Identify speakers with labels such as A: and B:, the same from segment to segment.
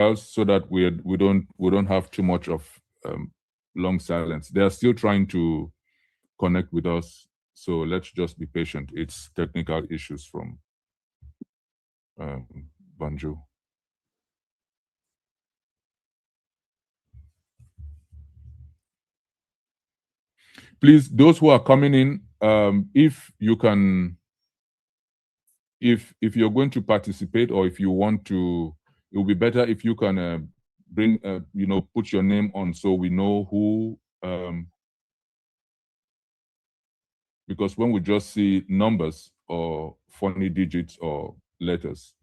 A: else so that we don't have too much of long silence. They are still trying to connect with us, so let's just be patient. It's technical issues from Banjo. Please, those who are coming in, if you can, if you're going to participate, or if you want to, it will be better if you can bring, you know, put your name on so we know who, because when we just see numbers or funny digits or letters,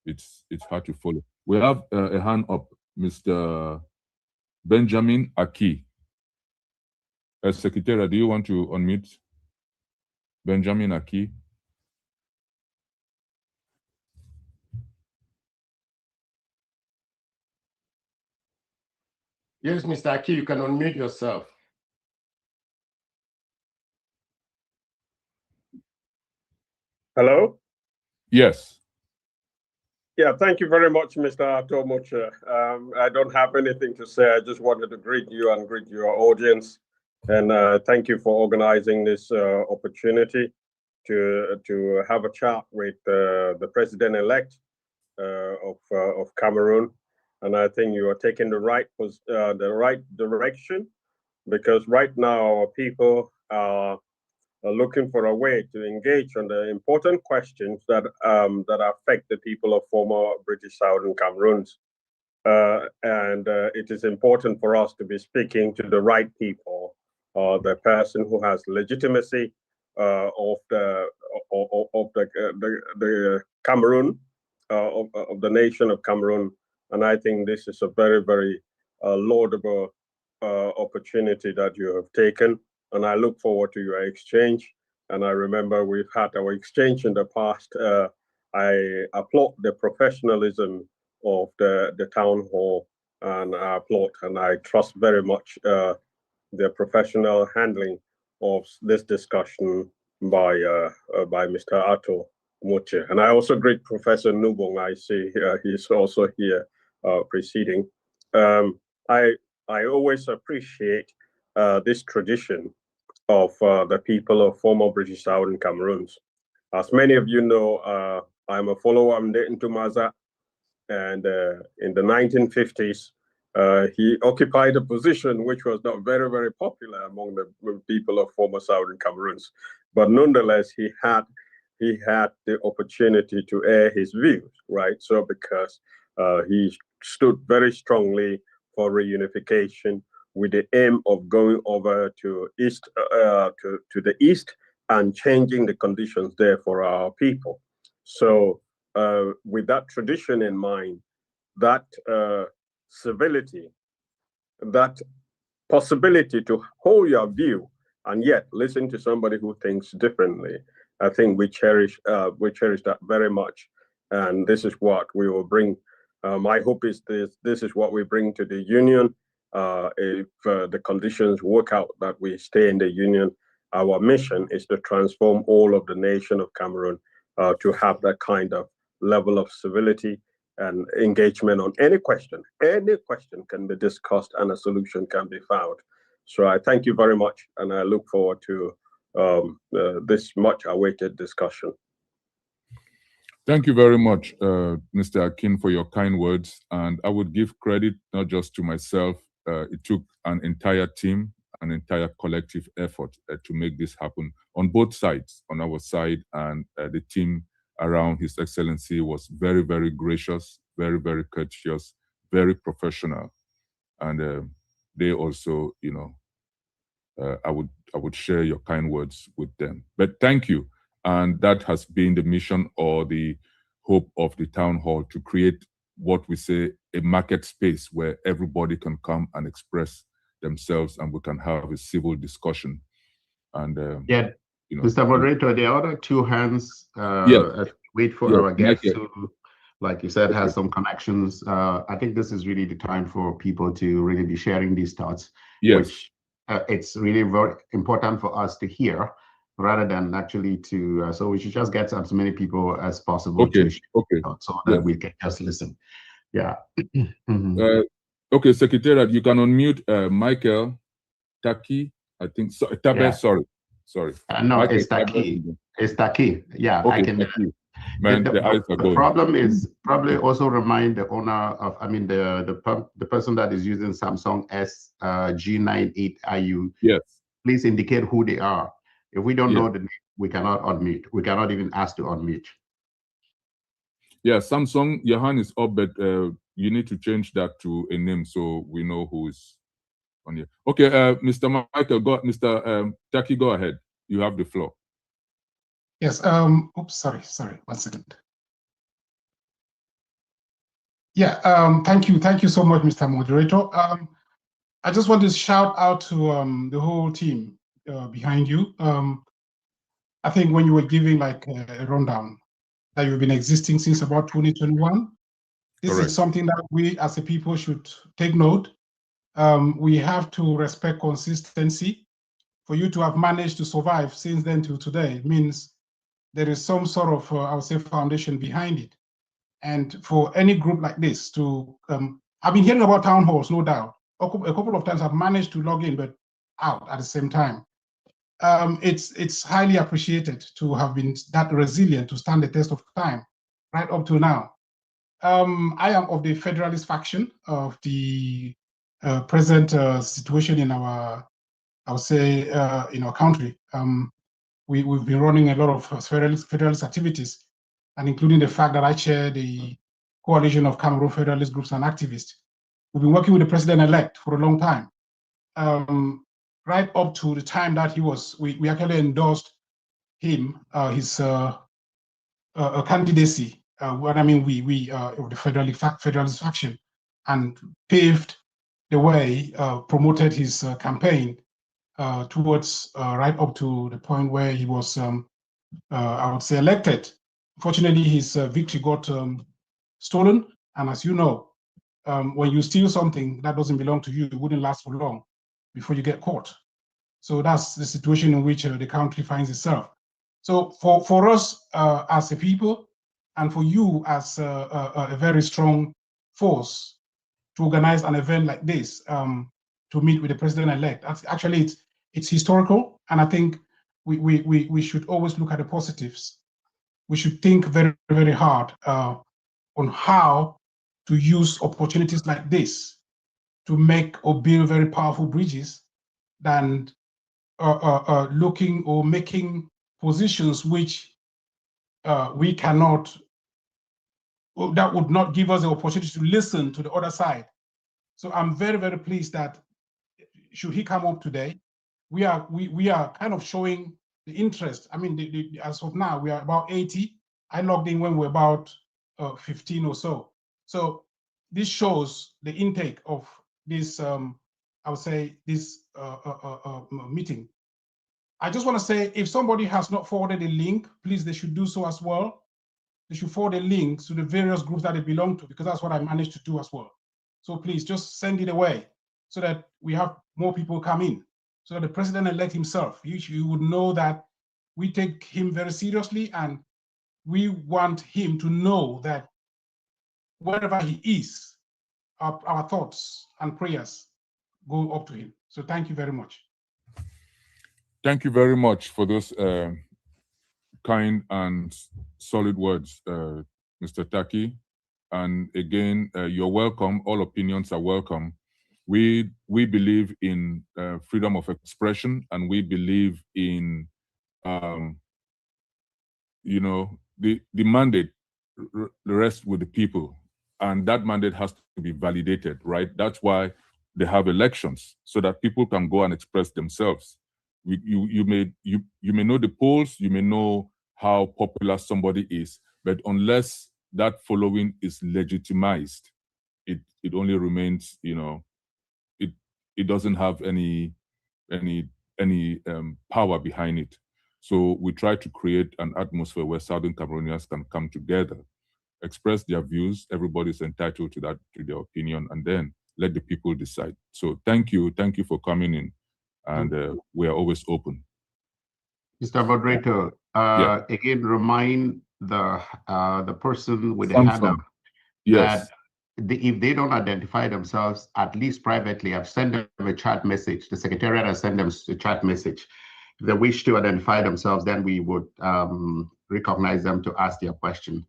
A: it's hard to follow. We have a hand up, Mr. Benjamin Aki. As Secretary, do you want to unmute Benjamin Aki?
B: Yes, Mr. Aki, you can unmute yourself.
C: Hello?
A: Yes.
C: Yeah, thank you very much, Mr. Tomocha. I don't have anything to say. I just wanted to greet you and greet your audience. And thank you for organizing this opportunity to have a chat with the president-elect of Cameroon. And I think you are taking the right direction, because right now our people are looking for a way to engage on the important questions that affect the people of former British Southern Cameroons. And it is important for us to be speaking to the right people, the person who has legitimacy of the Cameroon, of the nation of Cameroon. And I think this is a very, very laudable opportunity that you have taken. And I look forward to your exchange. And I remember we've had our exchange in the past. I applaud the professionalism of the town hall, and I applaud and I trust very much the professional handling of this discussion by Mr. Ato Moche. And I also greet Professor Nubong. I see he's also here preceding. I always appreciate this tradition of the people of former British Southern Cameroons. As many of you know, I'm a follower of Ntumaza, and in the 1950s, he occupied a position which was not very, very popular among the people of former Southern Cameroons. But nonetheless, he had the opportunity to air his views, right? So because he stood very strongly for reunification, with the aim of going over to the east and changing the conditions there for our people. So with that tradition in mind, that civility, that possibility to hold your view and yet listen to somebody who thinks differently, I think we cherish that very much. And this is what we will bring. My hope is this is what we bring to the union. If the conditions work out that we stay in the union, our mission is to transform all of the nation of Cameroon to have that kind of level of civility and engagement on any question. Any question can be discussed and a solution can be found. So I thank you very much, and I look forward to this much awaited discussion.
A: Thank you very much, Mr. Akin, for your kind words. And I would give credit not just to myself. It took an entire team, an entire collective effort to make this happen on both sides, on our side, and the team around His Excellency was very, very gracious, very, very courteous, very professional. And they also, you know, I would share your kind words with them. But thank you. And that has been the mission or the hope of the town hall, to create what we say a market space where everybody can come and express themselves and we can have a civil discussion. And
B: yeah, you know, Mr. Moderator, there are other two hands. Wait for our guests who, like you said, has some connections. I think this is really the time for people to really be sharing these thoughts, which it's really very important for us to hear, rather than actually to, so we should just get as many people as possible to share so that we can just listen. Yeah.
A: Okay, Secretariat, you can unmute Michael Taki. I think so. Tabe,
B: yeah.
A: sorry.
B: No,
A: Michael,
B: it's Taki. It's Taki. Yeah,
A: okay,
B: I can.
A: Taki. Man, the eyes are
B: the
A: going.
B: problem is probably also remind the owner of, I mean, the person that is using Samsung G98IU.
A: Yes.
B: Please indicate who they are. If we don't know the name, we cannot unmute. We cannot even ask to unmute.
A: Yeah, Samsung, your hand is up, but you need to change that to a name so we know who is on here. Okay, Mr. Michael, Mr. Taki, go ahead. You have the floor.
D: Yes. Oops. Sorry. 1 second. Yeah. Thank you. Thank you so much, Mr. Moderator. I just want to shout out to the whole team behind you. I think when you were giving like a rundown that you've been existing since about 2021, this
A: Correct.
D: is something that we as a people should take note. We have to respect consistency. For you to have managed to survive since then to today means there is some sort of, I would say, foundation behind it. And for any group like this to, I've been hearing about town halls, no doubt. A couple of times I've managed to log in, but out at the same time. It's highly appreciated to have been that resilient to stand the test of time right up to now. I am of the federalist faction of the present situation in our, I would say, in our country. We've been running a lot of federalist activities, and including the fact that I chair the coalition of Cameroon federalist groups and activists. We've been working with the president-elect for a long time, right up to the time that we actually endorsed him, his candidacy. What I mean, we of the federalist faction, and paved the way, promoted his campaign towards right up to the point where he was, I would say, elected. Unfortunately, his victory got stolen. And as you know, when you steal something that doesn't belong to you, it wouldn't last for long before you get caught. So that's the situation in which the country finds itself. So for us as a people, and for you as a very strong force to organize an event like this, to meet with the president-elect, actually it's historical, and I think we should always look at the positives. We should think very, very hard on how to use opportunities like this to make or build very powerful bridges than looking or making positions which we cannot, that would not give us the opportunity to listen to the other side. So I'm very, very pleased that should he come up today, we are kind of showing the interest. I mean, as of now, we are about 80. I logged in when we're about 15 or so. So this shows the intake of this, I would say, this meeting. I just want to say, if somebody has not forwarded a link, please, they should do so as well. They should forward a link to the various groups that they belong to, because that's what I managed to do as well. So please just send it away so that we have more people come in, so that the president-elect himself, you would know that we take him very seriously, and we want him to know that wherever he is, our thoughts and prayers go up to him. So thank you very much.
A: Thank you very much for those kind and solid words, Mr. Taki. And again, you're welcome. All opinions are welcome. We believe in freedom of expression, and we believe in, you know, the mandate rests with the people, and that mandate has to be validated, right? That's why they have elections, so that people can go and express themselves. You may know the polls, you may know how popular somebody is, but unless that following is legitimized, it only remains, you know, it doesn't have any power behind it. So we try to create an atmosphere where Southern Cameroonians can come together, express their views. Everybody's entitled to that, to their opinion, and then let the people decide. So thank you for coming in, and we are always open.
B: Mr. Moderator, again, remind the person with the hand up
A: Yes.
B: that if they don't identify themselves, at least privately, I've sent them a chat message. The Secretariat has sent them a chat message. If they wish to identify themselves, then we would recognize them to ask their question.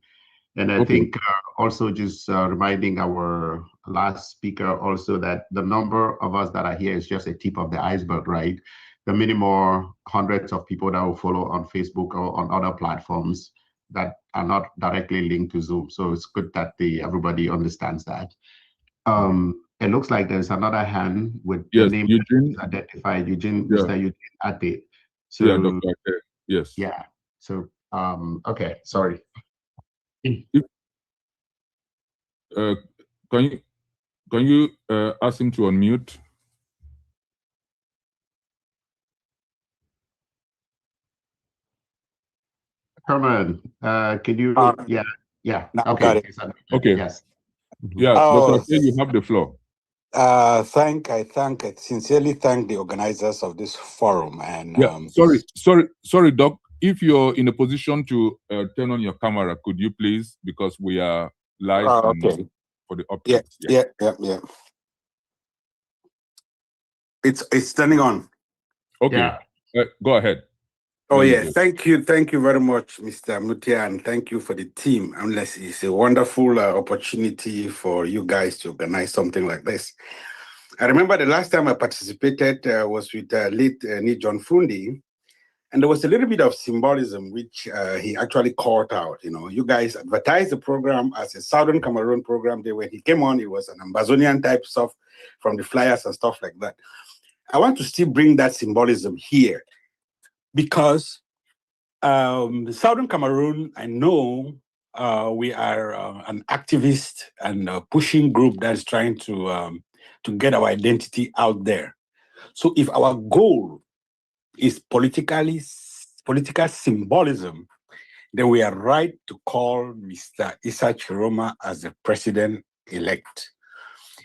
B: And I think also just reminding our last speaker also that the number of us that are here is just a tip of the iceberg, right? The many more hundreds of people that will follow on Facebook or on other platforms that are not directly linked to Zoom. So it's good that everybody understands that. It looks like there's another hand with the name
A: Eugene
B: identified, Mr. Eugene Ate. So,
A: yeah, Dr. Ate. Yes.
B: Yeah. So, okay, sorry.
A: Can you ask him to unmute?
B: Come on. Can you? Yeah. Okay.
A: Okay.
B: Yes.
A: Yeah, Dr. Ate, you have the floor.
E: I sincerely thank the organizers of this forum. And
A: sorry, Doc. If you're in a position to turn on your camera, could you please? Because we are live for the updates.
E: Yeah. It's turning on.
A: Okay.
B: Yeah.
A: Go ahead.
E: Oh yeah, thank you very much, Mr. Mutia, and thank you for the team. Unless it's a wonderful opportunity for you guys to organize something like this. I remember the last time I participated was with late John Fundi, and there was a little bit of symbolism which he actually called out. You know, you guys advertised the program as a Southern Cameroon program. When he came on, it was an Ambazonian type stuff from the flyers and stuff like that. I want to still bring that symbolism here. Because Southern Cameroon, I know we are an activist and pushing group that is trying to get our identity out there. So if our goal is political symbolism, then we are right to call Mr. Issa Tchiroma as the president-elect.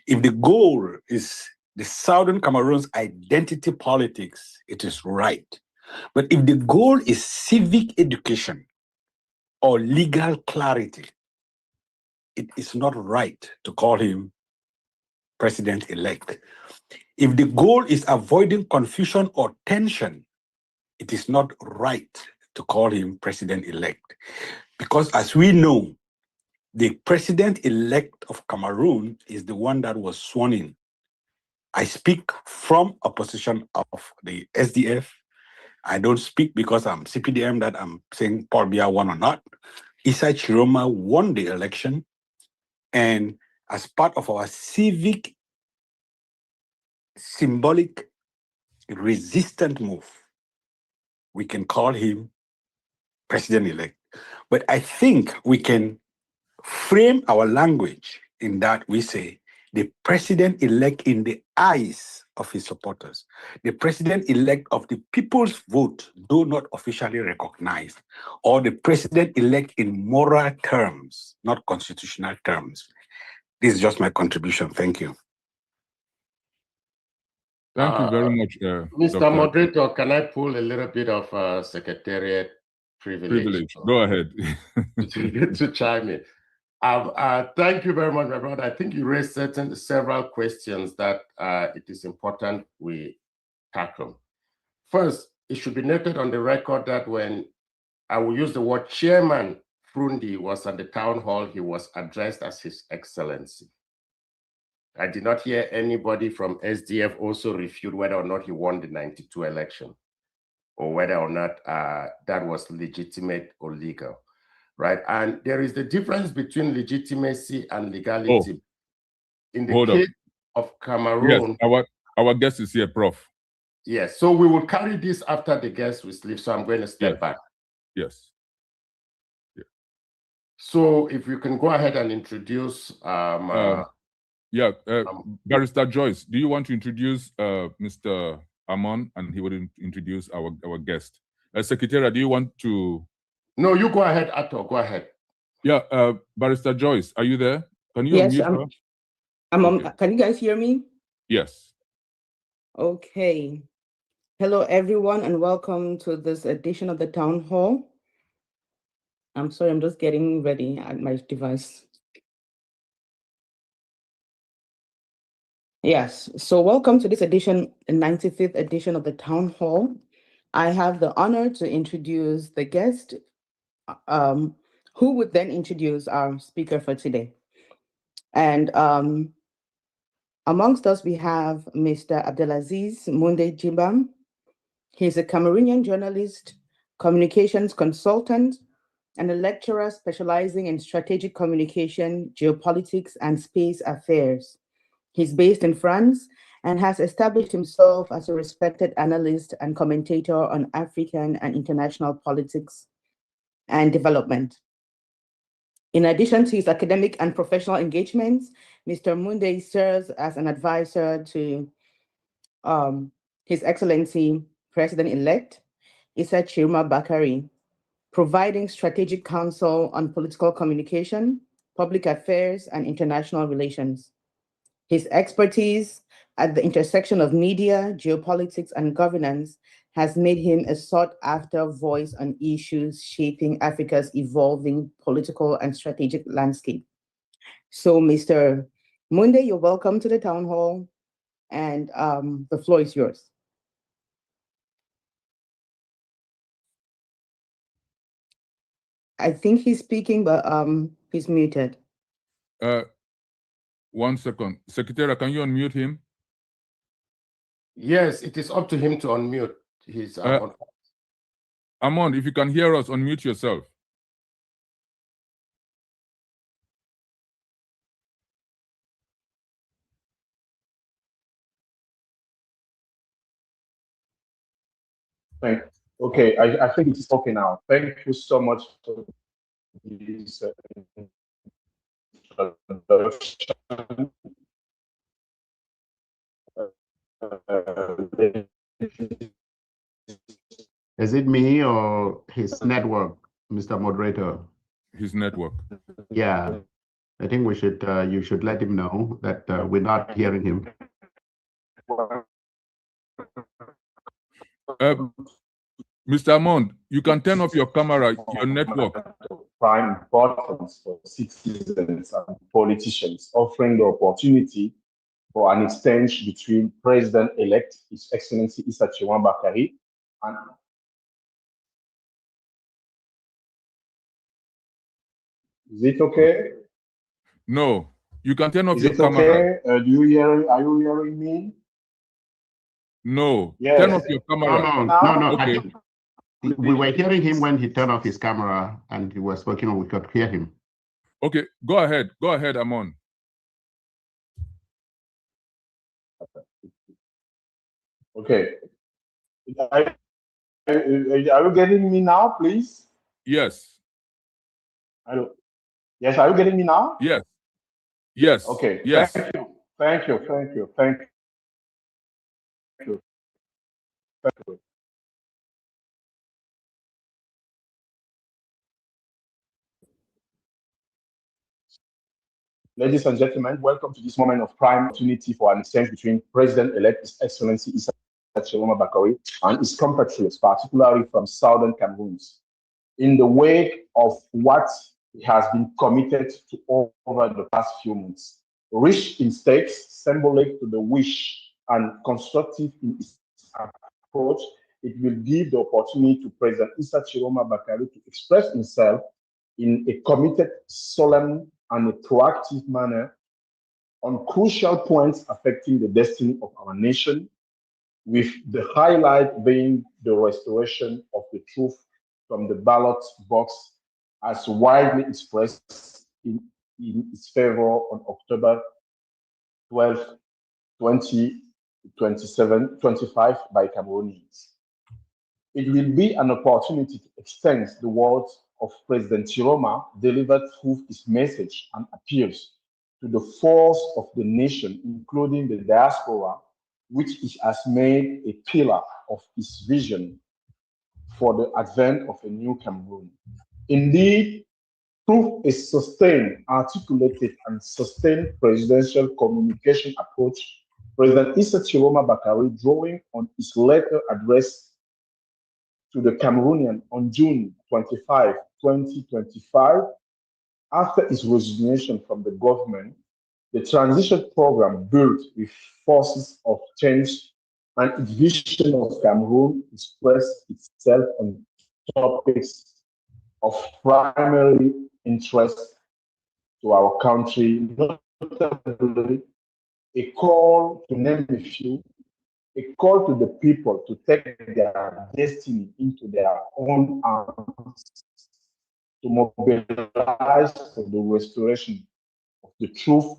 E: If the goal is the Southern Cameroon's identity politics, it is right. But if the goal is civic education or legal clarity, it is not right to call him president-elect. If the goal is avoiding confusion or tension, it is not right to call him president-elect. Because as we know, the president-elect of Cameroon is the one that was sworn in. I speak from a position of the SDF. I don't speak because I'm CPDM that I'm saying Paul Biya won or not. Issa Tchiroma won the election, and as part of our civic, symbolic, resistant move, we can call him president-elect. But I think we can frame our language in that we say the president-elect in the eyes of his supporters, the president-elect of the people's vote, though not officially recognized, or the president-elect in moral terms, not constitutional terms. This is just my contribution. Thank you.
A: Thank you very much,
B: Mr. Dr. Moderator. Can I pull a little bit of secretariat privilege?
A: Go ahead.
B: to chime in. Thank you very much, my brother. I think you raised several questions that it is important we tackle. First, it should be noted on the record that when I will use the word Chairman Frundi was at the town hall, he was addressed as His Excellency. I did not hear anybody from SDF also refute whether or not he won the 92 election or whether or not that was legitimate or legal. Right, and there is the difference between legitimacy and legality. In the case of Cameroon,
A: yes, our guest is here, Prof.
B: Yes, so we will carry this after the guest will leave. So I'm going to step back.
A: Yes.
B: So if you can go ahead and introduce.
A: Barrister Joyce, do you want to introduce Mr. Amon, and he will introduce our guest? Secretary, do you want to?
B: No, you go ahead, Ato. Go ahead.
A: Yeah, Barrister Joyce, are you there? Can you unmute her?
F: I'm on. Can you guys hear me?
A: Yes.
F: Okay. Hello, everyone, and welcome to this edition of the Town Hall. I'm sorry, I'm just getting ready at my device. Yes, so welcome to this edition, the 95th edition of the Town Hall. I have the honor to introduce the guest, who would then introduce our speaker for today. And amongst us, we have Mr. Abdelaziz Munde Jimbam. He's a Cameroonian journalist, communications consultant, and a lecturer specializing in strategic communication, geopolitics, and space affairs. He's based in France and has established himself as a respected analyst and commentator on African and international politics and development. In addition to his academic and professional engagements, Mr. Munde serves as an advisor to His Excellency President-elect Issa Tchiroma Bakary, providing strategic counsel on political communication, public affairs, and international relations. His expertise at the intersection of media, geopolitics, and governance has made him a sought-after voice on issues shaping Africa's evolving political and strategic landscape. So, Mr. Munde, you're welcome to the Town Hall, and the floor is yours. I think he's speaking, but he's muted.
A: 1 second. Secretary, can you unmute him?
G: Yes, it is up to him to unmute. He's on.
A: Amon, if you can hear us, unmute yourself.
G: Okay, I think it's okay now. Thank you so much for this introduction.
B: Is it me or his network, Mr. Moderator?
A: His network.
B: Yeah, I think we should. You should let him know that we're not hearing him.
A: Mr. Amond, you can turn off your camera, your network.
G: Prime importance for citizens and politicians, offering the opportunity for an exchange between President-elect His Excellency Issa Tchiroma Bakary and Is it okay?
A: No, you can turn off
G: Is
A: your
G: it
A: camera.
G: okay? Do you hear? Are you hearing me?
A: No.
G: Yes.
A: Turn off your camera.
B: No.
A: Okay.
B: We were hearing him when he turned off his camera and he was speaking, we could hear him.
A: Okay, go ahead. Go ahead, Amon.
G: Okay. Are you getting me now, please?
A: Yes.
G: Hello. Yes, are you getting me now?
A: Yes. Yes.
G: Okay.
A: Yes.
G: Thank you. Thank you. Thank you. Thank you. Thank you. Ladies and gentlemen, welcome to this moment of prime opportunity for an exchange between President-elect His Excellency Issa Tchiroma Bakary and his compatriots, particularly from Southern Cameroons, in the wake of what he has been committed to over the past few months. Rich in stakes, symbolic to the wish, and constructive in its approach, it will give the opportunity to President Issa Tchiroma Bakary to express himself in a committed, solemn, and a proactive manner on crucial points affecting the destiny of our nation, with the highlight being the restoration of the truth from the ballot box as widely expressed in its favor on October 12, 2025 by Cameroonians. It will be an opportunity to extend the words of President Tchiroma delivered through his message and appeals to the force of the nation, including the diaspora, which he has made a pillar of his vision for the advent of a new Cameroon. Indeed, through a sustained, articulated, and sustained presidential communication approach, President Issa Tchiroma Bakary, drawing on his letter addressed to the Cameroonian on June 25, 2025, after his resignation from the government, The transition program built with forces of change and its vision of Cameroon expressed itself on topics of primary interest to our country, notably a call, to name a few, a call to the people to take their destiny into their own hands, to mobilize for the restoration of the truth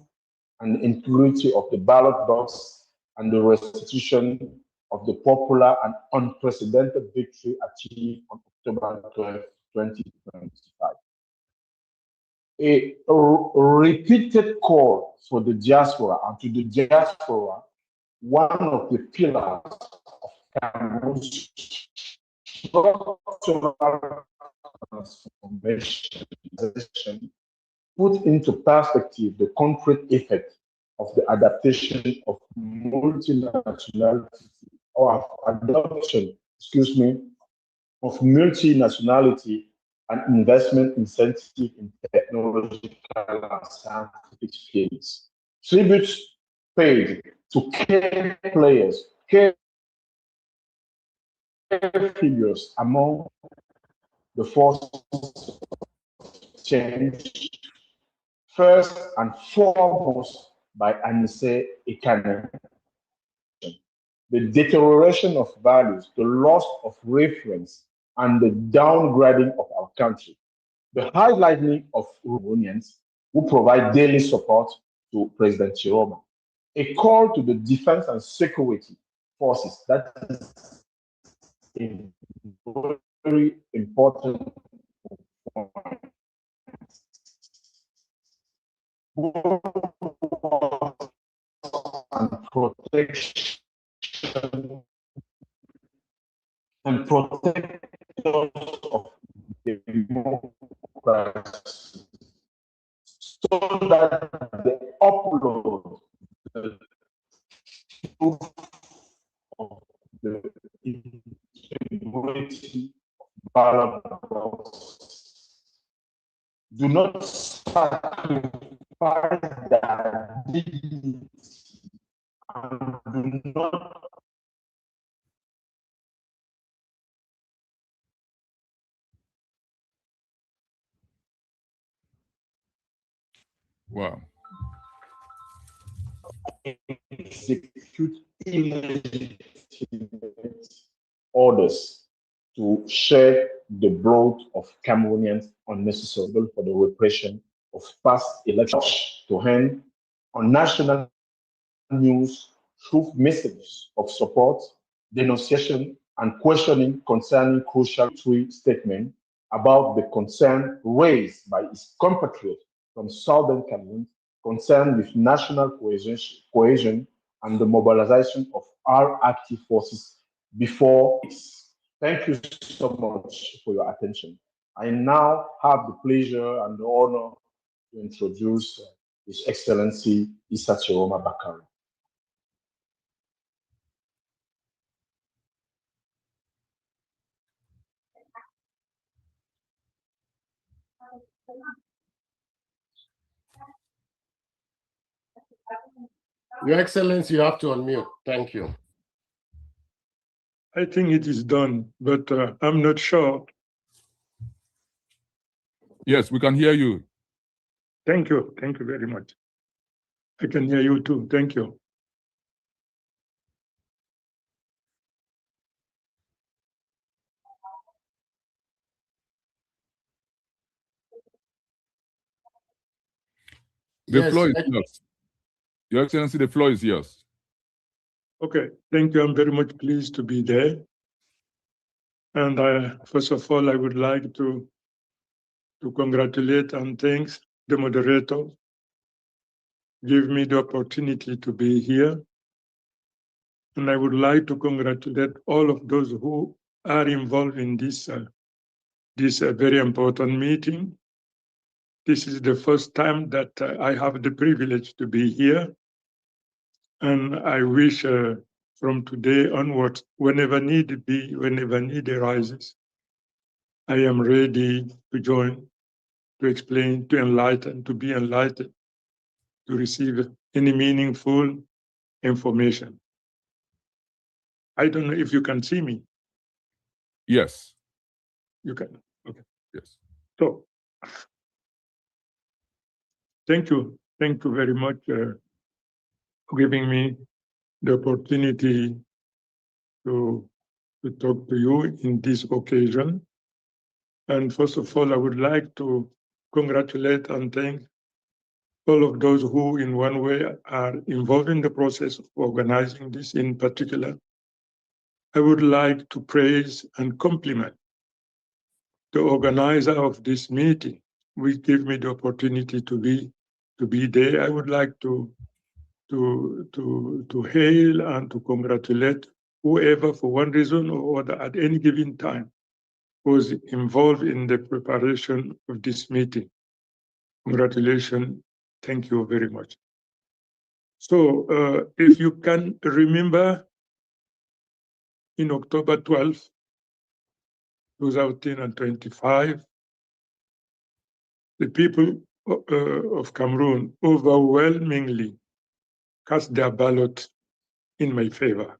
G: and integrity of the ballot box and the restitution of the popular and unprecedented victory achieved on October 12, 2025. A repeated call for the diaspora and to the diaspora, one of the pillars of Cameroon's structural transformation, put into perspective the concrete effect of the adaptation of multinationality or adoption, of multinationality and investment incentive in technological and scientific fields. Tributes paid to key players, key figures among the forces of change, first and foremost by Anise Ekane. The deterioration of values, the loss of reference, and the downgrading of our country. The highlighting of Cameroonians who provide daily support to President Tchiroma. A call to the defense and security forces, that is a very important point. And protection and protectors of democracy, so that they upload the truth of the integrity of ballot boxes. Do not sacrifice their dignity and do not
A: Wow.
G: execute illegitimate orders to share the blood of Cameroonians unnecessary for the repression of past elections, to hand on national news through messages of support, denunciation, and questioning concerning crucial statements about the concern raised by his compatriots from Southern Cameroon concerned with national cohesion and the mobilization of our active forces before this. Thank you so much for your attention. I now have the pleasure and the honor to introduce His Excellency Issa Tchiroma Bakary.
H: Your Excellency, you have to unmute. Thank you.
I: I think it is done, but I'm not sure.
A: Yes, we can hear you.
I: Thank you. Thank you very much. I can hear you too. Thank you.
A: The floor is yours. Your Excellency, the floor is yours.
I: Okay, thank you. I'm very much pleased to be there. And first of all, I would like to congratulate and thank the moderator. Give me the opportunity to be here. And I would like to congratulate all of those who are involved in this very important meeting. This is the first time that I have the privilege to be here. And I wish from today onwards, whenever need be, whenever need arises, I am ready to join, to explain, to enlighten, to be enlightened, to receive any meaningful information. I don't know if you can see me.
A: Yes.
I: You can. Okay.
A: Yes.
I: So, thank you. Thank you very much for giving me the opportunity to talk to you in this occasion. And first of all, I would like to congratulate and thank all of those who in one way are involved in the process of organizing this in particular. I would like to praise and compliment the organizer of this meeting, which gave me the opportunity to be there. I would like to hail and to congratulate whoever, for one reason or other, at any given time, was involved in the preparation of this meeting. Congratulations. Thank you very much. So if you can remember, in October 12, 2025, the people of Cameroon overwhelmingly cast their ballot in my favor.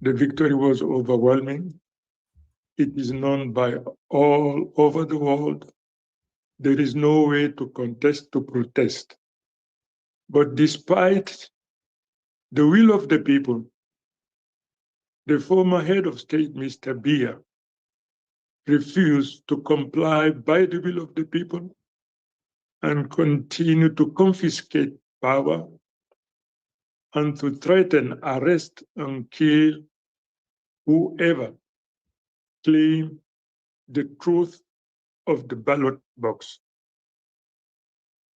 I: The victory was overwhelming. It is known by all over the world. There is no way to contest, to protest. But despite the will of the people, the former head of state, Mr. Biya, refused to comply by the will of the people and continue to confiscate power and to threaten, arrest, and kill whoever claimed the truth of the ballot box.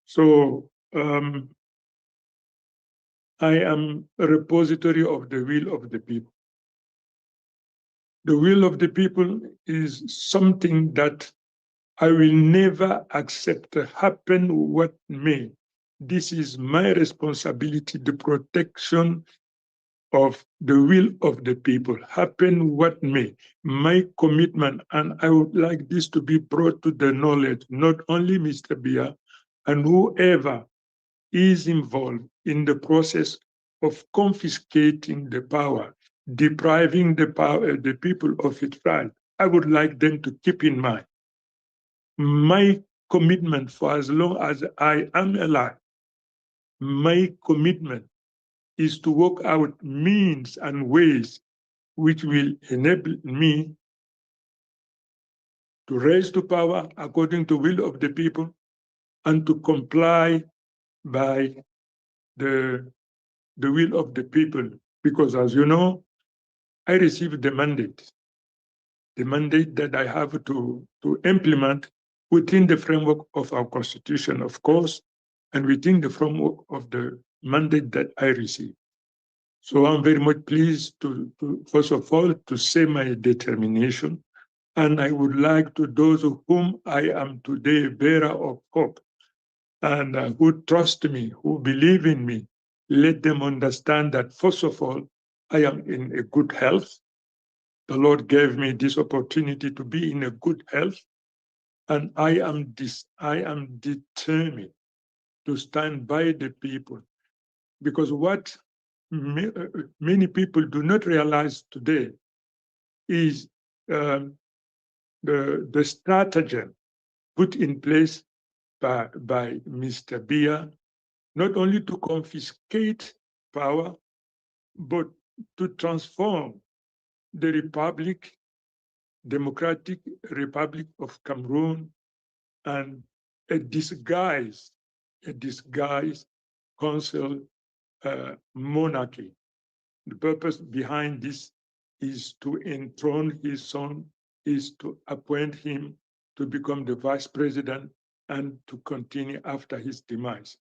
I: So I am a repository of the will of the people. The will of the people is something that I will never accept, happen what may. This is my responsibility, the protection of the will of the people, happen what may. My commitment, and I would like this to be brought to the knowledge, not only Mr. Biya, and whoever is involved in the process of confiscating the power, depriving the people of its right. I would like them to keep in mind my commitment for as long as I am alive. My commitment is to work out means and ways which will enable me to raise to power according to the will of the people and to comply by the will of the people. Because as you know, I received the mandate that I have to implement within the framework of our constitution, of course, and within the framework of the mandate that I received. So I'm very much pleased to first of all, to say my determination. And I would like to those whom I am today a bearer of hope and who trust me, who believe in me, let them understand that first of all, I am in a good health. The Lord gave me this opportunity to be in a good health, and I am determined to stand by the people, because what many people do not realize today is the stratagem put in place by Mr. Biya, not only to confiscate power, but to transform the Democratic Republic of Cameroon and a disguised council monarchy. The purpose behind this is to enthrone his son, is to appoint him to become the vice president and to continue after his demise.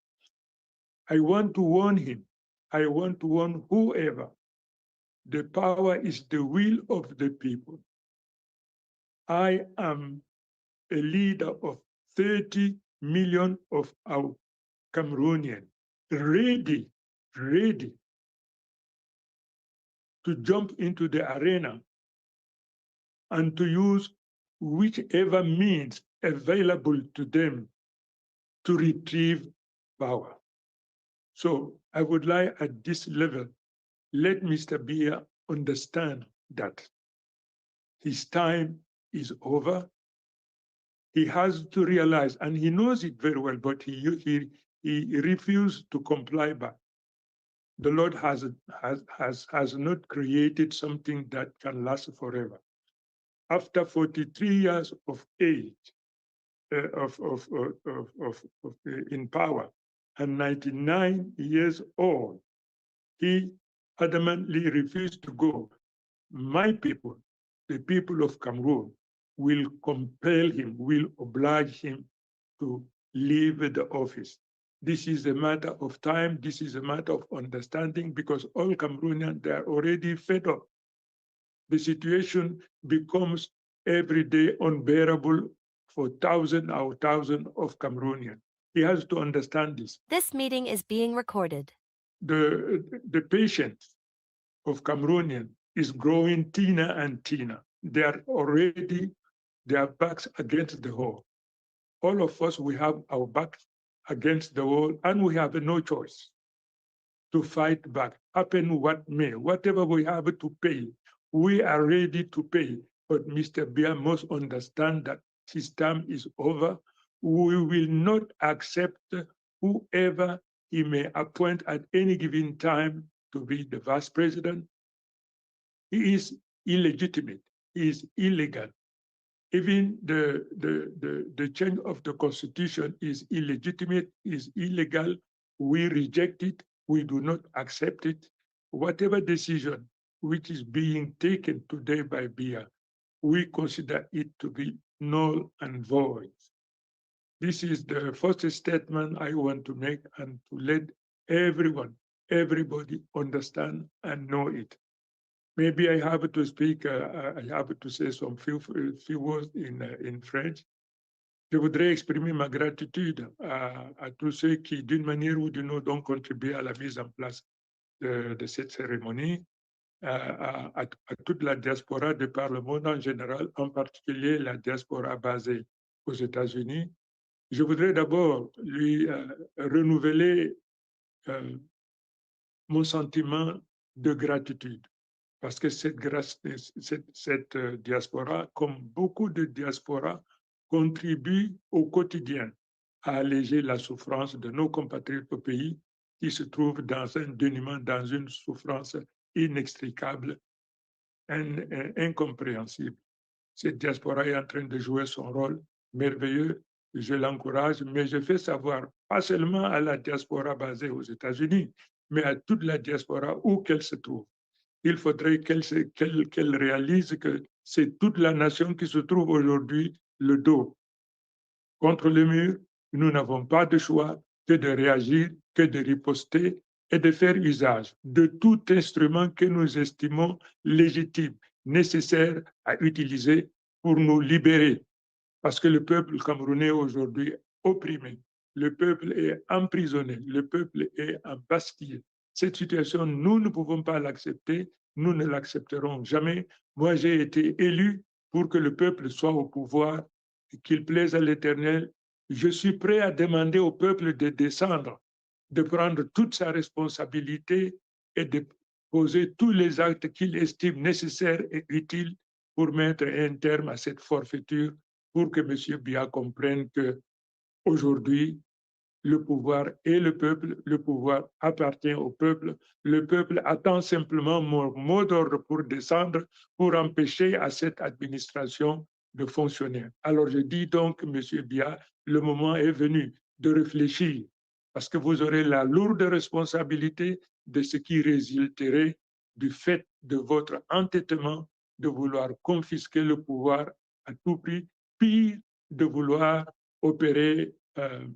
I: I want to warn him, I want to warn whoever, the power is the will of the people. I am a leader of 30 million of our Cameroonians, ready to jump into the arena and to use whichever means available to them to retrieve power. So I would like at this level, let Mr. Biya understand that his time is over. He has to realize, and he knows it very well, but he refused to comply back. The Lord has not created something that can last forever. After 43 years of age, in power, and 99 years old, he adamantly refused to go. My people, the people of Cameroon, will compel him, will oblige him to leave the office. This is a matter of time. This is a matter of understanding, because all Cameroonians, they are already fed up. The situation becomes every day unbearable for thousands or thousands of Cameroonians. He has to understand this.
J: This meeting is being recorded.
I: The patience of Cameroonians is growing thinner and thinner. They are already, their backs against the wall. All of us, we have our backs against the wall, and we have no choice to fight back, happen what may. Whatever we have to pay, we are ready to pay. But Mr. Biya must understand that his term is over. We will not accept whoever he may appoint at any given time to be the vice president. He is illegitimate. He is illegal. Even the change of the constitution is illegitimate, is illegal. We reject it. We do not accept it. Whatever decision which is being taken today by Biya, we consider it to be null and void. This is the first statement I want to make, and to let everyone, everybody understand and know it. Maybe I have to speak, I have to say some few words in French. Je voudrais exprimer ma gratitude à tous ceux qui, d'une manière ou d'une autre, ont contribué à la mise en place de cette cérémonie, à toute la diaspora de par le monde en général, en particulier la diaspora basée aux États-Unis. Je voudrais d'abord lui renouveler mon sentiment de gratitude. Parce que cette diaspora, comme beaucoup de diasporas, contribue au quotidien à alléger la souffrance de nos compatriotes au pays qui se trouvent dans un dénuement, dans une souffrance inextricable, incompréhensible. Cette diaspora est en train de jouer son rôle merveilleux. Je l'encourage, mais je fais savoir, pas seulement à la diaspora basée aux États-Unis, mais à toute la diaspora où qu'elle se trouve. Il faudrait qu'elle réalise que c'est toute la nation qui se trouve aujourd'hui le dos contre le mur. Nous n'avons pas de choix que de réagir, que de riposter et de faire usage de tout instrument que nous estimons légitime, nécessaire à utiliser pour nous libérer. Parce que le peuple camerounais aujourd'hui est opprimé, le peuple est emprisonné, le peuple est embastillé. Cette situation, nous ne pouvons pas l'accepter, nous ne l'accepterons jamais. Moi, j'ai été élu pour que le peuple soit au pouvoir, qu'il plaise à l'Éternel. Je suis prêt à demander au peuple de descendre, de prendre toute sa responsabilité et de poser tous les actes qu'il estime nécessaires et utiles pour mettre un terme à cette forfaiture, pour que M. Biya comprenne qu'aujourd'hui, le pouvoir est le peuple, le pouvoir appartient au le peuple attend simplement mon mot d'ordre pour descendre, pour empêcher à cette administration de fonctionner. Alors je dis donc, M. Biya, le moment est venu de réfléchir, parce que vous aurez la lourde responsabilité de ce qui résulterait du fait de votre entêtement de vouloir confisquer le pouvoir à tout prix, pire de vouloir opérer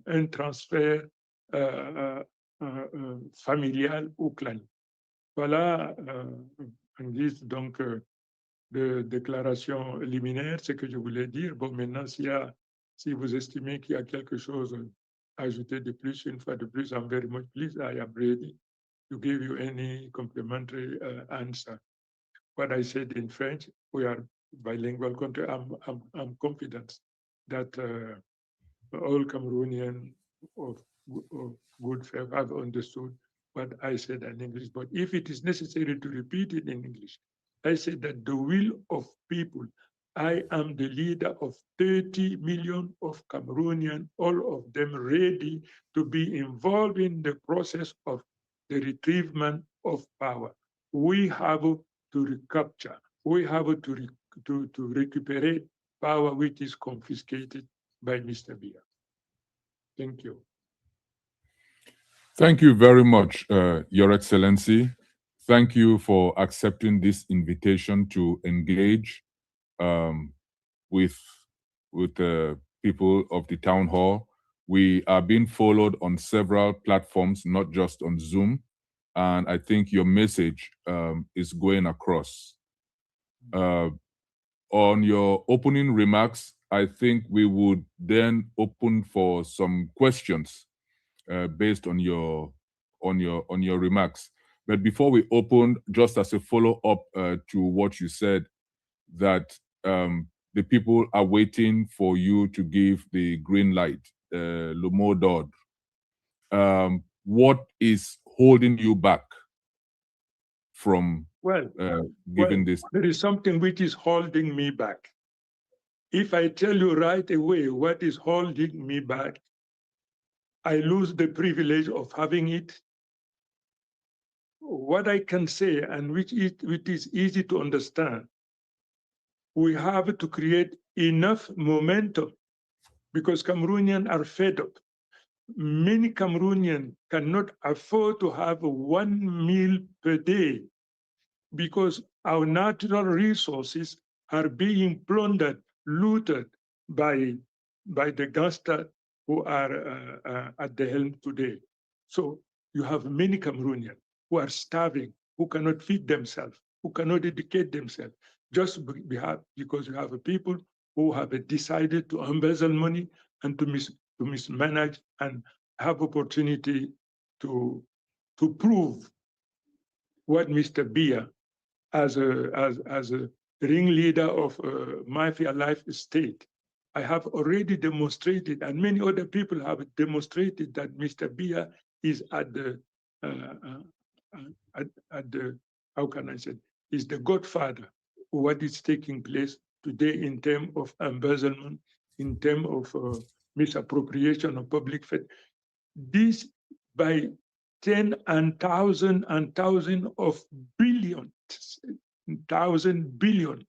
I: un transfert familial ou clanique. Voilà, en guise donc de déclaration liminaire, ce que je voulais dire. Bon, maintenant, si vous estimez qu'il y a quelque chose à ajouter de plus, une fois de plus, I'm very much pleased. I am ready to give you any complementary answer. What I said in French, we are bilingual country. I'm confident that all Cameroonians of good faith have understood what I said in English. But if it is necessary to repeat it in English, I said that the will of people, I am the leader of 30 million of Cameroonians, all of them ready to be involved in the process of the retrievement of power. We have to recapture, we have to recuperate power which is confiscated by Mr. Biya. Thank you.
A: Thank you very much, Your Excellency. Thank you for accepting this invitation to engage with the people of the town hall. We are being followed on several platforms, not just on Zoom, and I think your message is going across. On your opening remarks, I think we would then open for some questions based on your remarks. But before we open, just as a follow-up to what you said, that the people are waiting for you to give the green light, le mot d'ordre. What is holding you back from giving this?
I: There is something which is holding me back. If I tell you right away what is holding me back, I lose the privilege of having it. What I can say, and which is easy to understand, we have to create enough momentum because Cameroonians are fed up. Many Cameroonians cannot afford to have 1 meal per day because our natural resources are being plundered, looted by the gangsters who are at the helm today. So you have many Cameroonians who are starving, who cannot feed themselves, who cannot educate themselves, just because you have people who have decided to embezzle money and to mismanage and have opportunity to prove what Mr. Biya, as a ringleader of mafia-like state, I have already demonstrated, and many other people have demonstrated that Mr. Biya is at the how can I say, is the godfather of what is taking place today in terms of embezzlement, in terms of misappropriation of public funds. This by 10 and thousand of billions, 1,000 billion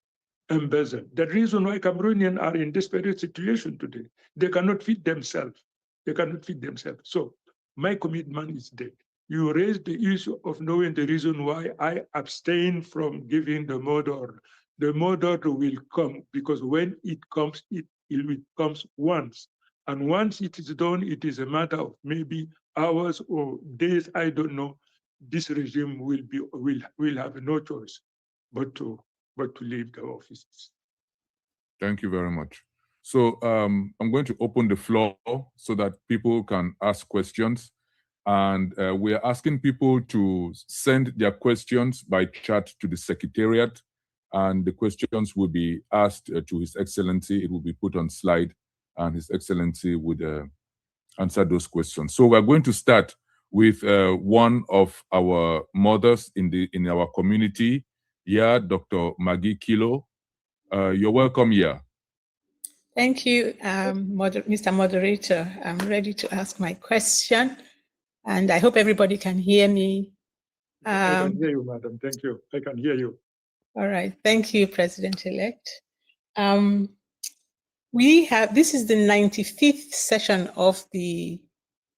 I: embezzled. The reason why Cameroonians are in desperate situation today, they cannot feed themselves. They cannot feed themselves. So my commitment is there. You raised the issue of knowing the reason why I abstain from giving the mot d'ordre. The mot d'ordre will come because when it comes, it comes once. And once it is done, it is a matter of maybe hours or days, I don't know. This regime will have no choice but to leave the offices.
A: Thank you very much. So I'm going to open the floor so that people can ask questions. And we are asking people to send their questions by chat to the Secretariat. And the questions will be asked to His Excellency. It will be put on slide, and His Excellency would answer those questions. So we're going to start with one of our mothers in our community, Dr. Maggie Kilo. You're welcome here.
K: Thank you, Mr. Moderator. I'm ready to ask my question, and I hope everybody can hear me.
I: I can hear you, madam. Thank you. I can hear you.
K: All right. Thank you, President-elect. This is the 95th session of the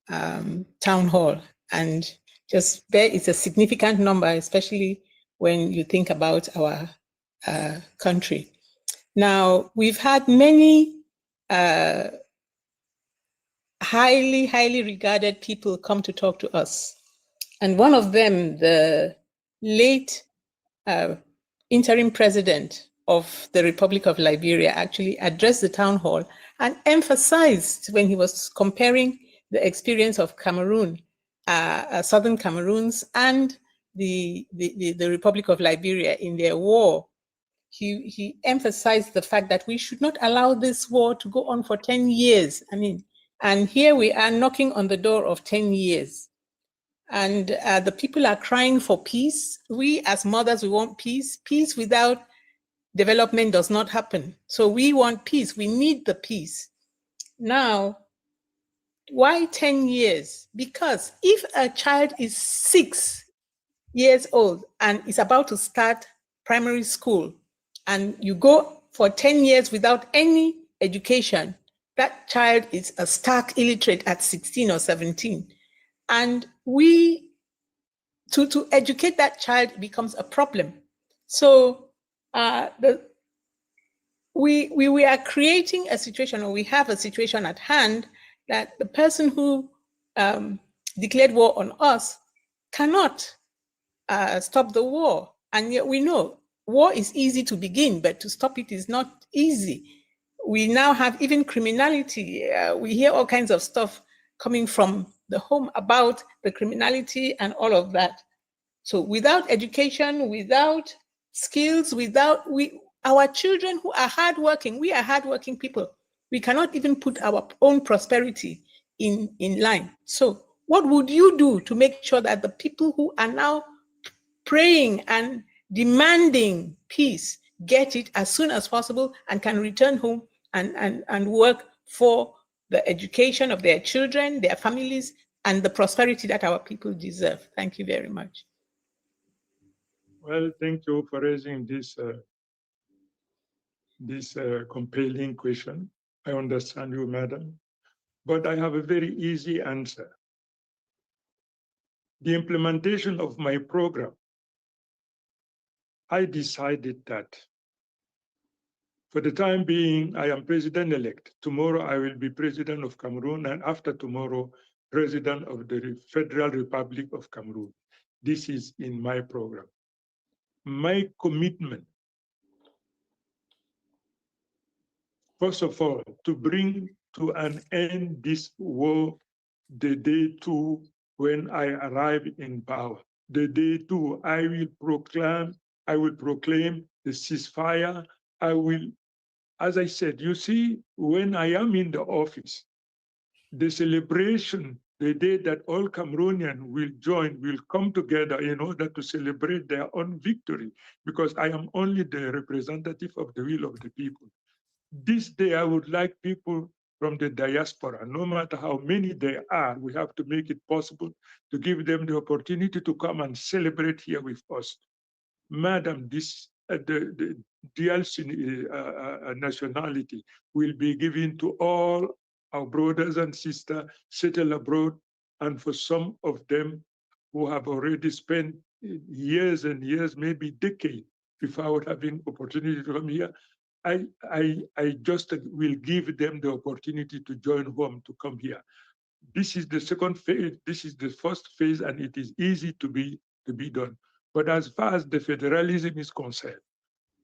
K: town hall, and it's a significant number, especially when you think about our country. Now, we've had many highly regarded people come to talk to us. And one of them, the late interim president of the Republic of Liberia, actually addressed the town hall and emphasized when he was comparing the experience of Cameroon, Southern Cameroons and the Republic of Liberia in their war. He emphasized the fact that we should not allow this war to go on for 10 years. I mean, And here we are knocking on the door of 10 years. And the people are crying for peace. We as mothers, we want peace. Peace without development does not happen. So we want peace. We need the peace. Now, why 10 years? Because if a child is 6 years old and is about to start primary school, and you go for 10 years without any education, that child is a stark illiterate at 16 or 17. And to educate that child becomes a problem. So we are creating a situation, or we have a situation at hand, that the person who declared war on us cannot stop the war. And yet we know war is easy to begin, but to stop it is not easy. We now have even criminality. We hear all kinds of stuff coming from the home about the criminality and all of that. So without education, without skills, our children who are hardworking, we are hardworking people. We cannot even put our own prosperity in line. So what would you do to make sure that the people who are now praying and demanding peace get it as soon as possible and can return home and work for the education of their children, their families, and the prosperity that our people deserve? Thank you very much.
I: Well, thank you for raising this compelling question. I understand you, madam, but I have a very easy answer. The implementation of my program, I decided that for the time being, I am president-elect. Tomorrow, I will be president of Cameroon, and after tomorrow, president of the Federal Republic of Cameroon. This is in my program. My commitment, first of all, to bring to an end this war the day two when I arrive in power. The day two, I will proclaim the ceasefire. I will, as I said, you see, when I am in the office, the celebration, the day that all Cameroonians will come together in order to celebrate their own victory, because I am only the representative of the will of the people. This day, I would like people from the diaspora, no matter how many they are, we have to make it possible to give them the opportunity to come and celebrate here with us. Madam, this the dual nationality will be given to all our brothers and sisters settled abroad, and for some of them who have already spent years and years, maybe decades, without having opportunity to come here, I just will give them the opportunity to join home, to come here. This is the second phase. This is the first phase, and it is easy to be done. But as far as the federalism is concerned,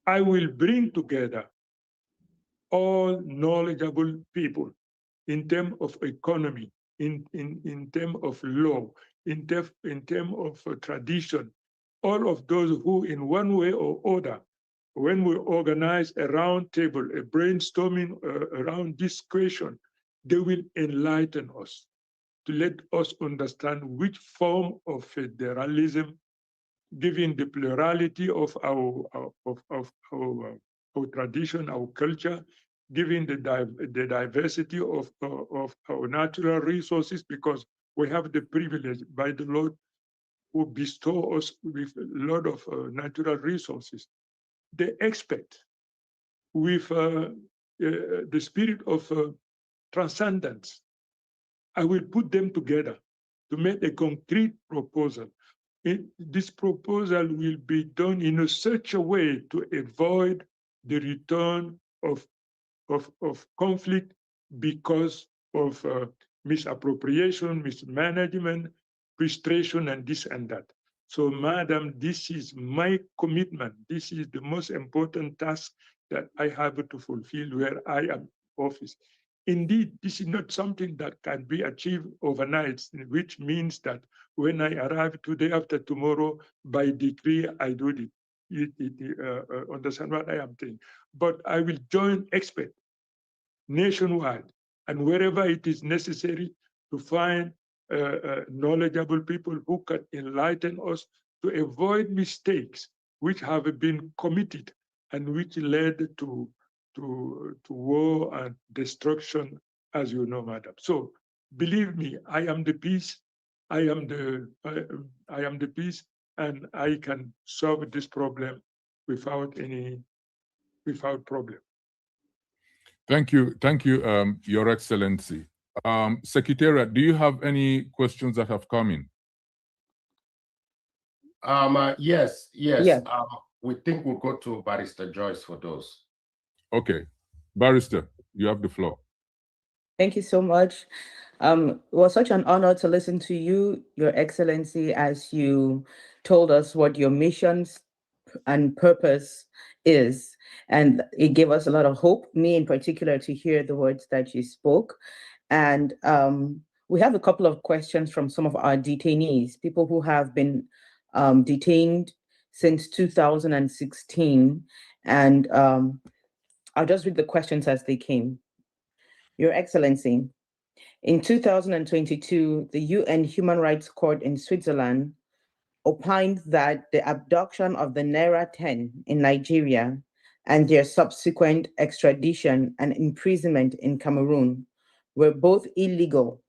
I: I will bring together all knowledgeable people in terms of economy, in terms of law, in terms of tradition, all of those who in one way or other, when we organize a round table, a brainstorming around this question, they will enlighten us to let us understand which form of federalism, given the plurality of our tradition, our culture, given the diversity of our natural resources, because we have the privilege by the Lord who bestow us with a lot of natural resources. They expect with the spirit of transcendence. I will put them together to make a concrete proposal. This proposal will be done in such a way to avoid the return of conflict because of misappropriation, mismanagement, frustration, and this and that. So, madam, this is my commitment. This is the most important task that I have to fulfill where I am office. Indeed, this is not something that can be achieved overnight, which means that when I arrive today after tomorrow, by decree, I do it. Understand what I am saying? But I will join experts nationwide, and wherever it is necessary to find knowledgeable people who can enlighten us to avoid mistakes which have been committed and which led to war and destruction, as you know, madam. So believe me, I am the peace. I am the peace, and I can solve this problem without problem.
A: Thank you, Your Excellency. Secretariat, do you have any questions that have come in?
H: Yes.
F: Yeah.
H: We think we'll go to Barrister Joyce for those.
A: Okay, Barrister, you have the floor.
F: Thank you so much. It was such an honor to listen to you, Your Excellency, as you told us what your missions and purpose is. And it gave us a lot of hope, me in particular, to hear the words that you spoke. And we have a couple of questions from some of our detainees, people who have been detained since 2016. And I'll just read the questions as they came. Your Excellency, in 2022, the UN Human Rights Court in Switzerland opined that the abduction of the Naira 10 in Nigeria and their subsequent extradition and imprisonment in Cameroon were both illegal,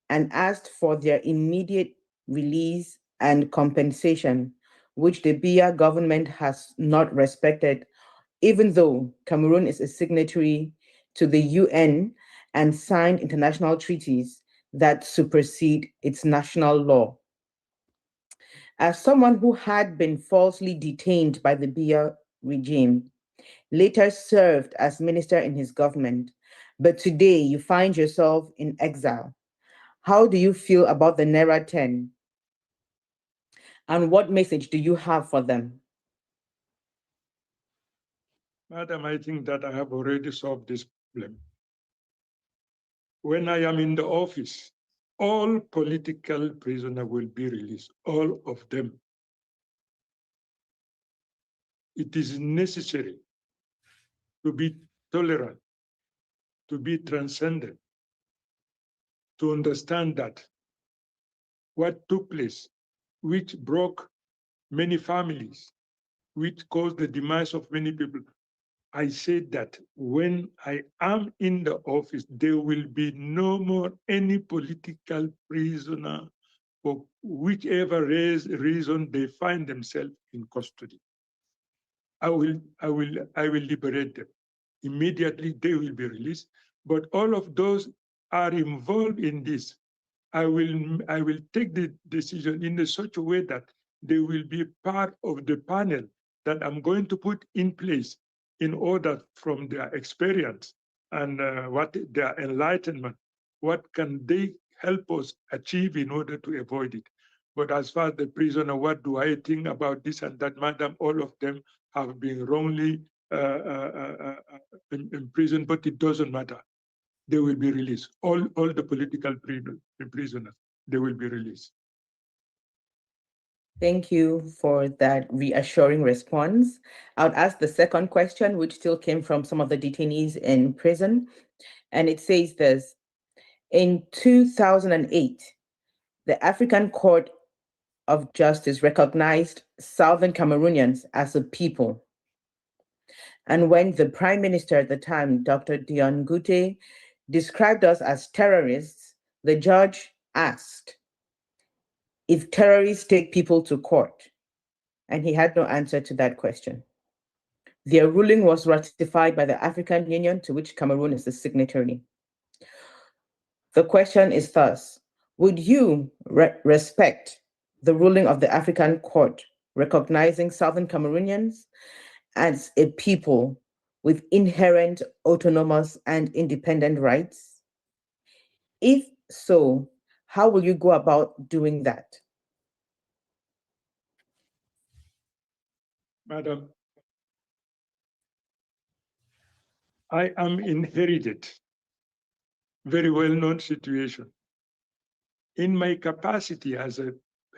F: and asked for their immediate release and compensation, which the Biya government has not respected, even though Cameroon is a signatory to the UN and signed international treaties that supersede its national law. As someone who had been falsely detained by the Biya regime, later served as minister in his government, but today you find yourself in exile, how do you feel about the Naira 10? And what message do you have for them?
I: Madam, I think that I have already solved this problem. When I am in the office, all political prisoners will be released, all of them. It is necessary to be tolerant, to be transcendent, to understand that what took place, which broke many families, which caused the demise of many people. I said that when I am in the office, there will be no more any political prisoner for whichever reason they find themselves in custody. I will liberate them. Immediately they will be released. But all of those are involved in this. I will take the decision in such a way that they will be part of the panel that I'm going to put in place in order, from their experience and what their enlightenment, what can they help us achieve in order to avoid it. But as far as the prisoner, what do I think about this and that, madam? All of them have been wrongly imprisoned, but it doesn't matter. They will be released. All the political prisoners, they will be released.
F: Thank you for that reassuring response. I would ask the second question, which still came from some of the detainees in prison. And it says this: in 2008, the African Court of Justice recognized Southern Cameroonians as a people. And when the Prime Minister at the time, Dr. Dion Ngute, described us as terrorists, the judge asked if terrorists take people to court, and he had no answer to that question. Their ruling was ratified by the African Union, to which Cameroon is a signatory. The question is thus: would you respect the ruling of the African Court recognizing Southern Cameroonians as a people with inherent autonomous and independent rights? If so, how will you go about doing that?
I: Madam, I am inherited very well-known situation. In my capacity as a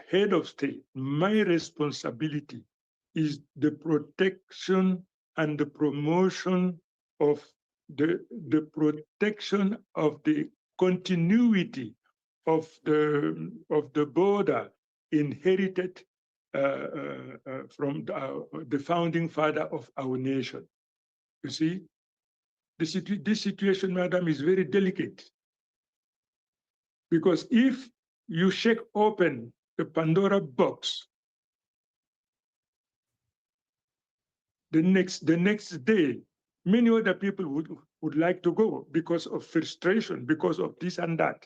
I: head of state, my responsibility is the protection and the promotion of the protection of the continuity of the border inherited from the founding father of our nation. You see, this situation, madam, is very delicate, because if you shake open the Pandora box, the next day, many other people would like to go because of frustration, because of this and that.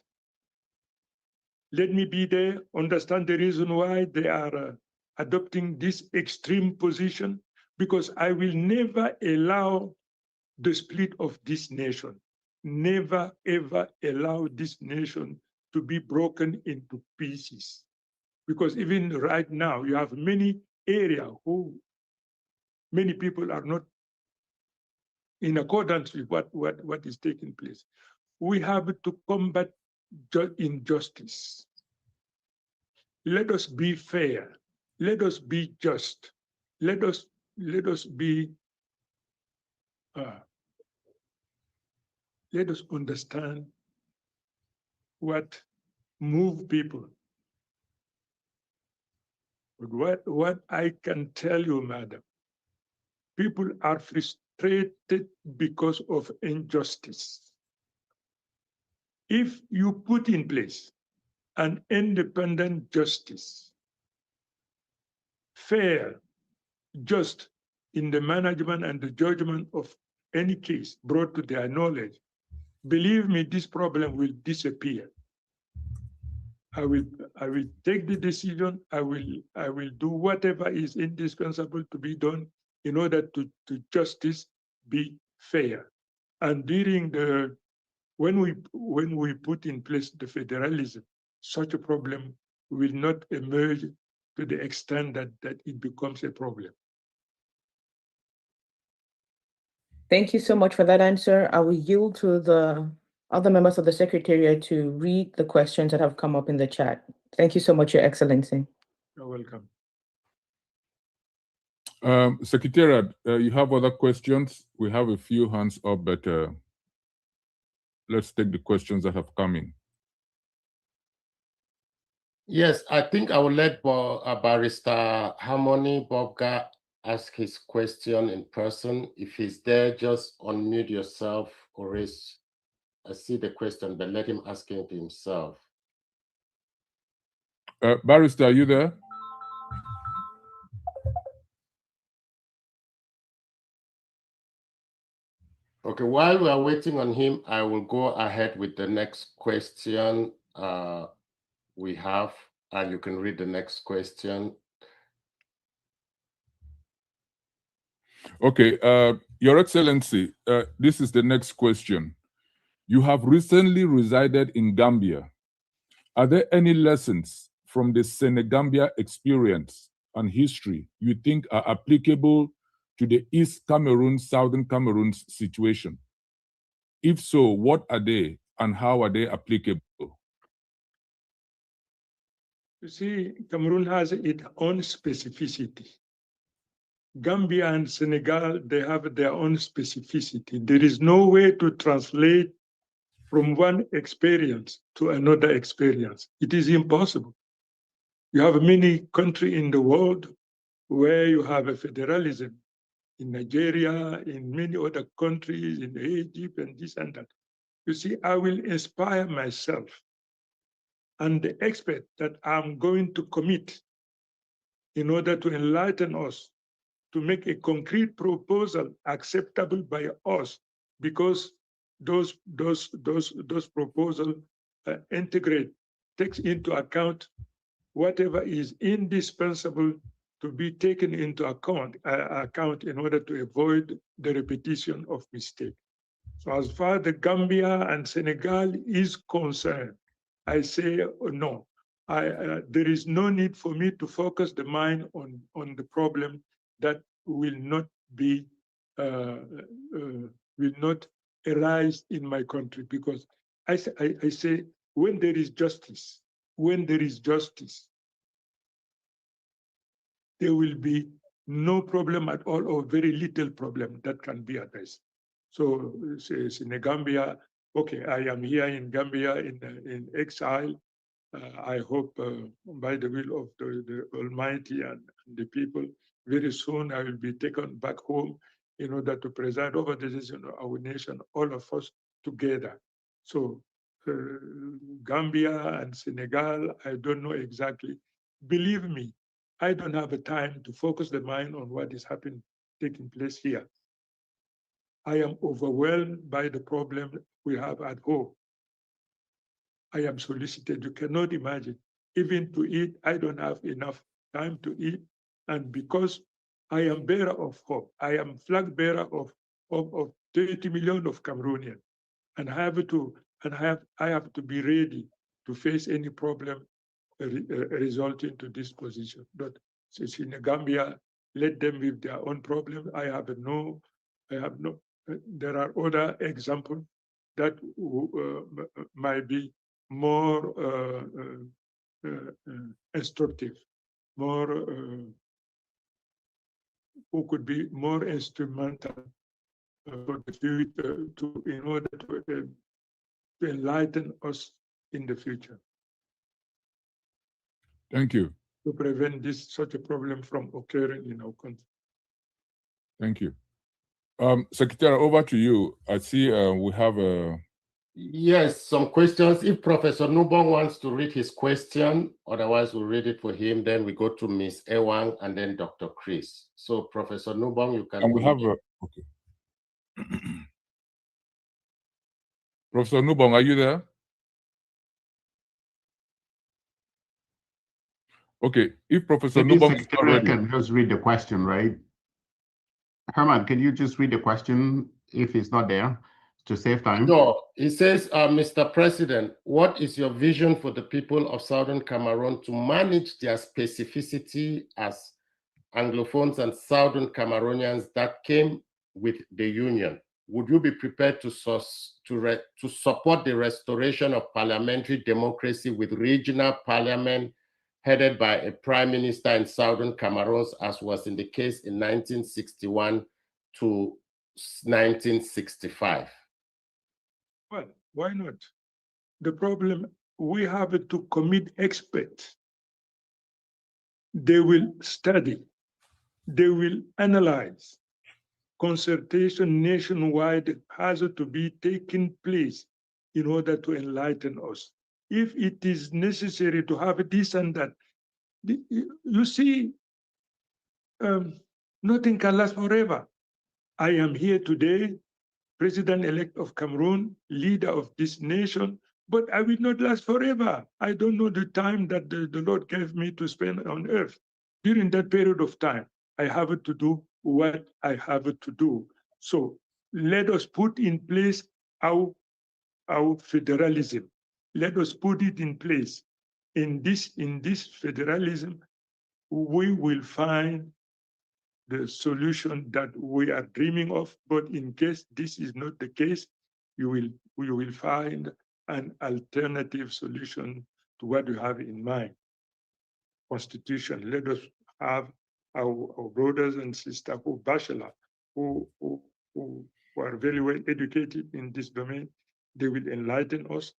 I: Let me be there, understand the reason why they are adopting this extreme position, because I will never allow the split of this nation. Never, ever allow this nation to be broken into pieces. Because even right now, you have many areas who many people are not in accordance with what is taking place. We have to combat injustice. Let us be fair. Let us be just. Let us be. Let us understand what move people. But what I can tell you, madam, people are frustrated because of injustice. If you put in place an independent justice, fair, just in the management and the judgment of any case brought to their knowledge, believe me, this problem will disappear. I will take the decision. I will do whatever is indispensable to be done in order to justice be fair. And during when we put in place the federalism, such a problem will not emerge to the extent that it becomes a problem.
F: Thank you so much for that answer. I will yield to the other members of the Secretariat to read the questions that have come up in the chat. Thank you so much, Your Excellency.
I: You're welcome.
A: Secretariat, you have other questions? We have a few hands up, but let's take the questions that have come in.
H: Yes, I think I will let Barrister Harmony Bobga ask his question in person. If he's there, just unmute yourself or raise. I see the question, but let him ask it himself.
A: Barrister, are you there?
H: Okay, while we are waiting on him, I will go ahead with the next question we have, and you can read the next question.
A: Okay, Your Excellency, this is the next question. You have recently resided in Gambia. Are there any lessons from the Senegambia experience and history you think are applicable to the East Cameroon, Southern Cameroon's situation? If so, what are they and how are they applicable?
I: You see, Cameroon has its own specificity. Gambia and Senegal, they have their own specificity. There is no way to translate from one experience to another experience. It is impossible. You have many countries in the world where you have a federalism. In Nigeria, in many other countries, in Egypt, and this and that. You see, I will inspire myself and the expert that I'm going to commit in order to enlighten us, to make a concrete proposal acceptable by us, because those proposals takes into account whatever is indispensable to be taken into account in order to avoid the repetition of mistake. So as far as the Gambia and Senegal is concerned, I say no. There is no need for me to focus the mind on the problem that will not be will not arise in my country, because I say when there is justice, there will be no problem at all, or very little problem that can be addressed. So Senegambia, okay, I am here in Gambia in exile. I hope by the will of the Almighty and the people, very soon I will be taken back home in order to preside over the decision of our nation, all of us together. So Gambia and Senegal, I don't know exactly. Believe me, I don't have a time to focus the mind on what is happening, taking place here. I am overwhelmed by the problem we have at home. I am solicited, you cannot imagine. Even to eat, I don't have enough time to eat. And because I am bearer of hope, I am flag bearer of 30 million of Cameroonians. And I have to be ready to face any problem resulting to this position. But since in Gambia, let them with their own problem. There are other examples that might be more instructive, more who could be more instrumental for the future in order to enlighten us in the future.
A: Thank you.
I: To prevent such a problem from occurring in our country.
A: Thank you. Secretary, over to you. I see we have a...
H: Yes, some questions. If Professor Nubong wants to read his question, otherwise we'll read it for him. Then we go to Ms. Ewang and then Dr. Chris. So Professor Nubong, you can...
A: And we have okay. Professor Nubong, are you there? Okay, if Professor Nubong is not ready...
B: can just read the question, right? Herman, can you just read the question if he's not there to save time?
H: No, he says, Mr. President, what is your vision for the people of Southern Cameroon to manage their specificity as Anglophones and Southern Cameroonians that came with the Union? Would you be prepared to support the restoration of parliamentary democracy with regional parliament headed by a prime minister in Southern Cameroon, as was in the case in 1961 to 1965?
I: Well, why not? The problem, we have to commit experts. They will study, they will analyze. Consultation nationwide has to be taking place in order to enlighten us. If it is necessary to have this and that, you see, nothing can last forever. I am here today, President-elect of Cameroon, leader of this nation, but I will not last forever. I don't know the time that the Lord gave me to spend on earth. During that period of time, I have to do what I have to do. So let us put in place our federalism. Let us put it in place. In this federalism, we will find the solution that we are dreaming of. But in case this is not the case, we will find an alternative solution to what you have in mind. Constitution. Let us have our brothers and sisters who bachelor, who are very well educated in this domain. They will enlighten us.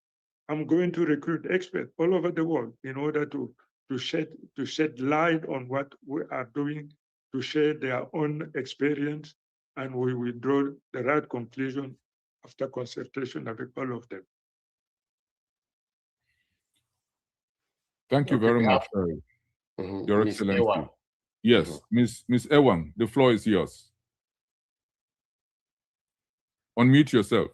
I: I'm going to recruit experts all over the world in order to shed light on what we are doing, to share their own experience, and we will draw the right conclusion after consultation with all of them.
A: Thank you very much, Your Excellency. Yes, Ms. Ewang, the floor is yours. Unmute yourself.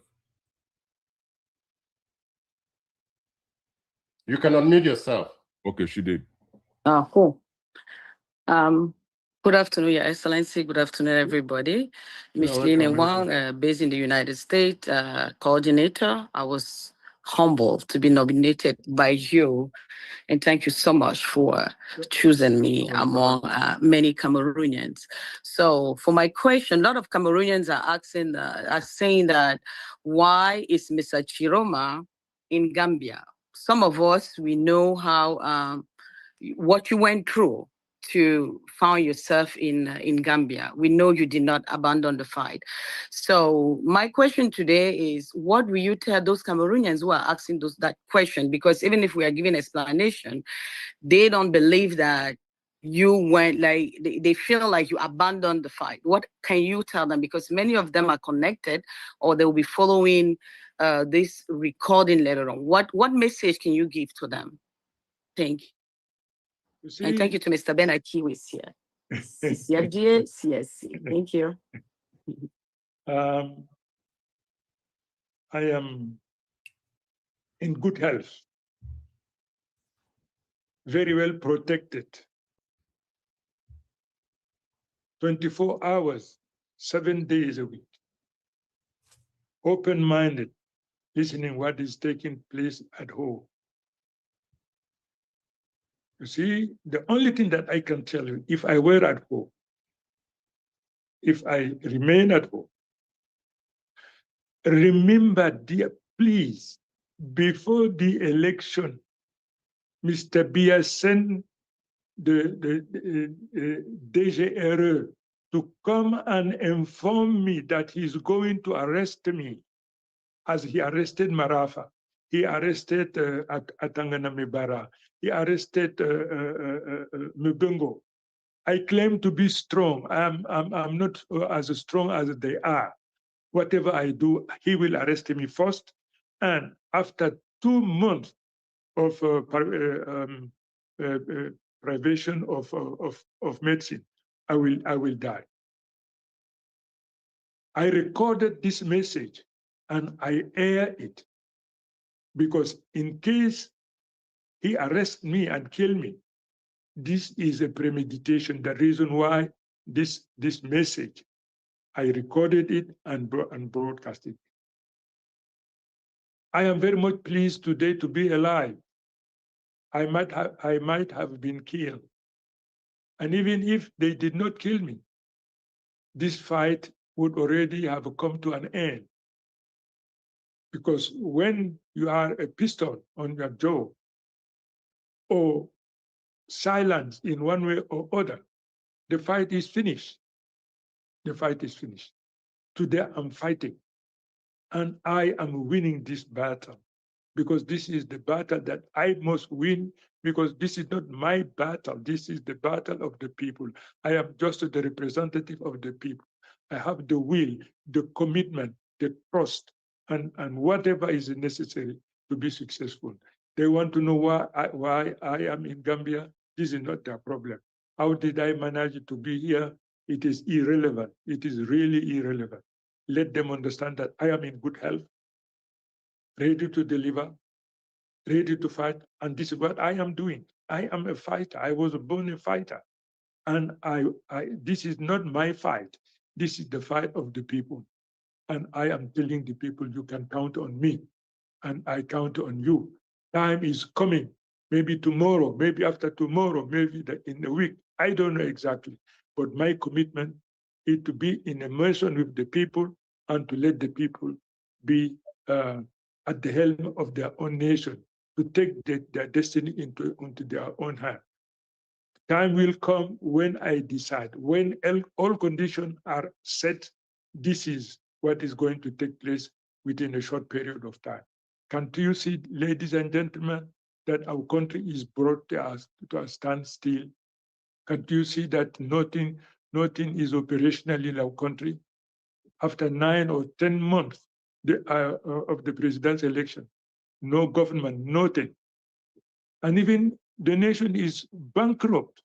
H: You can unmute yourself.
A: Okay, she did.
L: Cool. Good afternoon, Your Excellency. Good afternoon, everybody. Ms. Lina Wang, based in the United States, coordinator. I was humbled to be nominated by you, and thank you so much for choosing me among many Cameroonians. So for my question, a lot of Cameroonians are saying that why is Mr. Tchiroma in Gambia? Some of us, we know how what you went through to find yourself in Gambia. We know you did not abandon the fight. So my question today is, what will you tell those Cameroonians who are asking that question? Because even if we are giving explanation, they don't believe that you went, like, they feel like you abandoned the fight. What can you tell them? Because many of them are connected, or they will be following this recording later on. What message can you give to them? Thank you. And thank you to Mr. Bennett, who is here. Thank you.
I: I am in good health, very well protected, 24 hours, 7 days a week, open-minded, listening what is taking place at home. You see, the only thing that I can tell you, if I were at home, if I remain at home, remember, dear, please, before the election, Mr. Biya sent the DGRE to come and inform me that he's going to arrest me, as he arrested Marafa. He arrested Atangana Mibara. He arrested Mbungo. I claim to be strong. I'm not as strong as they are. Whatever I do, he will arrest me first. And after 2 months of privation of medicine, I will die. I recorded this message and I air it, because in case he arrests me and kill me, this is a premeditation. The reason why this message, I recorded it and broadcast it. I am very much pleased today to be alive. I might have been killed. And even if they did not kill me, this fight would already have come to an end. Because when you are a pistol on your jaw, or silence in one way or other, the fight is finished. The fight is finished. Today I'm fighting, and I am winning this battle, because this is the battle that I must win, because this is not my battle. This is the battle of the people. I am just the representative of the people. I have the will, the commitment, the trust, and whatever is necessary to be successful. They want to know why I am in Gambia. This is not their problem. How did I manage to be here? It is irrelevant. It is really irrelevant. Let them understand that I am in good health, ready to deliver, ready to fight, and this is what I am doing. I am a fighter. I was born a fighter, and this is not my fight. This is the fight of the people, and I am telling the people, you can count on me, and I count on you. Time is coming, maybe tomorrow, maybe after tomorrow, maybe in a week. I don't know exactly, but my commitment is to be in immersion with the people and to let the people be at the helm of their own nation, to take their destiny into their own hand. Time will come when I decide, when all conditions are set, this is what is going to take place within a short period of time. Can't you see, ladies and gentlemen, that our country is brought to a standstill? Can't you see that nothing is operational in our country? After 9 or 10 months of the presidential election, no government, nothing. And even the nation is bankrupt.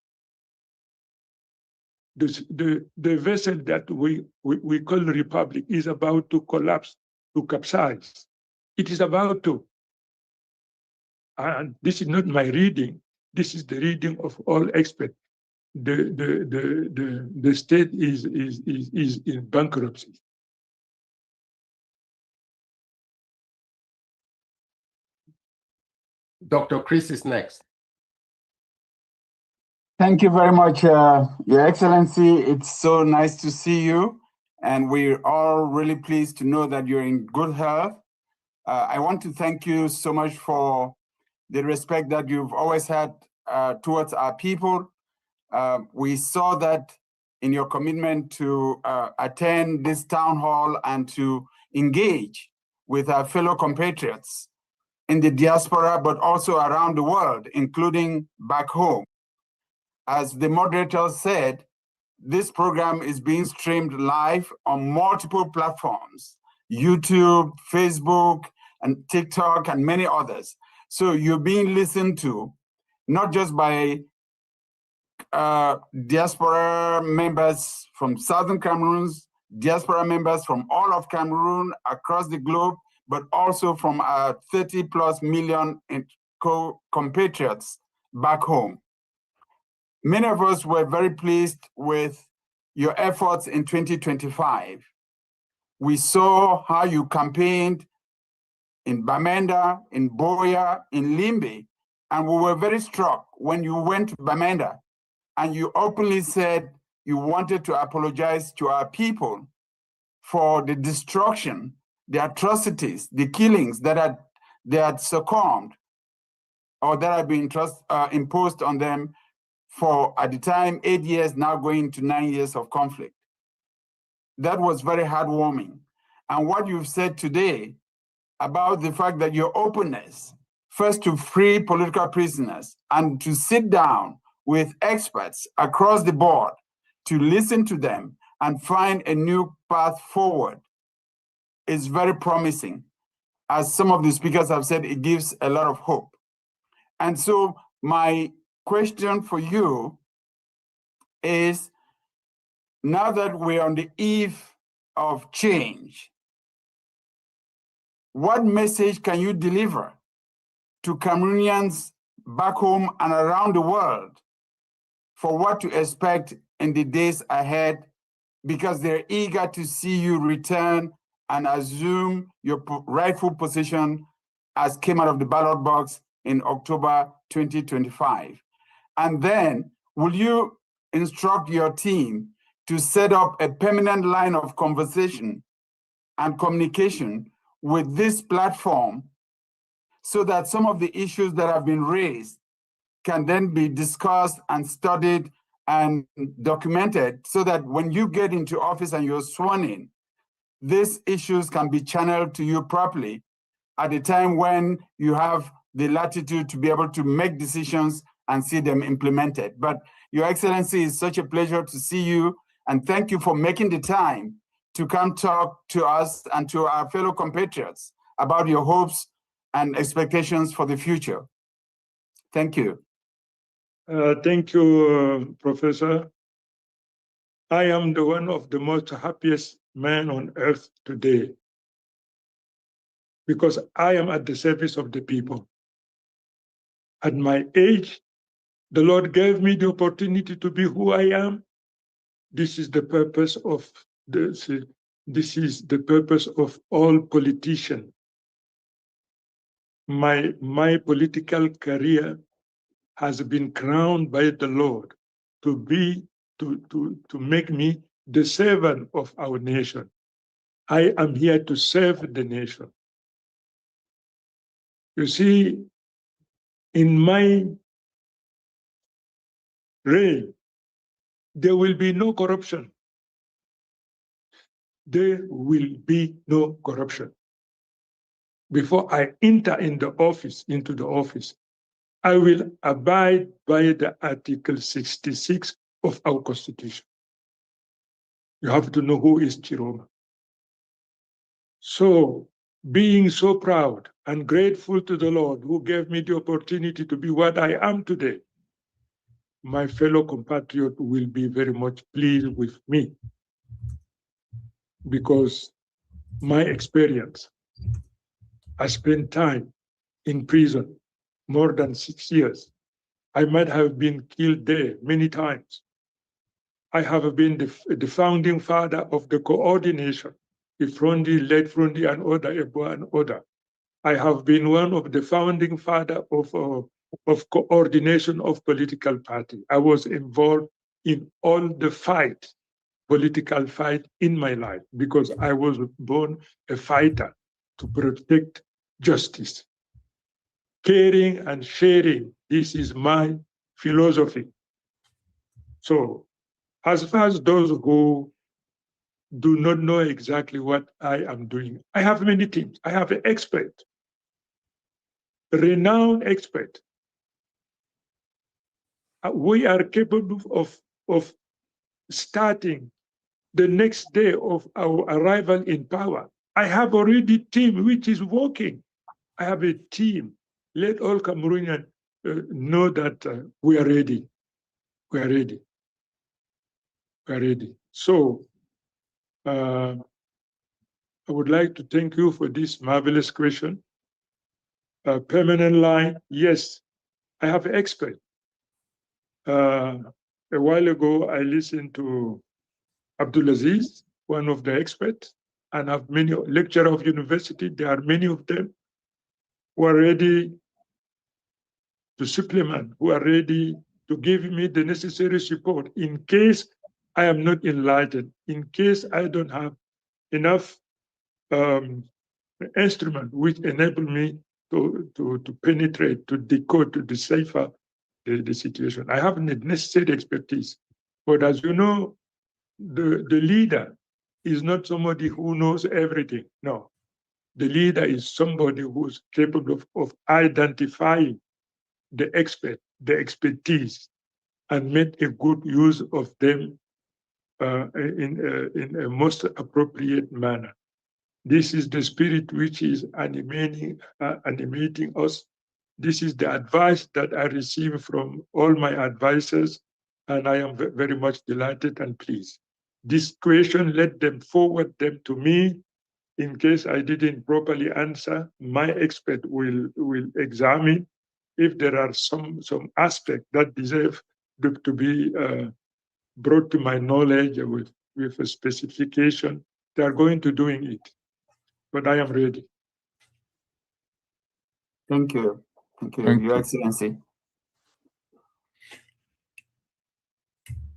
I: The vessel that we call Republic is about to collapse, to capsize. It is about to. And this is not my reading. This is the reading of all experts. The state is in bankruptcy.
H: Dr. Chris is next.
M: Thank you very much, Your Excellency. It's so nice to see you. And we're all really pleased to know that you're in good health. I want to thank you so much for the respect that you've always had towards our people. We saw that in your commitment to attend this town hall and to engage with our fellow compatriots in the diaspora, but also around the world, including back home. As the moderator said, this program is being streamed live on multiple platforms, YouTube, Facebook, and TikTok, and many others. So you're being listened to, not just by diaspora members from Southern Cameroons, diaspora members from all of Cameroon across the globe, but also from our 30+ million compatriots back home. Many of us were very pleased with your efforts in 2025. We saw how you campaigned in Bamenda, in Boya, in Limbe, and we were very struck when you went to Bamenda and you openly said you wanted to apologize to our people for the destruction, the atrocities, the killings that they had succumbed or that had been imposed on them for, at the time, 8 years, now going to 9 years of conflict. That was very heartwarming. And what you've said today about the fact that your openness, first to free political prisoners and to sit down with experts across the board to listen to them and find a new path forward, is very promising. As some of the speakers have said, it gives a lot of hope. And so my question for you is, now that we're on the eve of change, what message can you deliver to Cameroonians back home and around the world for what to expect in the days ahead, because they're eager to see you return and assume your rightful position as came out of the ballot box in October 2025? And then, will you instruct your team to set up a permanent line of conversation and communication with this platform so that some of the issues that have been raised can then be discussed and studied and documented, so that when you get into office and you're sworn in, these issues can be channeled to you properly at a time when you have the latitude to be able to make decisions and see them implemented. But Your Excellency, it's such a pleasure to see you, and thank you for making the time to come talk to us and to our fellow compatriots about your hopes and expectations for the future. Thank you.
I: Thank you, Professor. I am the one of the most happiest men on earth today, because I am at the service of the people. At my age, the Lord gave me the opportunity to be who I am. This is the purpose of all politicians. My political career has been crowned by the Lord to make me the servant of our nation. I am here to serve the nation. You see, in my reign, there will be no corruption. There will be no corruption. Before I enter into the office, I will abide by the Article 66 of our Constitution. You have to know who is Tchiroma. So, being so proud and grateful to the Lord who gave me the opportunity to be what I am today, my fellow compatriot will be very much pleased with me, because my experience, I spent time in prison, more than 6 years. I might have been killed there many times. I have been the founding father of the coordination, the Frondi, led Frondi, and other, Ebo and other. I have been one of the founding father of coordination of political party. I was involved in all the political fight in my life, because I was born a fighter to protect justice. Caring and sharing, this is my philosophy. So as far as those who do not know exactly what I am doing, I have many teams. I have an expert, renowned expert. We are capable of starting the next day of our arrival in power. I have already a team which is working. I have a team. Let all Cameroonians know that we are ready. We are ready. We are ready. So I would like to thank you for this marvelous question. Permanent line, yes, I have an expert. A while ago, I listened to Abdulaziz, one of the experts, and have many lecturers of university. There are many of them who are ready to supplement, who are ready to give me the necessary support in case I am not enlightened, in case I don't have enough instrument which enable me to penetrate, to decode, to decipher the situation. I have the necessary expertise. But as you know, the leader is not somebody who knows everything. No. The leader is somebody who's capable of identifying the expert, the expertise, and make a good use of them in a most appropriate manner. This is the spirit which is animating us. This is the advice that I receive from all my advisors, and I am very much delighted and pleased. This question, let them forward them to me. In case I didn't properly answer, my expert will examine if there are some aspect that deserve to be brought to my knowledge with a specification. They are going to doing it, but I am ready.
M: Thank you. Thank you, Your Excellency.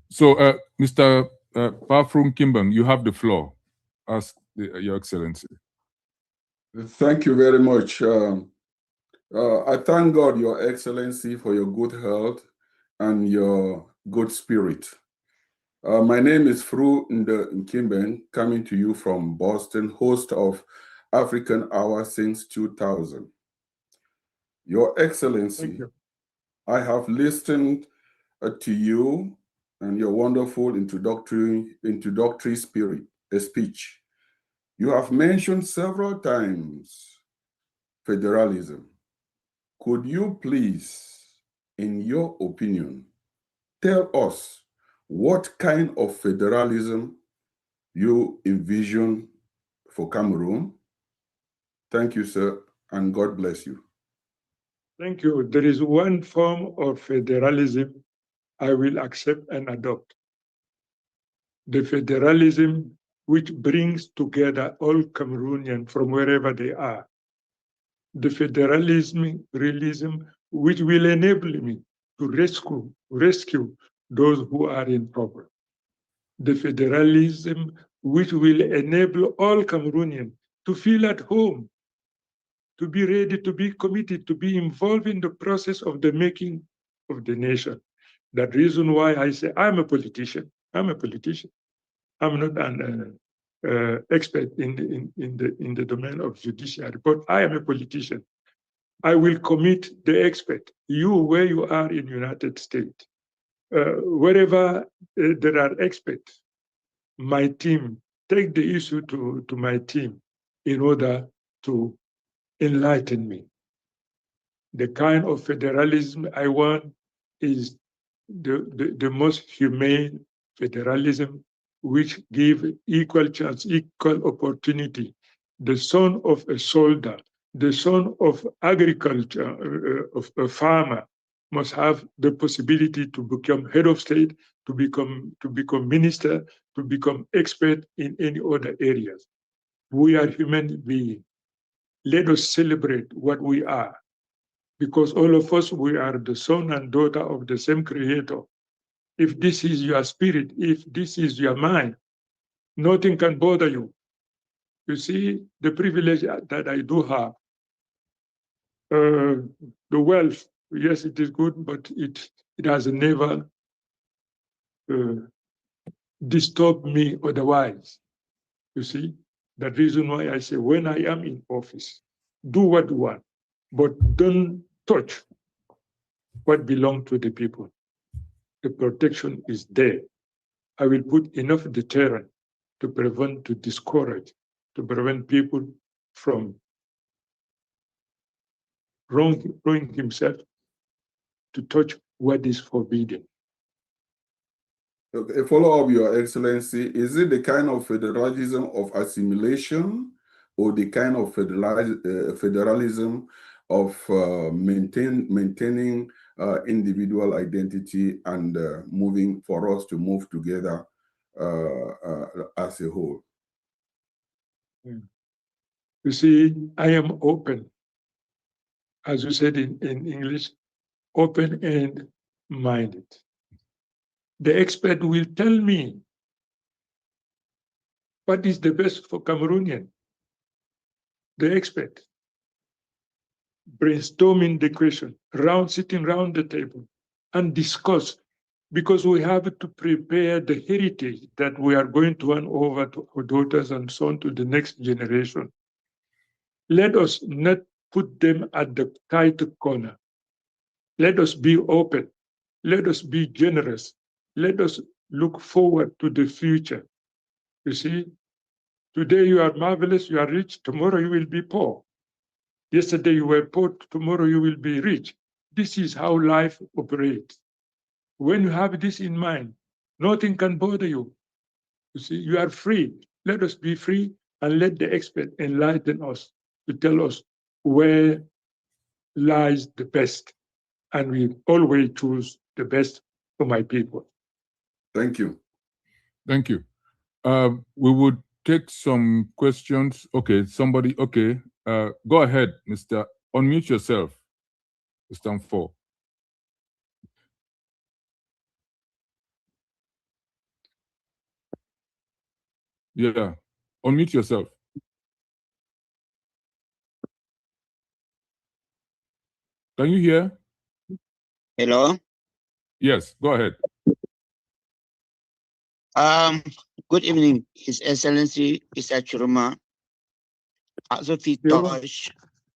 A: So, Mr. Pafrung Kimbang, you have the floor. Ask Your Excellency.
N: Thank you very much. I thank God, Your Excellency, for your good health and your good spirit. My name is Fru Kimbang, coming to you from Boston, host of African Hour since 2000. Your Excellency, I have listened to you and your wonderful introductory speech. You have mentioned several times federalism. Could you please, in your opinion, tell us what kind of federalism you envision for Cameroon? Thank you, sir, and God bless you.
I: Thank you. There is one form of federalism I will accept and adopt. The federalism which brings together all Cameroonians from wherever they are. The federalism which will enable me to rescue those who are in problem. The federalism which will enable all Cameroonians to feel at home, to be ready, to be committed, to be involved in the process of the making of the nation. That reason why I say I'm a politician. I'm a politician. I'm not an expert in the domain of judiciary, but I am a politician. I will commit the expert. You, where you are in United States, wherever there are experts, my team, take the issue to my team in order to enlighten me. The kind of federalism I want is the most humane federalism, which give equal chance, equal opportunity. The son of a soldier, the son of agriculture, of a farmer, must have the possibility to become head of state, to become minister, to become expert in any other areas. We are human beings. Let us celebrate what we are, because all of us, we are the son and daughter of the same creator. If this is your spirit, if this is your mind, nothing can bother you. You see, the privilege that I do have, the wealth, yes, it is good, but it has never disturb me otherwise. You see, the reason why I say when I am in office, do what you want, but don't touch what belongs to the people. The protection is there. I will put enough deterrent to prevent, to discourage, to prevent people from wronging himself to touch what is forbidden.
N: Okay, follow up, Your Excellency. Is it the kind of federalism of assimilation or the kind of federalism of maintaining individual identity and moving for us to move together as a whole?
I: You see, I am open, as you said in English, open and minded. The expert will tell me what is the best for Cameroonian. The expert brainstorming the question, sitting around the table and discuss, because we have to prepare the heritage that we are going to hand over to our daughters and so on to the next generation. Let us not put them at the tight corner. Let us be open. Let us be generous. Let us look forward to the future. You see, today you are marvelous, you are rich, tomorrow you will be poor. Yesterday you were poor, tomorrow you will be rich. This is how life operates. When you have this in mind, nothing can bother you. You see, you are free. Let us be free and let the expert enlighten us to tell us where lies the best. And we always choose the best for my people.
N: Thank you.
A: Thank you. We would take some questions. Okay, somebody, okay. Go ahead, Mr. Unmute yourself, Mr. Mfo. Yeah, unmute yourself. Can you hear?
O: Hello?
A: Yes, go ahead.
O: Good evening, His Excellency Issa Tchiroma. Also feel touched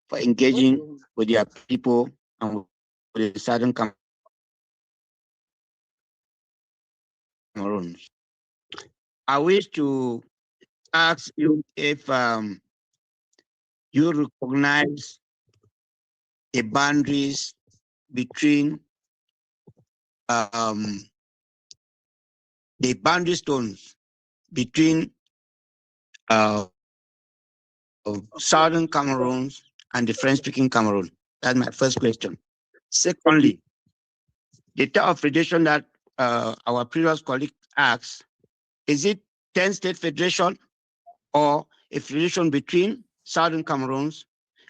O: for engaging with your people and with the Southern Cameroon. I wish to ask you if you recognize the boundaries between the boundary stones between Southern Cameroon and the French-speaking Cameroon. That's my first question. Secondly, the type of federation that our previous colleague asked, is it 10-state federation or a federation between Southern Cameroons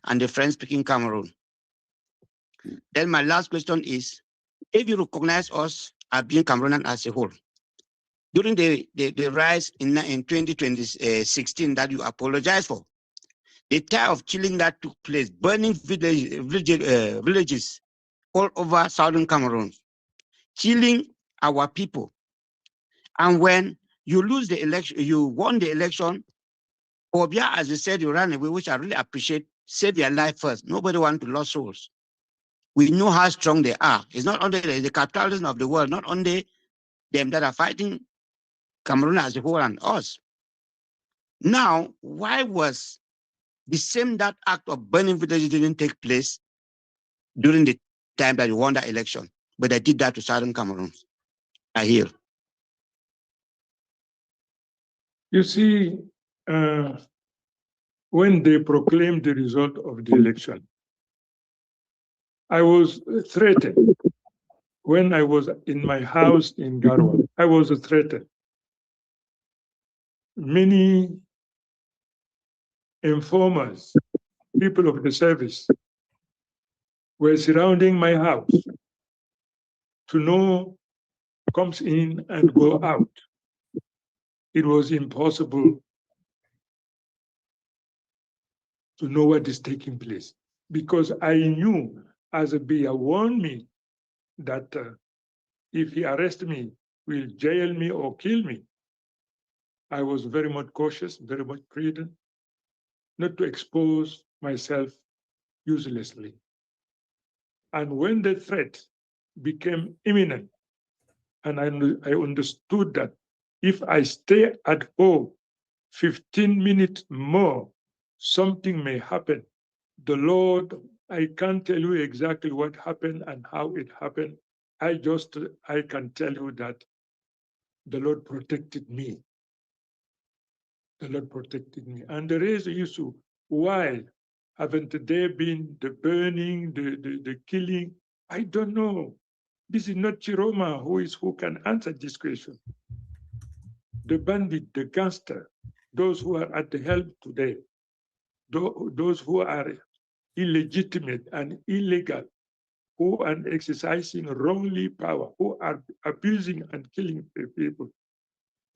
O: and the French-speaking Cameroon? Then my last question is, if you recognize us as being Cameroonian as a whole, during the rise in 2016 that you apologize for, the type of killing that took place, burning villages all over Southern Cameroon, killing our people. And when you lose the election, you won the election, Paul Biya, as you said, you ran away, which I really appreciate, save your life first. Nobody wants to lose souls. We know how strong they are. It's not only the capitalism of the world, not only them that are fighting Cameroon as a whole and us. Now, why was the same that act of burning villages didn't take place during the time that you won that election, but they did that to Southern Cameroon? I hear.
I: You see, when they proclaimed the result of the election, I was threatened. When I was in my house in Garwa, I was threatened. Many informers, people of the service, were surrounding my house to know comes in and go out. It was impossible to know what is taking place because I knew, as a Biya warned me, that if he arrests me, will jail me or kill me. I was very much cautious, very much prudent, not to expose myself uselessly. And when the threat became imminent, and I understood that if I stay at home 15 minutes more, something may happen. The Lord, I can't tell you exactly what happened and how it happened. I can tell you that the Lord protected me. The Lord protected me. And there is an issue. Why haven't there been the burning, the killing? I don't know. This is not Tchiroma who can answer this question. The bandit, the gangster, those who are at the helm today, those who are illegitimate and illegal, who are exercising wrongly power, who are abusing and killing people.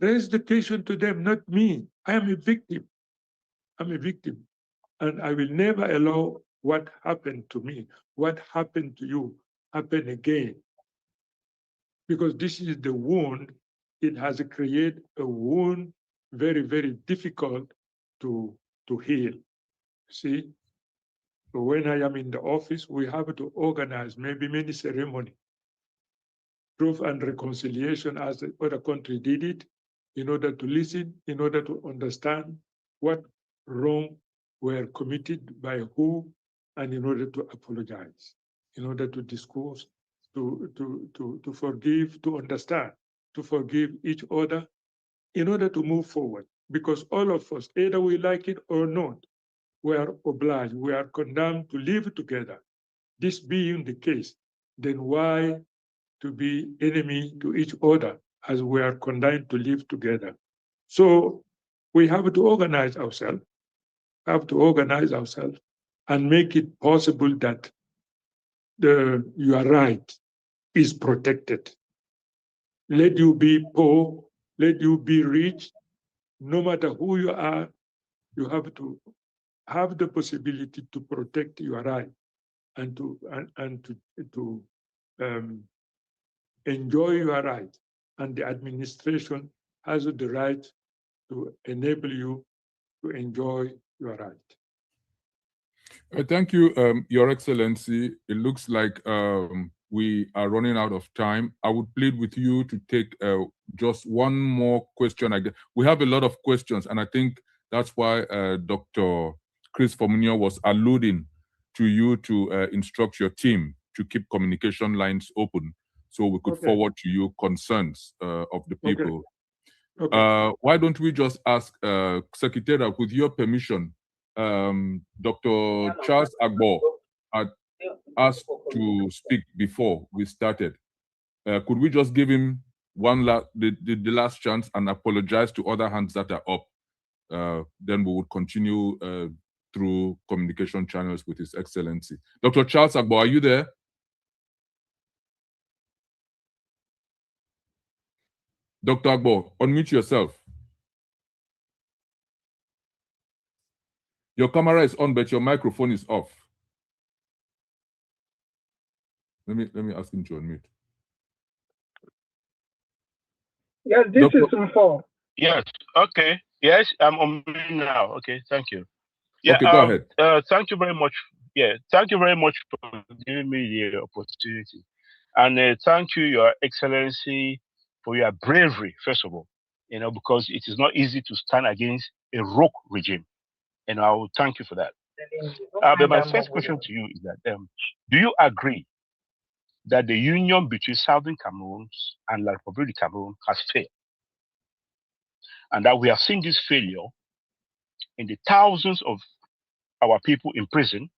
I: Raise the question to them, not me. I am a victim. I'm a victim. And I will never allow what happened to me, what happened to you, happen again. Because this is the wound. It has created a wound very, very difficult to heal. See? So when I am in the office, we have to organize maybe many ceremonies, truth and reconciliation as the other country did it, in order to listen, in order to understand what wrong were committed by who, and in order to apologize, in order to discourse, to forgive, to understand, to forgive each other, in order to move forward. Because all of us, either we like it or not, we are obliged, we are condemned to live together. This being the case, then why to be enemy to each other as we are condemned to live together? So we have to organize ourselves, and make it possible that your right is protected. Let you be poor, let you be rich, no matter who you are, you have to have the possibility to protect your right and to enjoy your right. And the administration has the right to enable you to enjoy your right.
A: Thank you, Your Excellency. It looks like we are running out of time. I would plead with you to take just one more question. We have a lot of questions, and I think that's why Dr. Chris Formunio was alluding to you to instruct your team to keep communication lines open so we could forward to you concerns of the people. Why don't we just ask Secretariat, with your permission, Dr. Charles Agbo had asked to speak before we started. Could we just give him the last chance and apologize to other hands that are up? Then we would continue through communication channels with His Excellency. Dr. Charles Agbo, are you there? Dr. Agbo, unmute yourself. Your camera is on, but your microphone is off. Let me ask him to unmute.
P: Yes, this is Info.
Q: Yes. Okay. Yes, I'm on now. Okay. Thank you. Yeah.
A: Okay, go ahead.
Q: Thank you very much. Yeah. Thank you very much for giving me the opportunity, and thank you, Your Excellency, for your bravery. First of all, because it is not easy to stand against a rogue regime, and I will thank you for that. But my first question to you is that: do you agree that the union between Southern Cameroon and the Republic of Cameroon has failed? And that we have seen this failure in the thousands of our people in prison,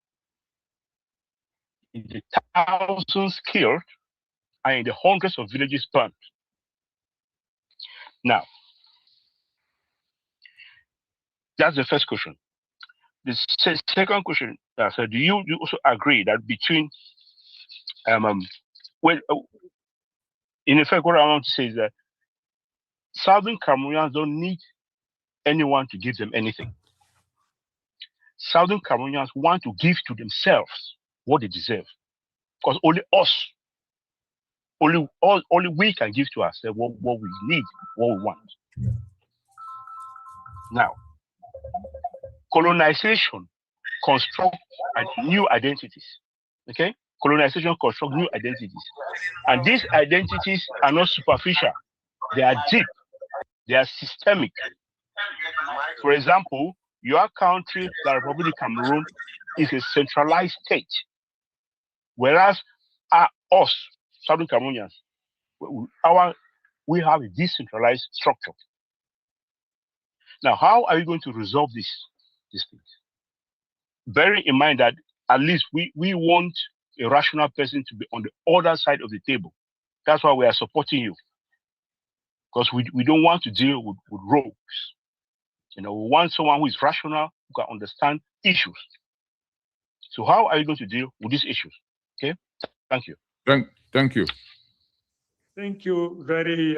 Q: in the thousands killed, and in the hundreds of villages burned. Now, that's the first question. The second question, so do you also agree that between, in effect, what I want to say is that Southern Cameroonians don't need anyone to give them anything. Southern Cameroonians want to give to themselves what they deserve, because only only we can give to ourselves what we need, what we want. Now, colonization construct new identities. Okay, colonization construct new identities, and these identities are not superficial; they are deep, they are systemic. For example, your country, the Republic of Cameroon, is a centralized state, whereas us, Southern Cameroonians, we have a decentralized structure. Now, how are we going to resolve these things? Bearing in mind that at least we want a rational person to be on the other side of the table. That's why we are supporting you. Because we don't want to deal with rogues. We want someone who is rational, who can understand issues. So how are you going to deal with these issues? Okay, thank you.
A: Thank you.
I: Thank you. Very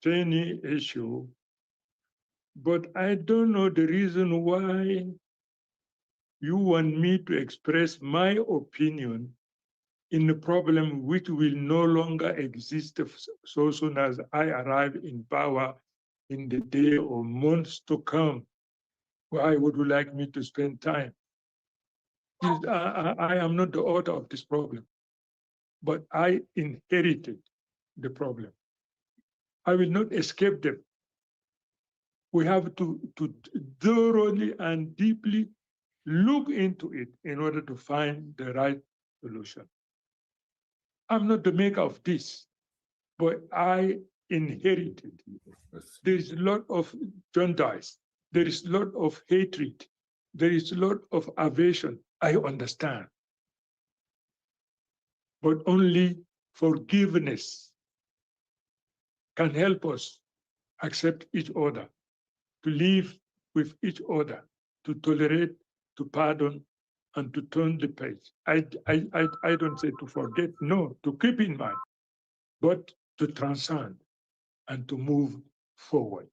I: tiny issue, but I don't know the reason why you want me to express my opinion in a problem which will no longer exist so soon as I arrive in power in the day or months to come. Why would you like me to spend time? I am not the author of this problem, but I inherited the problem. I will not escape them. We have to thoroughly and deeply look into it in order to find the right solution. I'm not the maker of this, but I inherited. There is a lot of jaundice. There is a lot of hatred. There is a lot of aversion. I understand. But only forgiveness can help us accept each other, to live with each other, to tolerate, to pardon, and to turn the page. I don't say to forget, no, to keep in mind, but to transcend and to move forward.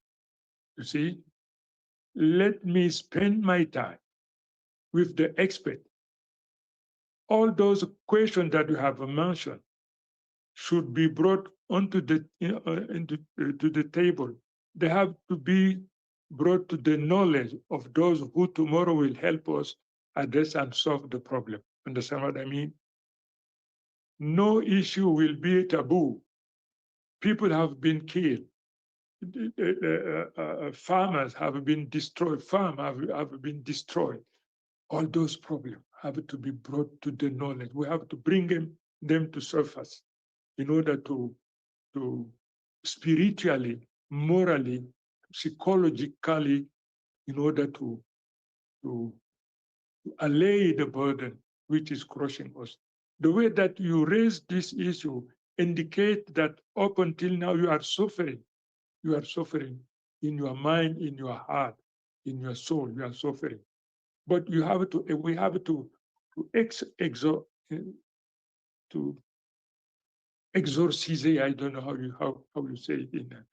I: You see, let me spend my time with the expert. All those questions that you have mentioned should be brought onto the to the table. They have to be brought to the knowledge of those who tomorrow will help us address and solve the problem. Understand what I mean? No issue will be taboo. People have been killed. Farmers have been destroyed. Farms have been destroyed. All those problems have to be brought to the knowledge. We have to bring them to surface in order to spiritually, morally, psychologically, in order to allay the burden which is crushing us. The way that you raise this issue indicate that up until now you are suffering. You are suffering in your mind, in your heart, in your soul. You are suffering, but we have to exorcise. I don't know how you say it in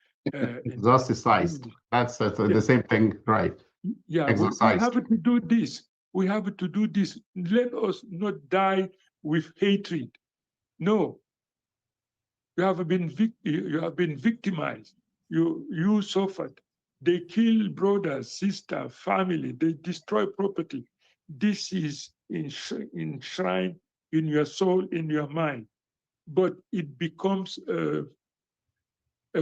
B: exorcise. That's the same thing, right?
I: Yeah, we have to do this. We have to do this. Let us not die with hatred. No, you have been victimized. You suffered. They kill brothers, sister, family. They destroy property. This is enshrined in your soul, in your mind, but it becomes a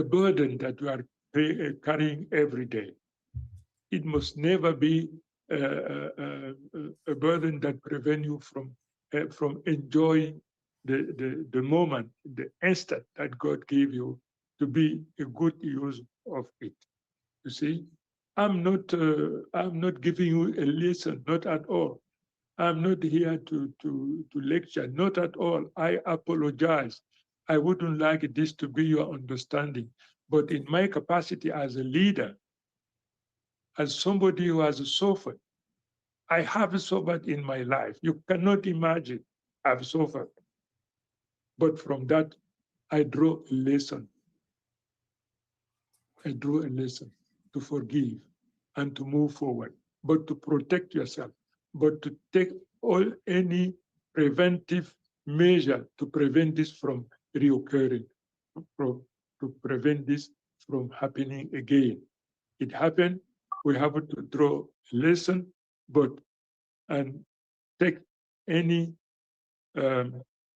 I: burden that you are carrying every day. It must never be a burden that prevents you from enjoying the moment, the instant that God gave you to be a good use of it. You see, I'm not giving you a lesson, not at all. I'm not here to lecture, not at all. I apologize. I wouldn't like this to be your understanding, but in my capacity as a leader, as somebody who has suffered, I have suffered in my life. You cannot imagine I've suffered. But from that, I draw a lesson. I draw a lesson to forgive and to move forward, but to protect yourself, but to take any preventive measure to prevent this from reoccurring, to prevent this from happening again. It happened, we have to draw a lesson, and take any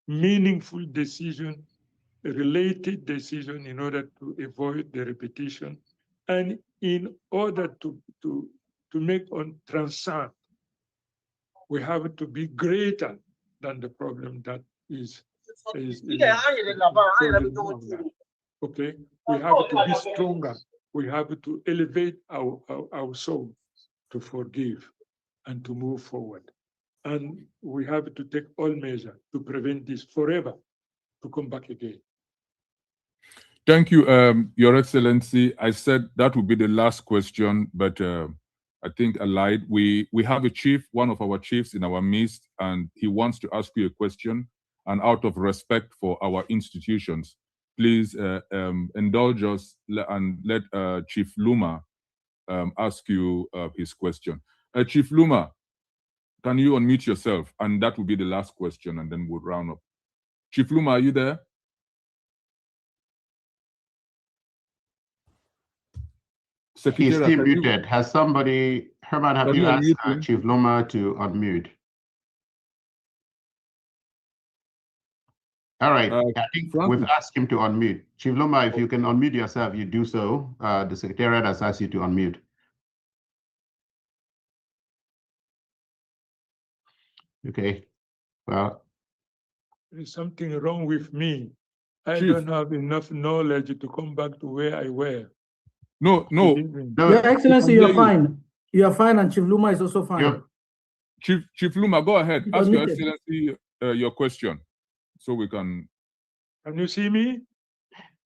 I: meaningful decision, related decision, in order to avoid the repetition, and in order to make on transcend. We have to be greater than the problem that is okay. We have to be stronger. We have to elevate our soul to forgive and to move forward. And we have to take all measures to prevent this forever to come back again.
A: Thank you, Your Excellency. I said that would be the last question, but I think I lied. We have a chief, one of our chiefs in our midst, and he wants to ask you a question. And out of respect for our institutions, please indulge us and let Chief Luma ask you his question. Chief Luma, can you unmute yourself? And that will be the last question, and then we'll round up. Chief Luma, are you there?
B: He's still muted. Has somebody, Herman, have you asked Chief Luma to unmute? All right, I think we've asked him to unmute. Chief Luma, if you can unmute yourself, you do so. The Secretariat has asked you to unmute. Okay, well.
I: There's something wrong with me. I don't have enough knowledge to come back to where I were.
A: No.
R: Your Excellency, you're fine. You are fine, and Chief Luma is also fine.
A: Yep. Chief Luma, go ahead. Ask Your Excellency your question, so we can.
I: Can you see me?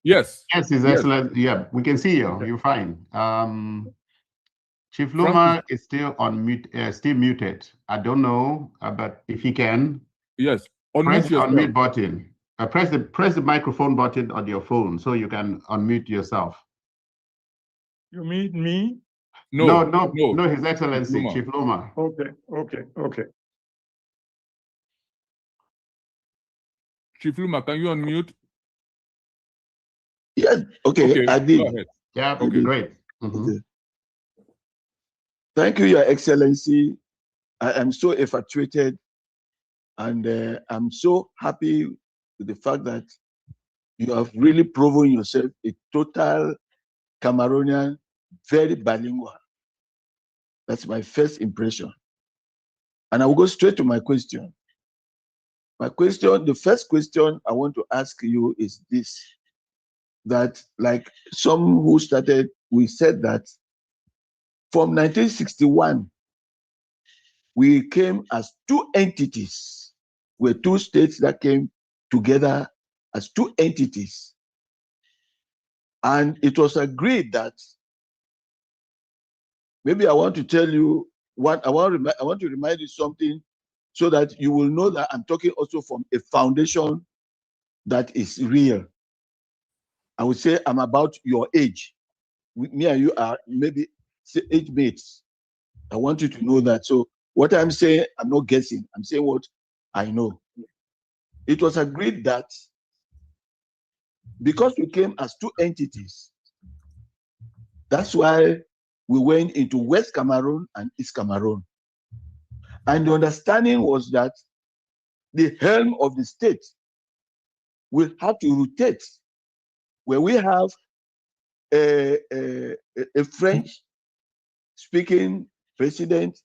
A: Yes.
B: Yes, His Excellency. Yeah, we can see you. You're fine. Chief Luma is still on mute, still muted. I don't know, but if he can,
A: yes,
B: press the unmute button. Press the microphone button on your phone so you can unmute yourself.
I: You mean me?
B: No, His Excellency, Chief Luma.
I: Okay.
A: Chief Luma, can you unmute?
S: Yes, okay, I did.
A: Go ahead.
B: Yeah, okay, great.
S: Okay. Thank you, Your Excellency. I am so infatuated, and I'm so happy with the fact that you have really proven yourself a total Cameroonian, very bilingual. That's my first impression. And I will go straight to my question. The first question I want to ask you is this, that like some who started, we said that from 1961, we came as two entities. We're two states that came together as two entities. And it was agreed that, maybe I want to tell you what I want to remind you something so that you will know that I'm talking also from a foundation that is real. I would say I'm about your age. Me and you are maybe age mates. I want you to know that. So what I'm saying, I'm not guessing. I'm saying what I know. It was agreed that because we came as two entities, that's why we went into West Cameroon and East Cameroon. And the understanding was that the helm of the state will have to rotate, where we have a French-speaking president.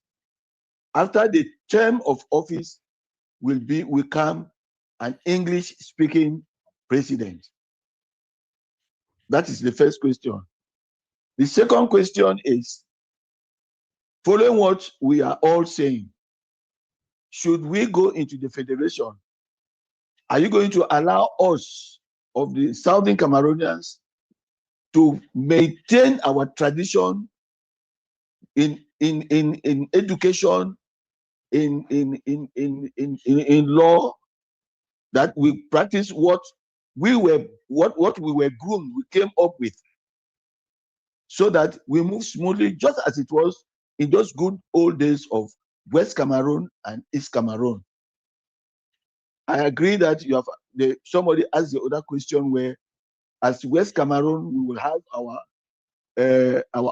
S: After the term of office will come an English-speaking president. That is the first question. The second question is, following what we are all saying, should we go into the federation? Are you going to allow us, of the Southern Cameroonians, to maintain our tradition in education, in law, that we practice what we were groomed, we came up with, so that we move smoothly, just as it was in those good old days of West Cameroon and East Cameroon? I agree that you have somebody asked the other question where, as West Cameroon, we will have our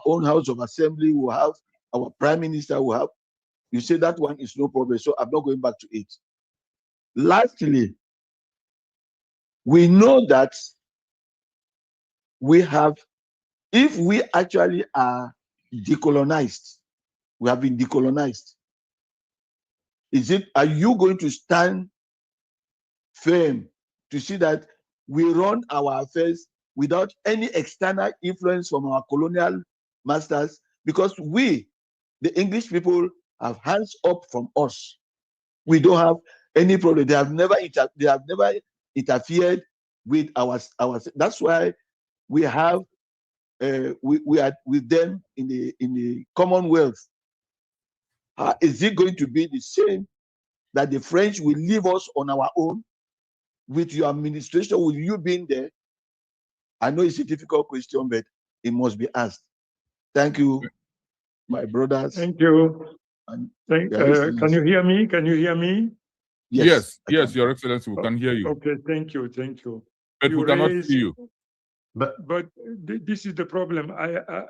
S: own House of Assembly, we will have our Prime Minister, will have. You say that one is no problem, so I'm not going back to it. Lastly, we know that we have, if we actually are decolonized, we have been decolonized. Are you going to stand firm to see that we run our affairs without any external influence from our colonial masters? Because we, the English people, have hands up from us. We don't have any problem. They have never interfered with our. That's why we have we are with them in the Commonwealth. Is it going to be the same that the French will leave us on our own with your administration, with you being there? I know it's a difficult question, but it must be asked. Thank you, my brothers.
I: Thank you. Can you hear me? Can you hear me?
A: Yes, Your Excellency, we can hear you.
I: Okay, thank you.
A: But we cannot see you.
I: But this is the problem.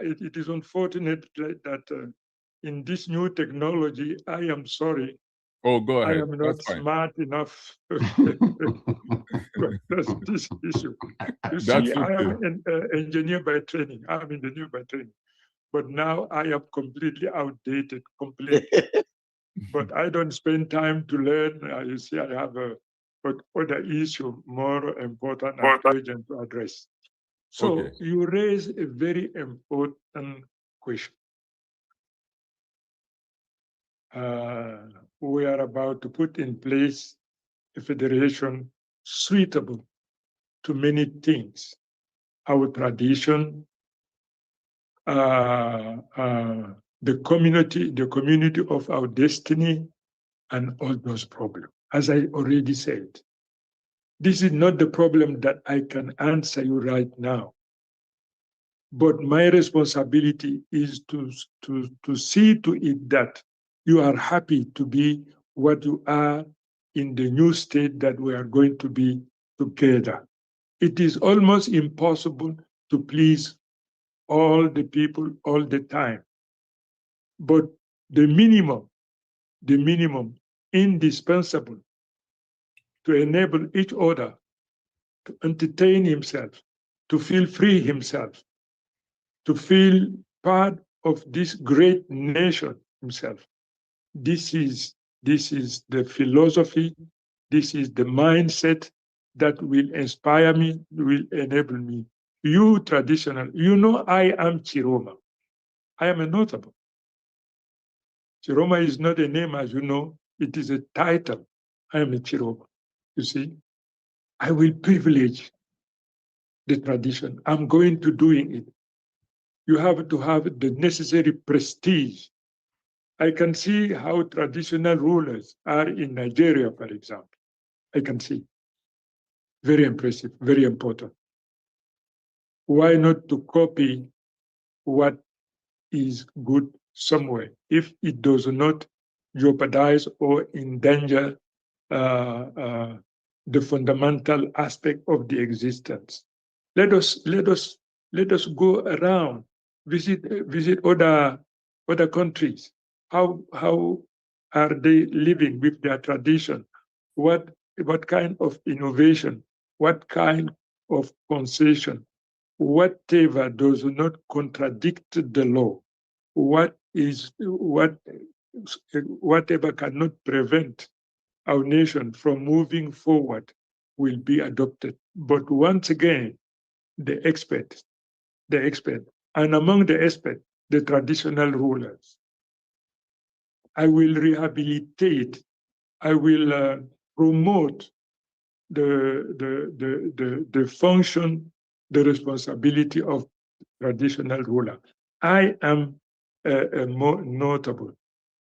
I: It is unfortunate that in this new technology, I am sorry.
A: Oh, go ahead.
I: I am not smart enough to address this issue. You see, I am an engineer by training. I'm engineer by training. But now I am completely outdated, But I don't spend time to learn. You see, I have other issue more important and urgent to address. So you raise a very important question. We are about to put in place a federation suitable to many things. Our tradition, the community of our destiny, and all those problems. As I already said, this is not the problem that I can answer you right now. But my responsibility is to see to it that you are happy to be what you are in the new state that we are going to be together. It is almost impossible to please all the people all the time. But the minimum indispensable to enable each other to entertain himself, to feel free himself, to feel part of this great nation himself. This is the philosophy, this is the mindset that will inspire me, will enable me. You traditional, you know I am Tchiroma. I am a notable. Tchiroma is not a name, as you know, it is a title. I am a Tchiroma. You see, I will privilege the tradition. I'm going to doing it. You have to have the necessary prestige. I can see how traditional rulers are in Nigeria, for example. I can see. Very impressive, very important. Why not to copy what is good somewhere if it does not jeopardize or endanger the fundamental aspect of the existence? Let us go around, visit other countries. How are they living with their tradition? What kind of innovation? What kind of concession? Whatever does not contradict the law, whatever cannot prevent our nation from moving forward will be adopted. But once again, the expert, and among the experts, the traditional rulers. I will rehabilitate, I will promote the function, the responsibility of traditional ruler. I am more notable.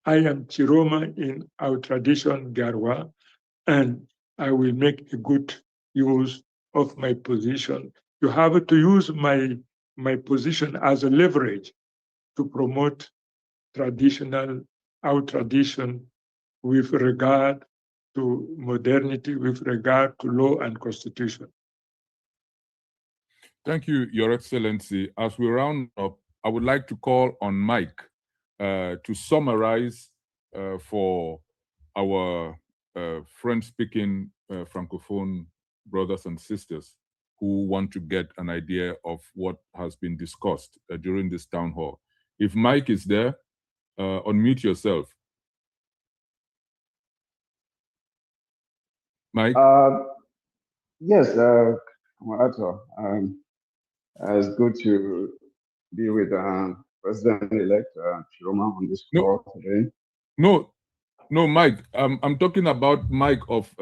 I: I am Tchiroma in our tradition, Garwa, and I will make a good use of my position. You have to use my position as a leverage to promote our tradition with regard to modernity with regard to law and constitution.
A: Thank you, Your Excellency. As we round up, I would like to call on Mike to summarize for our French-speaking Francophone brothers and sisters who want to get an idea of what has been discussed during this town hall. If Mike is there, unmute yourself. Mike?
T: Yes, it's good to be with President-elect Tchiroma on this call today.
A: No, Mike. I'm talking about Mike of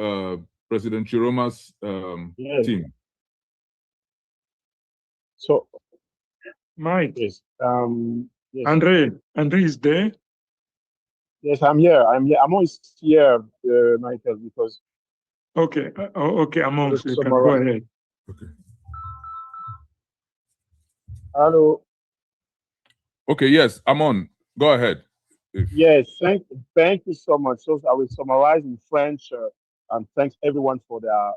A: President Tchiroma's team.
I: So, Mike.
Q: Yes. Yes.
I: Andre is there.
Q: Yes, I'm here. I'm always here, Michael, because.
I: Okay. Okay, Amon, you can go ahead.
A: Okay.
Q: Hello.
T: Okay, yes, Amon, go ahead.
Q: Yes, thank you so much. So I will summarize in French and thanks everyone for their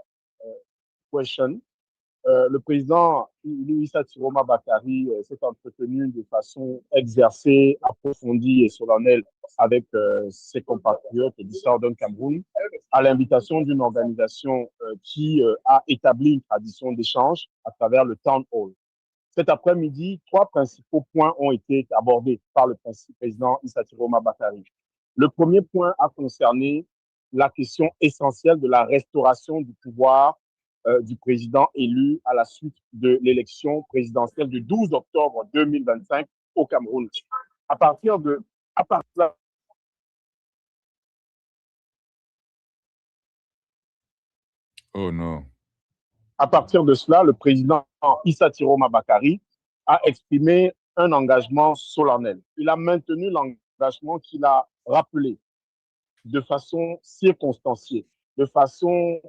Q: question. Le président Issa Tchiroma Bakary s'est entretenu de façon exercée, approfondie et solennelle avec ses compatriotes du Southern Cameroon à l'invitation d'une organisation qui a établi une tradition d'échange à travers le Town Hall. Cet après-midi, 3 principaux points ont été abordés par le président Issa Tchiroma Bakary. Le premier point a concerné la question essentielle de la restauration du pouvoir du président élu à la suite de l'élection présidentielle du 12 octobre 2025 au Cameroun. À partir de là,
A: oh non.
Q: À partir de cela, le président Issa Tchiroma Bakary a exprimé un engagement solennel. Il a maintenu l'engagement qu'il a rappelé de façon circonstanciée, de façon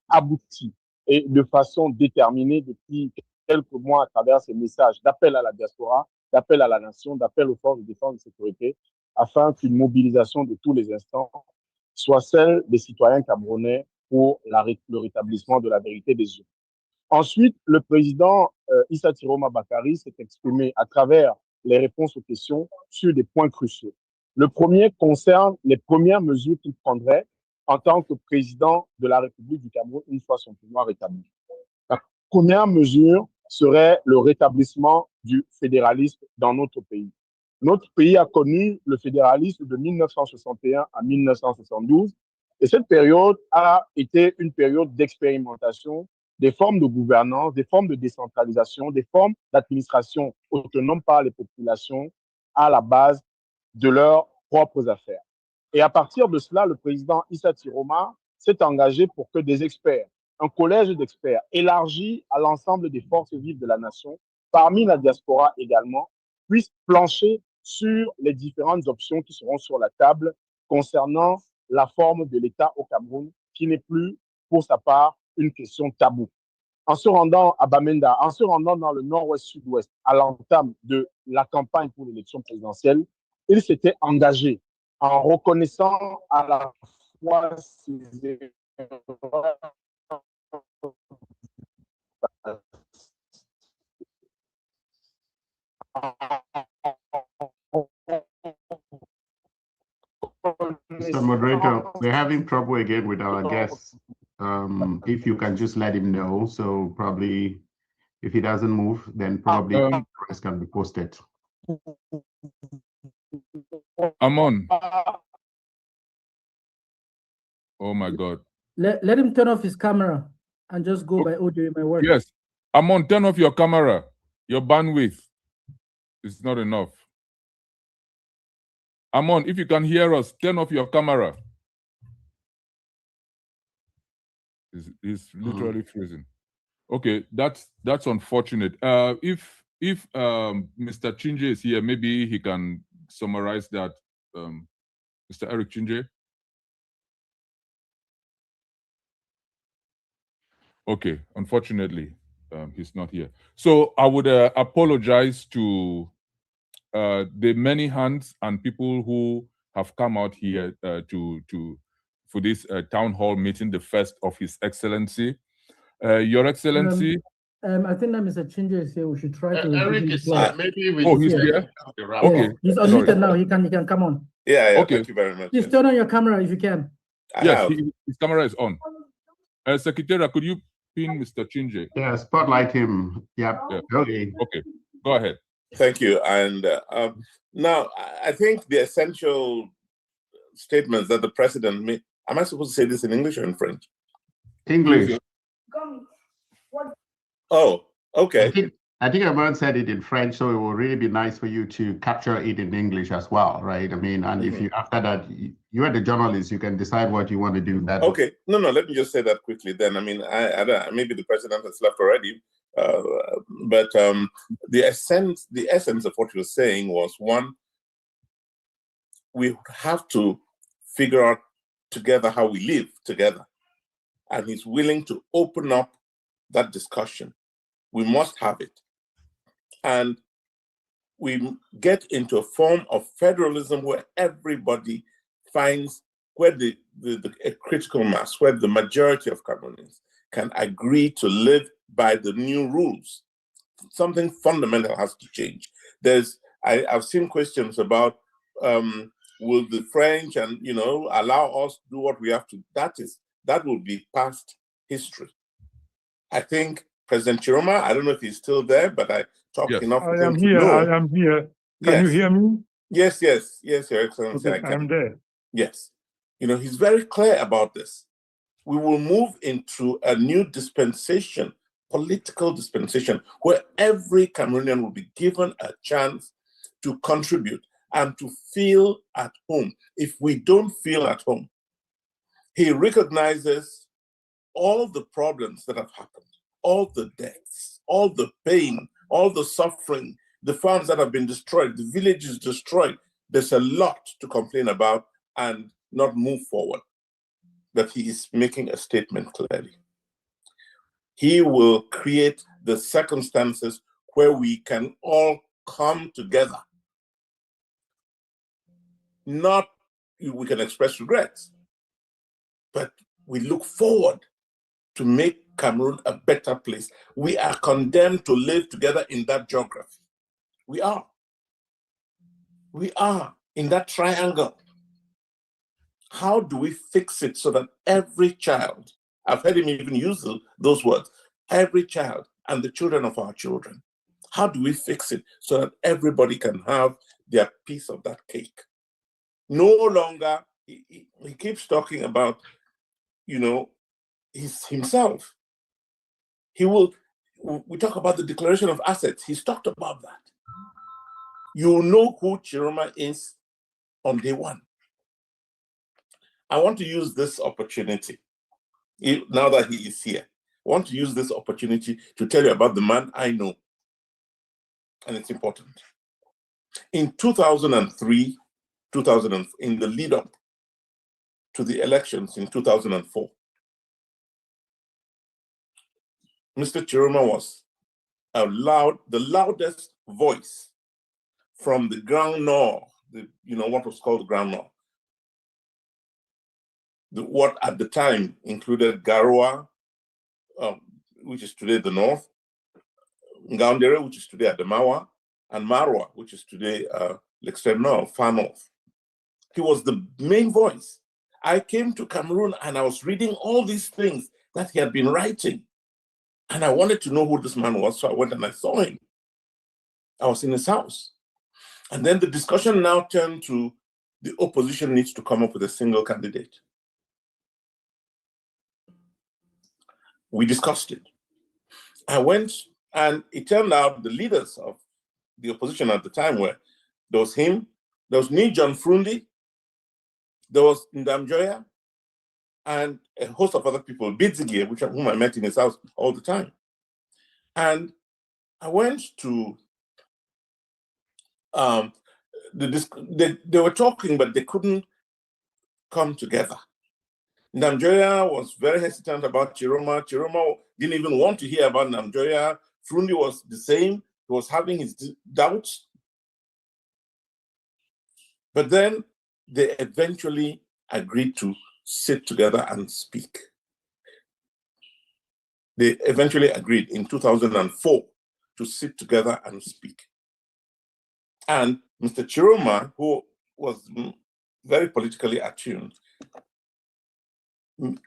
Q: aboutie et de façon déterminée depuis quelques mois à travers ces messages d'appel à la diaspora, d'appel à la nation, d'appel aux forces de défense et de sécurité, afin qu'une mobilisation de tous les instants soit celle des citoyens camerounais pour le rétablissement de la vérité des yeux. Ensuite, le président Issa Tchiroma Bakary s'est exprimé à travers les réponses aux questions sur des points cruciaux. Le premier concerne les premières mesures qu'il prendrait en tant que président de la République du Cameroun une fois son pouvoir rétabli. La première mesure serait le rétablissement du fédéralisme dans notre pays. Notre pays a connu le fédéralisme de 1961 à 1972 et cette période a été une période d'expérimentation des formes de gouvernance, des formes de décentralisation, des formes d'administration autonome par les populations à la base de leurs propres affaires. Et à partir de cela, le président Issa Tchiroma s'est engagé pour que des experts, un collège d'experts élargi à l'ensemble des forces vives de la nation, parmi la diaspora également, puissent plancher sur les différentes options qui seront sur la table concernant la forme de l'État au Cameroun, qui n'est plus, pour sa part, une question taboue. En se rendant à Bamenda, en se rendant dans le nord-ouest-sud-ouest, à l'entame de la campagne pour l'élection présidentielle, il s'était engagé en reconnaissant à la fois ses
B: Mr. Moderator, we're having trouble again with our guests. If you can just let him know, so probably if he doesn't move, then probably the rest can be posted.
A: Amon. Oh my God.
R: Let him turn off his camera and just go by audio in my work.
A: Yes. Amon, turn off your camera. Your bandwidth is not enough. Amon, if you can hear us, turn off your camera. It's literally freezing. Okay, that's unfortunate. If Mr. Chinje is here, maybe he can summarize that. Mr. Eric Chinje. Okay, unfortunately, he's not here. So I would apologize to the many hands and people who have come out here for this town hall meeting, the first of His Excellency. Your Excellency.
R: I think that Mr. Chinje is here. We should try to.
H: Eric is here. Maybe we.
A: Oh, he's here. Okay,
R: he's unmuted now. He can come on.
U: Yeah.
A: Okay.
U: Thank you very much.
R: Please turn on your camera if you can.
A: Yes, his camera is on. Secretary, could you pin Mr. Chinje?
B: Yeah, spotlight him. Yeah. Okay.
A: Okay, go ahead.
U: Thank you. And now, I think the essential statements that the president made. Am I supposed to say this in English or in French?
B: English.
U: Oh, okay.
B: I think Amon said it in French, so it will really be nice for you to capture it in English as well, right? I mean, and if you, after that, you are the journalist, you can decide what you want to do. That
U: okay. No, let me just say that quickly then. I mean, I maybe the president has left already, but the essence of what he was saying was, one, we have to figure out together how we live together. And he's willing to open up that discussion. We must have it. And we get into a form of federalism where everybody finds where a critical mass, where the majority of Cameroonians can agree to live by the new rules. Something fundamental has to change. I've seen questions about will the French and allow us to do what we have to. That will be past history. I think President Tchiroma, I don't know if he's still there, but I talked enough with him to know.
I: I am here. Can you hear me?
U: Yes, Your Excellency.
I: Okay, I'm there.
U: Yes. He's very clear about this. We will move into a new dispensation, political dispensation, where every Cameroonian will be given a chance to contribute and to feel at home. If we don't feel at home, he recognizes all the problems that have happened, all the deaths, all the pain, all the suffering, the farms that have been destroyed, the villages destroyed. There's a lot to complain about and not move forward. But he is making a statement clearly. He will create the circumstances where we can all come together. Not we can express regrets, but we look forward to make Cameroon a better place. We are condemned to live together in that geography. We are. We are in that triangle. How do we fix it so that every child, I've heard him even use those words, every child and the children of our children, how do we fix it so that everybody can have their piece of that cake? No longer, he keeps talking about, himself. We talk about the declaration of assets. He's talked about that. You know who Tchiroma is on day one. I want to use this opportunity, now that he is here, I want to use this opportunity to tell you about the man I know. And it's important. In 2003, in the lead up to the elections in 2004, Mr. Tchiroma was the loudest voice from the Grand Nord, what was called the Grand Nord. What at the time included Garoua, which is today the north, Ngaoundéré, which is today Adamawa, and Maroua, which is today l'extrême nord, far north. He was the main voice. I came to Cameroon and I was reading all these things that he had been writing. And I wanted to know who this man was, so I went and I saw him. I was in his house. And then the discussion now turned to the opposition needs to come up with a single candidate. We discussed it. I went, and it turned out the leaders of the opposition at the time were, there was him, there was me, John Frundi, there was Ndamjoya, and a host of other people, Bidzigie, whom I met in his house all the time. And I went to, they were talking, but they couldn't come together. Ndamjoya was very hesitant about Tchiroma. Tchiroma didn't even want to hear about Ndamjoya. Frundi was the same. He was having his doubts. But then they eventually agreed to sit together and speak. They eventually agreed in 2004 to sit together and speak. And Mr. Tchiroma, who was very politically attuned,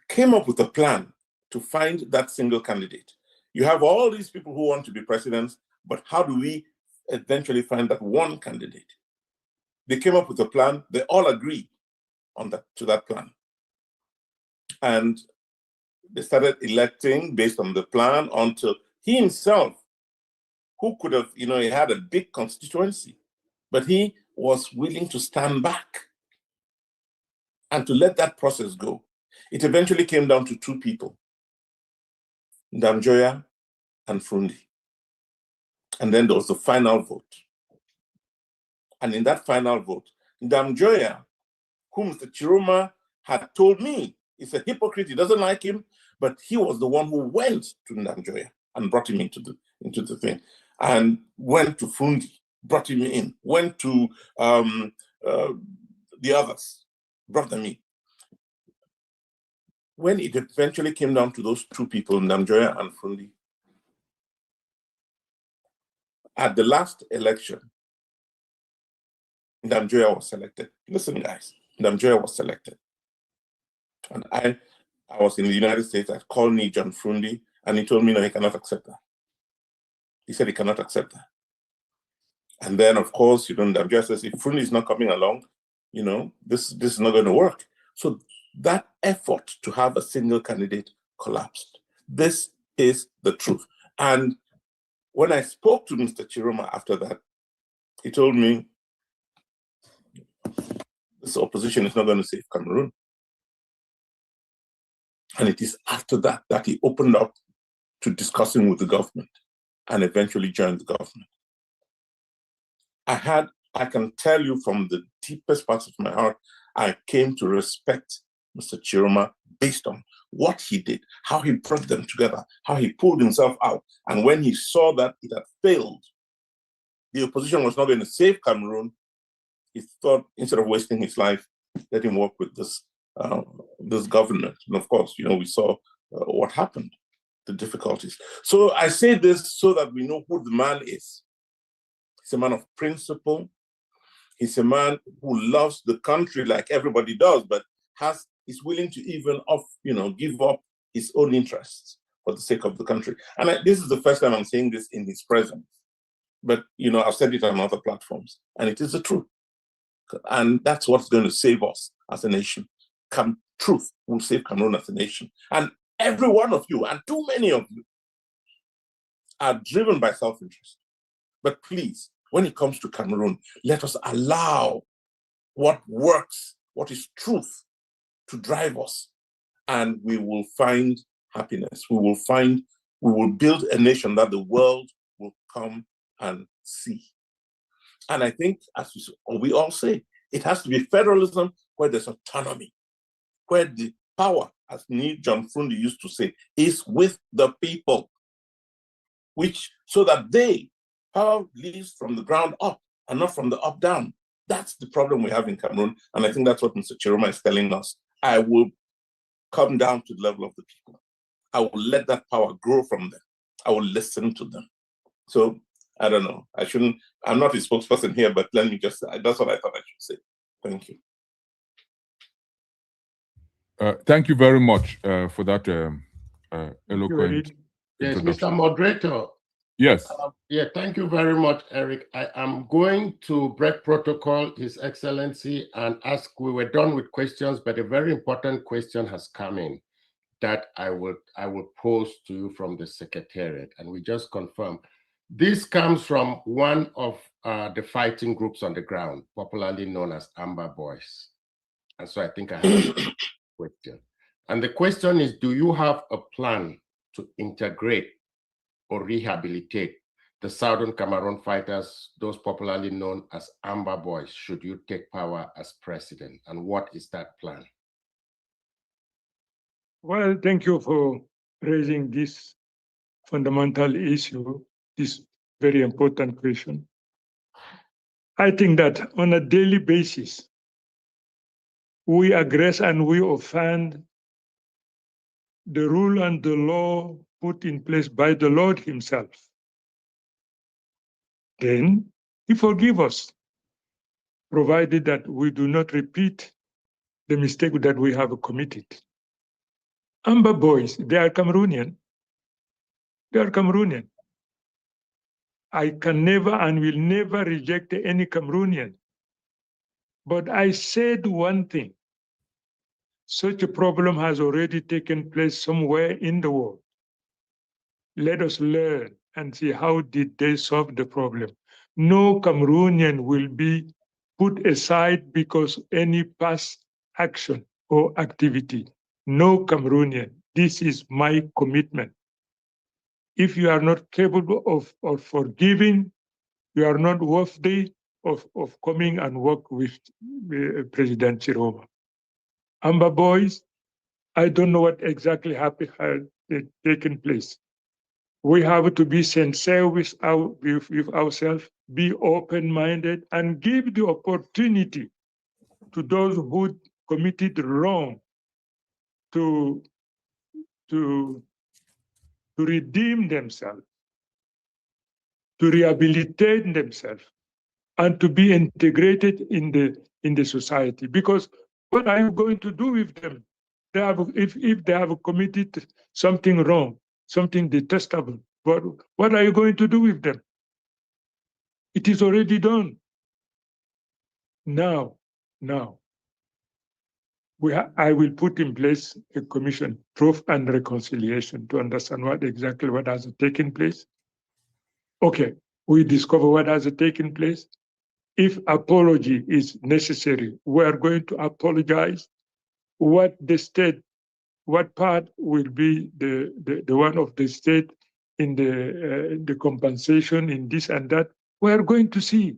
U: came up with a plan to find that single candidate. You have all these people who want to be presidents, but how do we eventually find that one candidate? They came up with a plan. They all agreed to that plan. And they started electing based on the plan until he himself, who could have, he had a big constituency, but he was willing to stand back and to let that process go. It eventually came down to two people, Ndamjoya and Frundi. And then there was the final vote. And in that final vote, Ndamjoya, whom Mr. Tchiroma had told me is a hypocrite, he doesn't like him, but he was the one who went to Ndamjoya and brought him into the thing, and went to Frundi, brought him in, went to the others, brought them in. When it eventually came down to those two people, Ndamjoya and Frundi, at the last election, Ndamjoya was selected. Listen, guys, Ndamjoya was selected. And I was in the United States. I called John Frundi, and he told me, no, he cannot accept that. He said he cannot accept that. And then, of course, Ndamjoya says, if Frundi is not coming along, this is not going to work. So that effort to have a single candidate collapsed. This is the truth. And when I spoke to Mr. Tchiroma after that, he told me, this opposition is not going to save Cameroon. And it is after that that he opened up to discussing with the government and eventually joined the government. I can tell you from the deepest parts of my heart, I came to respect Mr. Tchiroma based on what he did, how he brought them together, how he pulled himself out. And when he saw that it had failed, the opposition was not going to save Cameroon, he thought, instead of wasting his life, let him work with this government. And of course, we saw what happened, the difficulties. So I say this so that we know who the man is. He's a man of principle. He's a man who loves the country like everybody does, but is willing to even give up his own interests for the sake of the country. And this is the first time I'm saying this in his presence. But I've said it on other platforms, and it is the truth. And that's what's going to save us as a nation. Truth will save Cameroon as a nation. And every one of you, and too many of you, are driven by self-interest. But please, when it comes to Cameroon, let us allow what works, what is truth, to drive us. And we will find happiness. We will build a nation that the world will come and see. And I think, as we all say, it has to be federalism where there's autonomy, where the power, as John Frundi used to say, is with the people, so that power leads from the ground up and not from the up down. That's the problem we have in Cameroon. And I think that's what Mr. Tchiroma is telling us. I will come down to the level of the people. I will let that power grow from them. I will listen to them. So I don't know. I'm not a spokesperson here, but let me just, that's what I thought I should say. Thank you.
A: Thank you very much for that eloquent
H: Yes, Mr. Moderator.
A: Yes.
H: Thank you very much, Eric. I am going to break protocol, His Excellency, and ask, we were done with questions, but a very important question has come in that I will pose to you from the Secretariat, and we just confirm. This comes from one of the fighting groups on the ground, popularly known as Amber Boys. And so I think I have a question. And the question is, do you have a plan to integrate or rehabilitate the Southern Cameroon fighters, those popularly known as Amber Boys, should you take power as president? And what is that plan?
I: Well, thank you for raising this fundamental issue, this very important question. I think that on a daily basis, we aggress and we offend the rule and the law put in place by the Lord himself, then he forgives us, provided that we do not repeat the mistake that we have committed. Amber boys, they are Cameroonian. They are Cameroonian. I can never and will never reject any Cameroonian. But I said one thing. Such a problem has already taken place somewhere in the world. Let us learn and see how did they solve the problem. No Cameroonian will be put aside because any past action or activity. No Cameroonian. This is my commitment. If you are not capable of forgiving, you are not worthy of coming and work with President Tchiroma. Amber boys, I don't know what exactly had taken place. We have to be sincere with ourselves, be open-minded, and give the opportunity to those who committed wrong to redeem themselves, to rehabilitate themselves, and to be integrated in the society. Because what are you going to do with them? If they have committed something wrong, something detestable, but what are you going to do with them? It is already done. Now, I will put in place a commission, Truth and Reconciliation, to understand exactly what has taken place. Okay, we discover what has taken place. If apology is necessary, we are going to apologize. What part will be the one of the state in the compensation in this and that? We are going to see.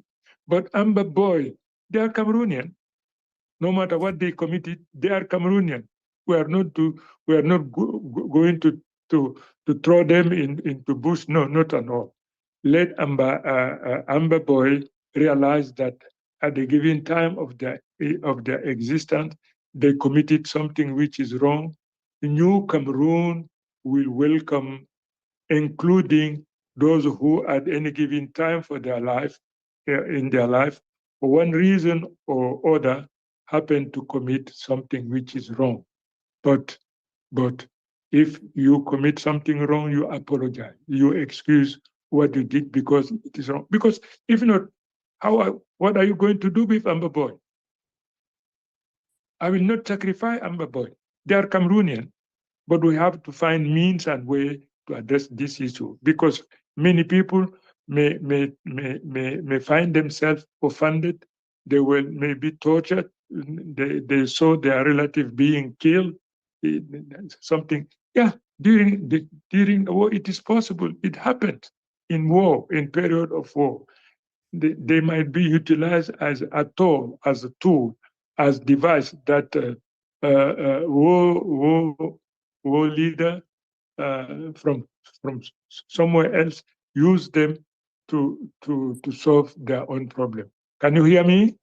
I: But Amber boy, they are Cameroonian. No matter what they committed, they are Cameroonian. We are not going to throw them into bush. No, not at all. Let Amber boy realize that at the given time of their existence, they committed something which is wrong. The new Cameroon will welcome, including those who at any given time for their life, in their life, for one reason or other, happen to commit something which is wrong. But if you commit something wrong, you apologize. You excuse what you did because it is wrong. Because if not, what are you going to do with Amber boy? I will not sacrifice Amber boy. They are Cameroonian, but we have to find means and way to address this issue because many people may find themselves offended. They may be tortured. They saw their relative being killed. Something, yeah. During the war, it is possible. It happened in war, in period of war. They might be utilized as a tool, as device that war leader from somewhere else use them to solve their own problem. Can you hear me?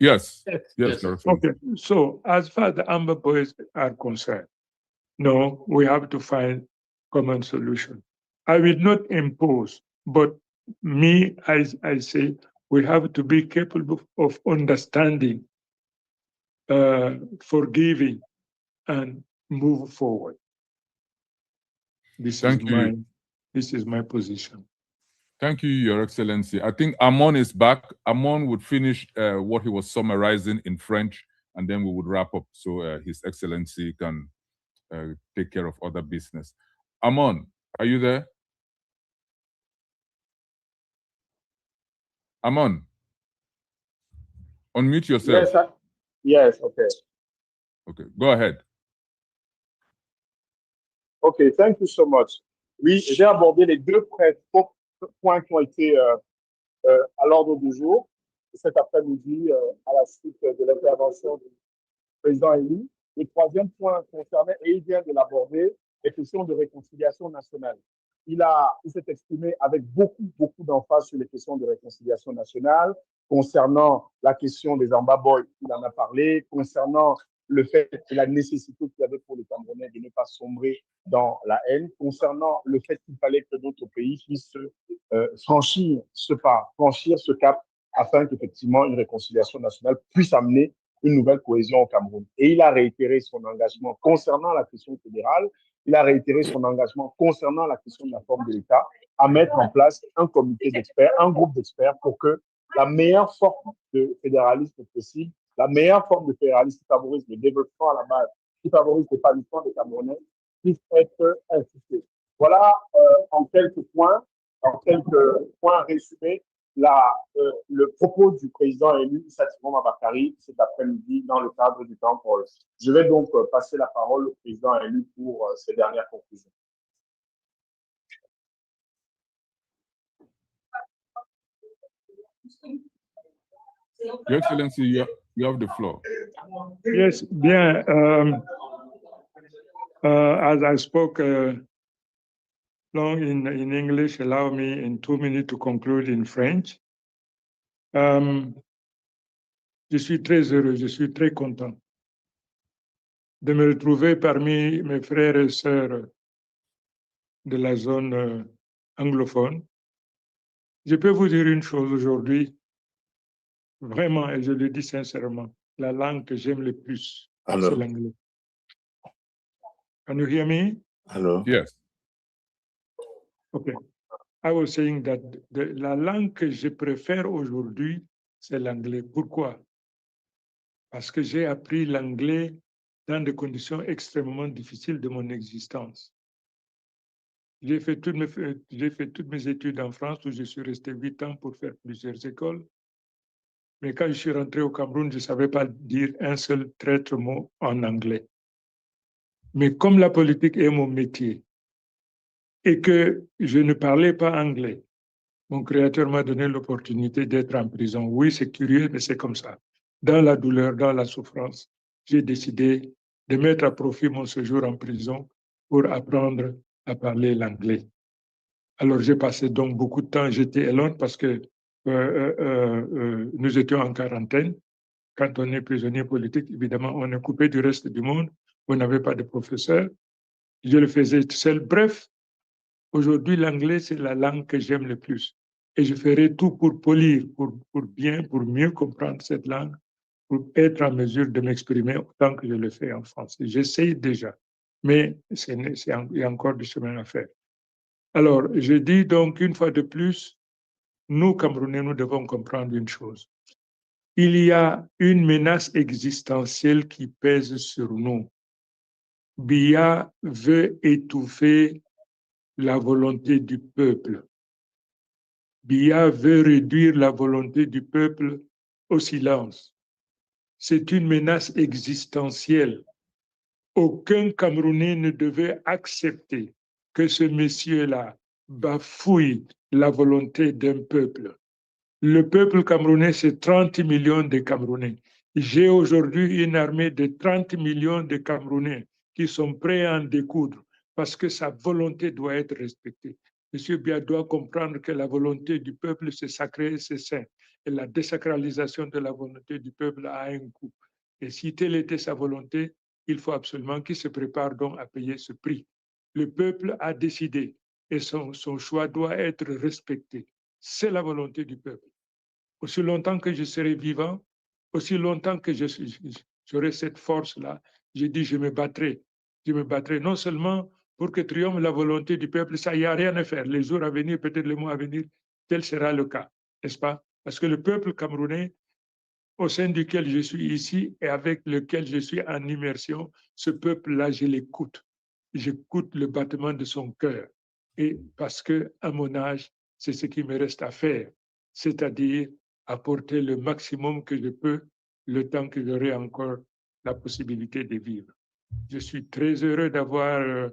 A: Yes.
I: Yes. Okay. So as far as the Amber boys are concerned, no, we have to find common solution. I will not impose, but I say we have to be capable of understanding, forgiving, and move forward. This is my position.
A: Thank you, Your Excellency. I think Amon is back. Amon would finish what he was summarizing in French, and then we would wrap up so His Excellency can take care of other business. Amon, are you there? Amon, unmute yourself.
G: Yes, yes, okay.
A: Okay, go ahead.
G: Ok, thank you so much. Oui, j'ai abordé les deux points qui ont été à l'ordre du jour cet après-midi à la suite de l'intervention du président élu. Le troisième point concernait, et il vient de l'aborder, les questions de réconciliation nationale. Il s'est exprimé avec beaucoup d'emphase sur les questions de réconciliation nationale. concernant la question des Ambaboy, il en a parlé, concernant le fait et la nécessité qu'il y avait pour les Camerounais de ne pas sombrer dans la haine, concernant le fait qu'il fallait que notre pays puisse franchir ce pas, franchir ce cap, afin qu'effectivement une réconciliation nationale puisse amener une nouvelle cohésion au Cameroun. Et il a réitéré son engagement concernant la question fédérale, il a réitéré son engagement concernant la question de la forme de l'État, à mettre en place un comité d'experts, un groupe d'experts pour que la meilleure forme de fédéralisme possible, la meilleure forme de fédéralisme qui favorise le développement à la base, qui favorise l'épanouissement des Camerounais, puisse être instituée. Voilà en quelques points résumés, le propos du président élu Issa Tchiroma Bakary cet après-midi dans le cadre du temps Paul. Je vais donc passer la parole au président élu pour ses dernières conclusions.
A: Your Excellency, you have the floor.
I: Yes, bien. As I spoke long in English, allow me in 2 minutes to conclude in French. Je suis très heureux, je suis très content de me retrouver parmi mes frères et sœurs de la zone anglophone. Je peux vous dire une chose aujourd'hui, vraiment, et je le dis sincèrement, la langue que j'aime le plus, c'est l'anglais. Can you hear me?
U: Hello.
A: Yes.
I: Okay. I was saying that la langue que je préfère aujourd'hui, c'est l'anglais. Pourquoi? Parce que j'ai appris l'anglais dans des conditions extrêmement difficiles de mon existence. J'ai fait toutes mes études en France, où je suis resté 8 ans pour faire plusieurs écoles. Mais quand je suis rentré au Cameroun, je ne savais pas dire un seul traître mot en anglais. Mais comme la politique est mon métier et que je ne parlais pas anglais, mon créateur m'a donné l'opportunité d'être en prison. Oui, c'est curieux, mais c'est comme ça. Dans la douleur, dans la souffrance, j'ai décidé de mettre à profit mon séjour en prison pour apprendre à parler l'anglais. Alors, j'ai passé donc beaucoup de temps, j'étais alone parce que nous étions en quarantaine. Quand on est prisonnier politique, évidemment, on est coupé du reste du monde. On n'avait pas de professeur. Je le faisais tout seul. Bref, aujourd'hui, l'anglais, c'est la langue que j'aime le plus. Et je ferai tout pour polir, pour mieux comprendre cette langue, pour être en mesure de m'exprimer autant que je le fais en français. J'essaye déjà, mais il y a encore du chemin à faire. Alors, je dis donc une fois de plus, nous, Camerounais, nous devons comprendre une chose. Il y a une menace existentielle qui pèse sur nous. Biya veut étouffer la volonté du peuple. Biya veut réduire la volonté du peuple au silence. C'est une menace existentielle. Aucun Camerounais ne devait accepter que ce monsieur-là bafouille la volonté d'un peuple. Le peuple camerounais, c'est 30 millions de Camerounais. J'ai aujourd'hui une armée de 30 millions de Camerounais qui sont prêts à en découdre parce que sa volonté doit être respectée. M. Biya doit comprendre que la volonté du peuple, c'est sacré et c'est saint. Et la désacralisation de la volonté du peuple a un coût. Et si telle était sa volonté, il faut absolument qu'il se prépare donc à payer ce prix. Le peuple a décidé et son choix doit être respecté. C'est la volonté du peuple. Aussi longtemps que je serai vivant, aussi longtemps que j'aurai cette force-là, je dis je me battrai. Je me battrai non seulement pour que triomphe la volonté du peuple, ça, il n'y a rien à faire. Les jours à venir, peut-être les mois à venir, tel sera le cas, n'est-ce pas? Parce que le peuple camerounais, au sein duquel je suis ici et avec lequel je suis en immersion, ce peuple-là, je l'écoute. J'écoute le battement de son cœur. Et parce que, à mon âge, c'est ce qui me reste à faire, c'est-à-dire apporter le maximum que je peux le temps que j'aurai encore la possibilité de vivre. Je suis très heureux d'avoir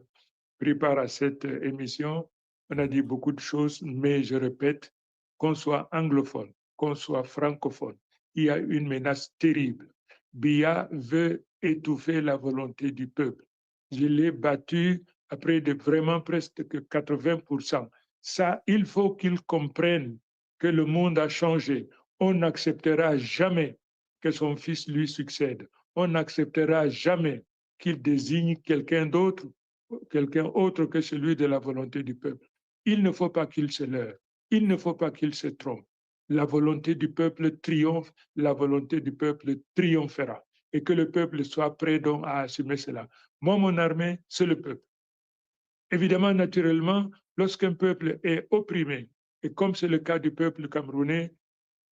I: pris part à cette émission. On a dit beaucoup de choses, mais je répète, qu'on soit anglophone, qu'on soit francophone, il y a une menace terrible. Biya veut étouffer la volonté du peuple. Je l'ai battu à près de vraiment presque 80%. Ça, il faut qu'ils comprennent que le monde a changé. On n'acceptera jamais que son fils lui succède. On n'acceptera jamais qu'il désigne quelqu'un autre que celui de la volonté du peuple. Il ne faut pas qu'il se leurre. Il ne faut pas qu'il se trompe. La volonté du peuple triomphe, la volonté du peuple triomphera. Et que le peuple soit prêt donc à assumer cela. Moi, mon armée, c'est le peuple. Évidemment, naturellement, lorsqu'un peuple est opprimé, et comme c'est le cas du peuple camerounais,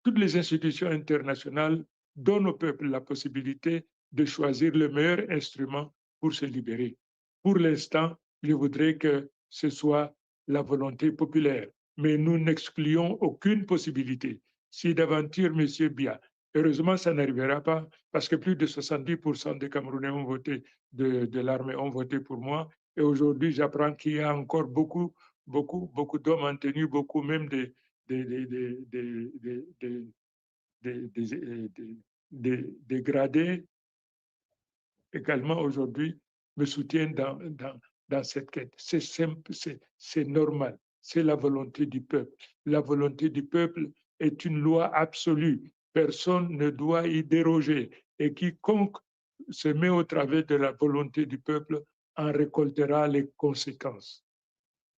I: toutes les institutions internationales donnent au peuple la possibilité de choisir le meilleur instrument pour se libérer. Pour l'instant, je voudrais que ce soit la volonté populaire, mais nous n'excluons aucune possibilité. Si d'aventure, M. Biya, heureusement, ça n'arrivera pas, parce que plus de 70% des Camerounais ont voté, de l'armée ont voté pour moi, et aujourd'hui, j'apprends qu'il y a encore beaucoup d'hommes en tenue, beaucoup même des gradés également aujourd'hui me soutiennent dans cette quête. C'est simple, c'est normal, c'est la volonté du peuple. La volonté du peuple est une loi absolue. Personne ne doit y déroger. Et quiconque se met au travers de la volonté du peuple en récoltera les conséquences.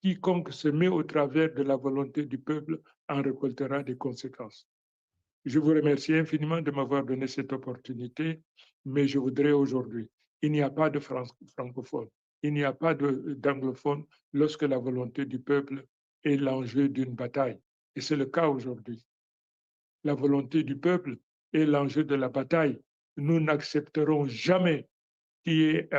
I: Quiconque se met au travers de la volonté du peuple en récoltera des conséquences. Je vous remercie infiniment de m'avoir donné cette opportunité, mais je voudrais aujourd'hui, il n'y a pas de francophone, il n'y a pas d'anglophone lorsque la volonté du peuple est l'enjeu d'une bataille. Et c'est le cas aujourd'hui. La volonté du peuple est l'enjeu de la bataille. Nous n'accepterons jamais qu'il y ait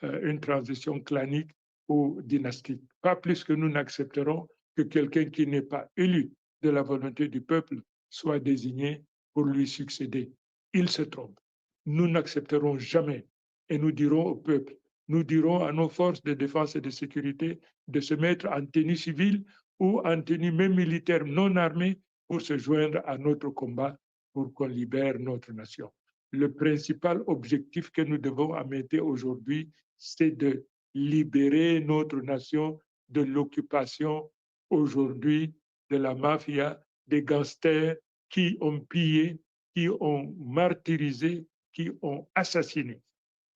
I: une transition clanique ou dynastique. Pas plus que nous n'accepterons que quelqu'un qui n'est pas élu de la volonté du peuple soit désigné pour lui succéder. Il se trompe. Nous n'accepterons jamais et nous dirons au peuple, nous dirons à nos forces de défense et de sécurité de se mettre en tenue civile ou en tenue même militaire non armée pour se joindre à notre combat pour qu'on libère notre nation. Le principal objectif que nous devons amener aujourd'hui, c'est de libérer notre nation de l'occupation aujourd'hui de la mafia, des gangsters qui ont pillé, qui ont martyrisé, qui ont assassiné.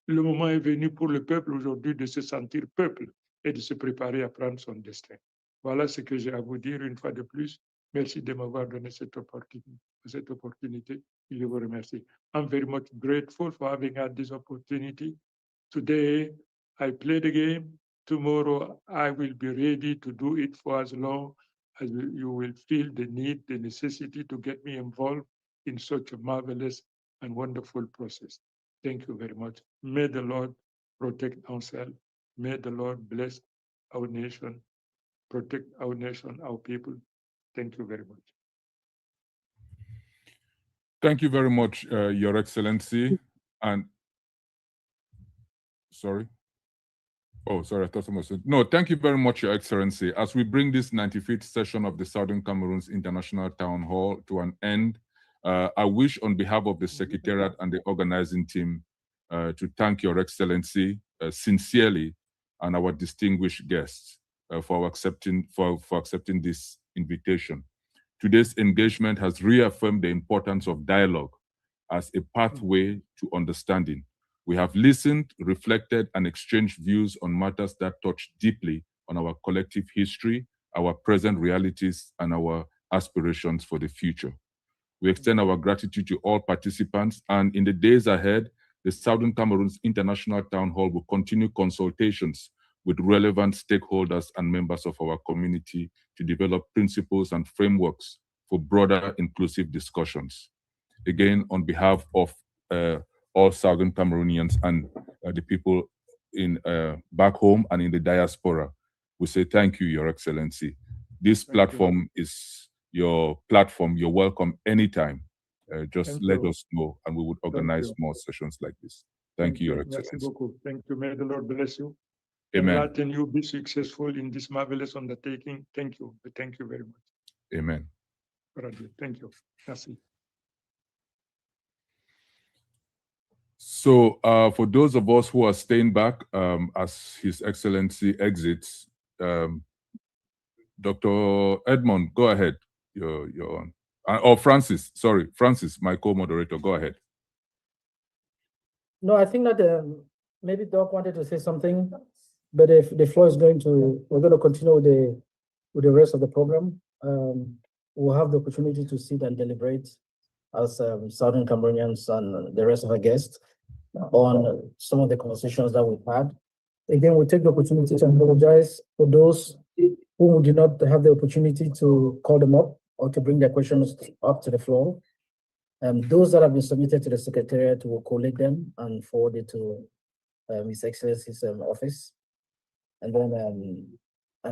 I: Le moment est venu pour le peuple aujourd'hui de se sentir peuple et de se préparer à prendre son destin. Voilà ce que j'ai à vous dire une fois de plus. Merci de m'avoir donné cette opportunité. Je vous remercie. I'm very much grateful for having had this opportunity. Today, I played the game. Tomorrow, I will be ready to do it for as long as you will feel the need, the necessity to get me involved in such a marvelous and wonderful process. Thank you very much. May the Lord protect ourselves. May the Lord bless our nation, protect our nation, our people. Thank you very much.
A: Thank you very much, Your Excellency. And sorry. Oh, sorry, I thought someone said, no, thank you very much, Your Excellency. As we bring this 95th session of the Southern Cameroons International Town Hall to an end, I wish on behalf of the Secretariat and the organizing team to thank Your Excellency sincerely and our distinguished guests for accepting this invitation. Today's engagement has reaffirmed the importance of dialogue as a pathway to understanding. We have listened, reflected, and exchanged views on matters that touch deeply on our collective history, our present realities, and our aspirations for the future. We extend our gratitude to all participants, and in the days ahead, the Southern Cameroons International Town Hall will continue consultations with relevant stakeholders and members of our community to develop principles and frameworks for broader inclusive discussions. Again, on behalf of all Southern Cameroonians and the people in back home and in the diaspora, we say thank you, Your Excellency. This platform is your platform. You're welcome anytime. Just let us know, and we would organize more sessions like this. Thank you, Your Excellency.
I: Thank you. May the Lord bless you.
A: Amen.
I: And you be successful in this marvelous undertaking. Thank you. Thank you very much.
A: Amen.
I: Thank you. Merci.
A: So for those of us who are staying back as His Excellency exits, Dr. Edmond, go ahead. You're on. Or Francis, sorry, Francis, my co-moderator, go ahead.
R: No, I think that maybe Doc wanted to say something, but if the floor is we're going to continue with the rest of the program. We'll have the opportunity to sit and deliberate as Southern Cameroonians and the rest of our guests on some of the conversations that we've had. Again, we take the opportunity to apologize for those who did not have the opportunity to call them up or to bring their questions up to the floor. Those that have been submitted to the Secretariat will collate them and forward it to His Excellency's office. And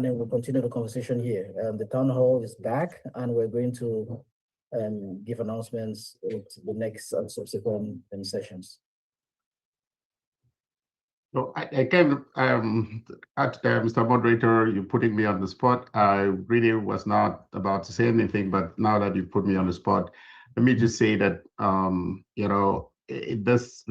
R: then we'll continue the conversation here. The town hall is back, and we're going to give announcements at the next and subsequent sessions.
B: So I can, Mr. Moderator, you're putting me on the spot. I really was not about to say anything, but now that you put me on the spot, let me just say that, you know, it's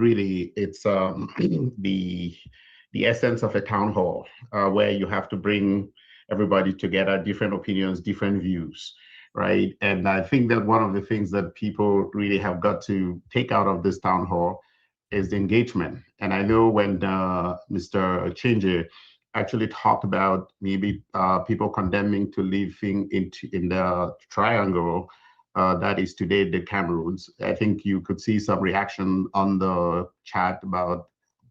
B: the essence of a town hall where you have to bring everybody together, different opinions, different views, right? And I think that one of the things that people really have got to take out of this town hall is the engagement. And I know when Mr. Change actually talked about maybe people condemning to living in the triangle that is today the Cameroons, I think you could see some reaction on the chat about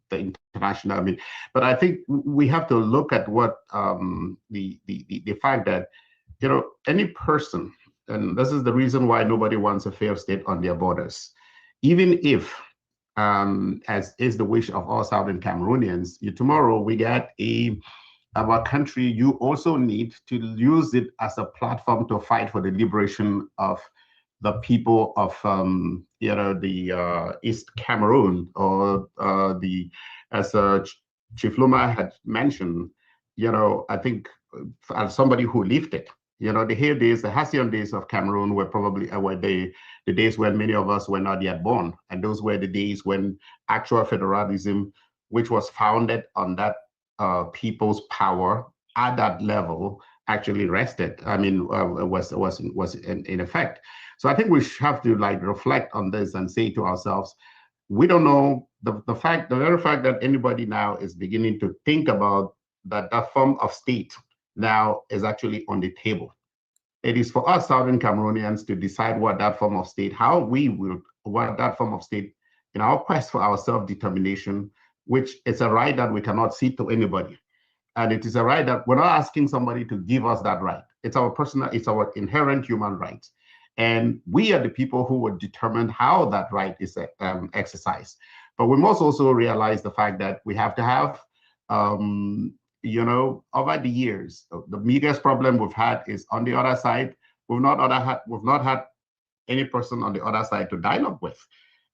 B: the international. I mean, but I think we have to look at what the fact that, you know, any person, and this is the reason why nobody wants a failed state on their borders, even if as is the wish of all Southern Cameroonians, tomorrow we get our country, you also need to use it as a platform to fight for the liberation of the people of you know, the East Cameroon, or as Chief Luma had mentioned, you know, I think as somebody who lived it, you know, the heydays, the halcyon days of Cameroon were probably the days when many of us were not yet born. And those were the days when actual federalism, which was founded on that people's power at that level, actually rested. I mean, was in effect. So I think we have to like reflect on this and say to ourselves, we don't know the very fact that anybody now is beginning to think about that form of state now is actually on the table. It is for us Southern Cameroonians to decide what that form of state, what that form of state, in our quest for our self-determination, which is a right that we cannot cede to anybody. And it is a right that we're not asking somebody to give us that right. It's our inherent human right. And we are the people who would determine how that right is exercised. But we must also realize the fact that we have to have, you know, over the years, the biggest problem we've had is on the other side, we've not had any person on the other side to dialogue with.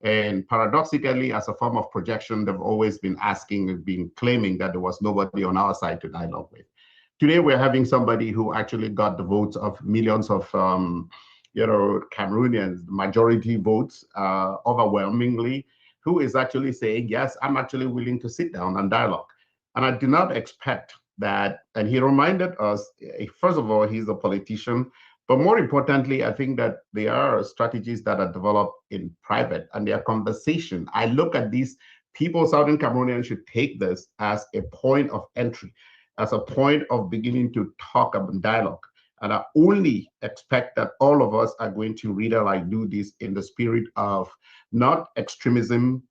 B: And paradoxically, as a form of projection, they've always been claiming that there was nobody on our side to dialogue with. Today, we're having somebody who actually got the votes of millions of you know, Cameroonians, majority votes, overwhelmingly, who is actually saying, yes, I'm actually willing to sit down and dialogue. And I do not expect that, and he reminded us, first of all, he's a politician, but more importantly, I think that there are strategies that are developed in private and their conversation. I look at these people, Southern Cameroonians should take this as a point of entry, as a point of beginning to talk about dialogue. And I only expect that all of us are going to really like do this in the spirit of not extremism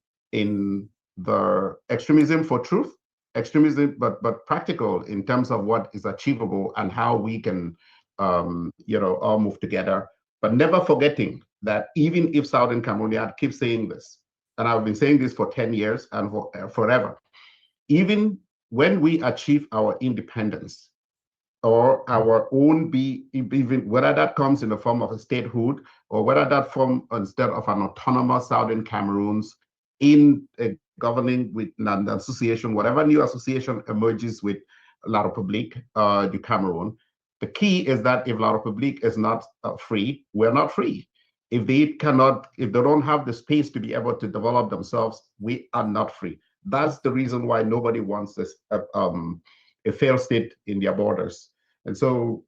B: for truth, extremism, but practical in terms of what is achievable and how we can, you know, all move together. But never forgetting that even if Southern Cameroon, keep saying this, and I've been saying this for 10 years and forever, even when we achieve our independence, or our own even whether that comes in the form of a statehood, or whether that form instead of an autonomous Southern Cameroons in governing with an association, whatever new association emerges with La République du Cameroon, the key is that if La République is not free, we're not free. If they don't have the space to be able to develop themselves, we are not free. That's the reason why nobody wants this a failed state in their borders. And so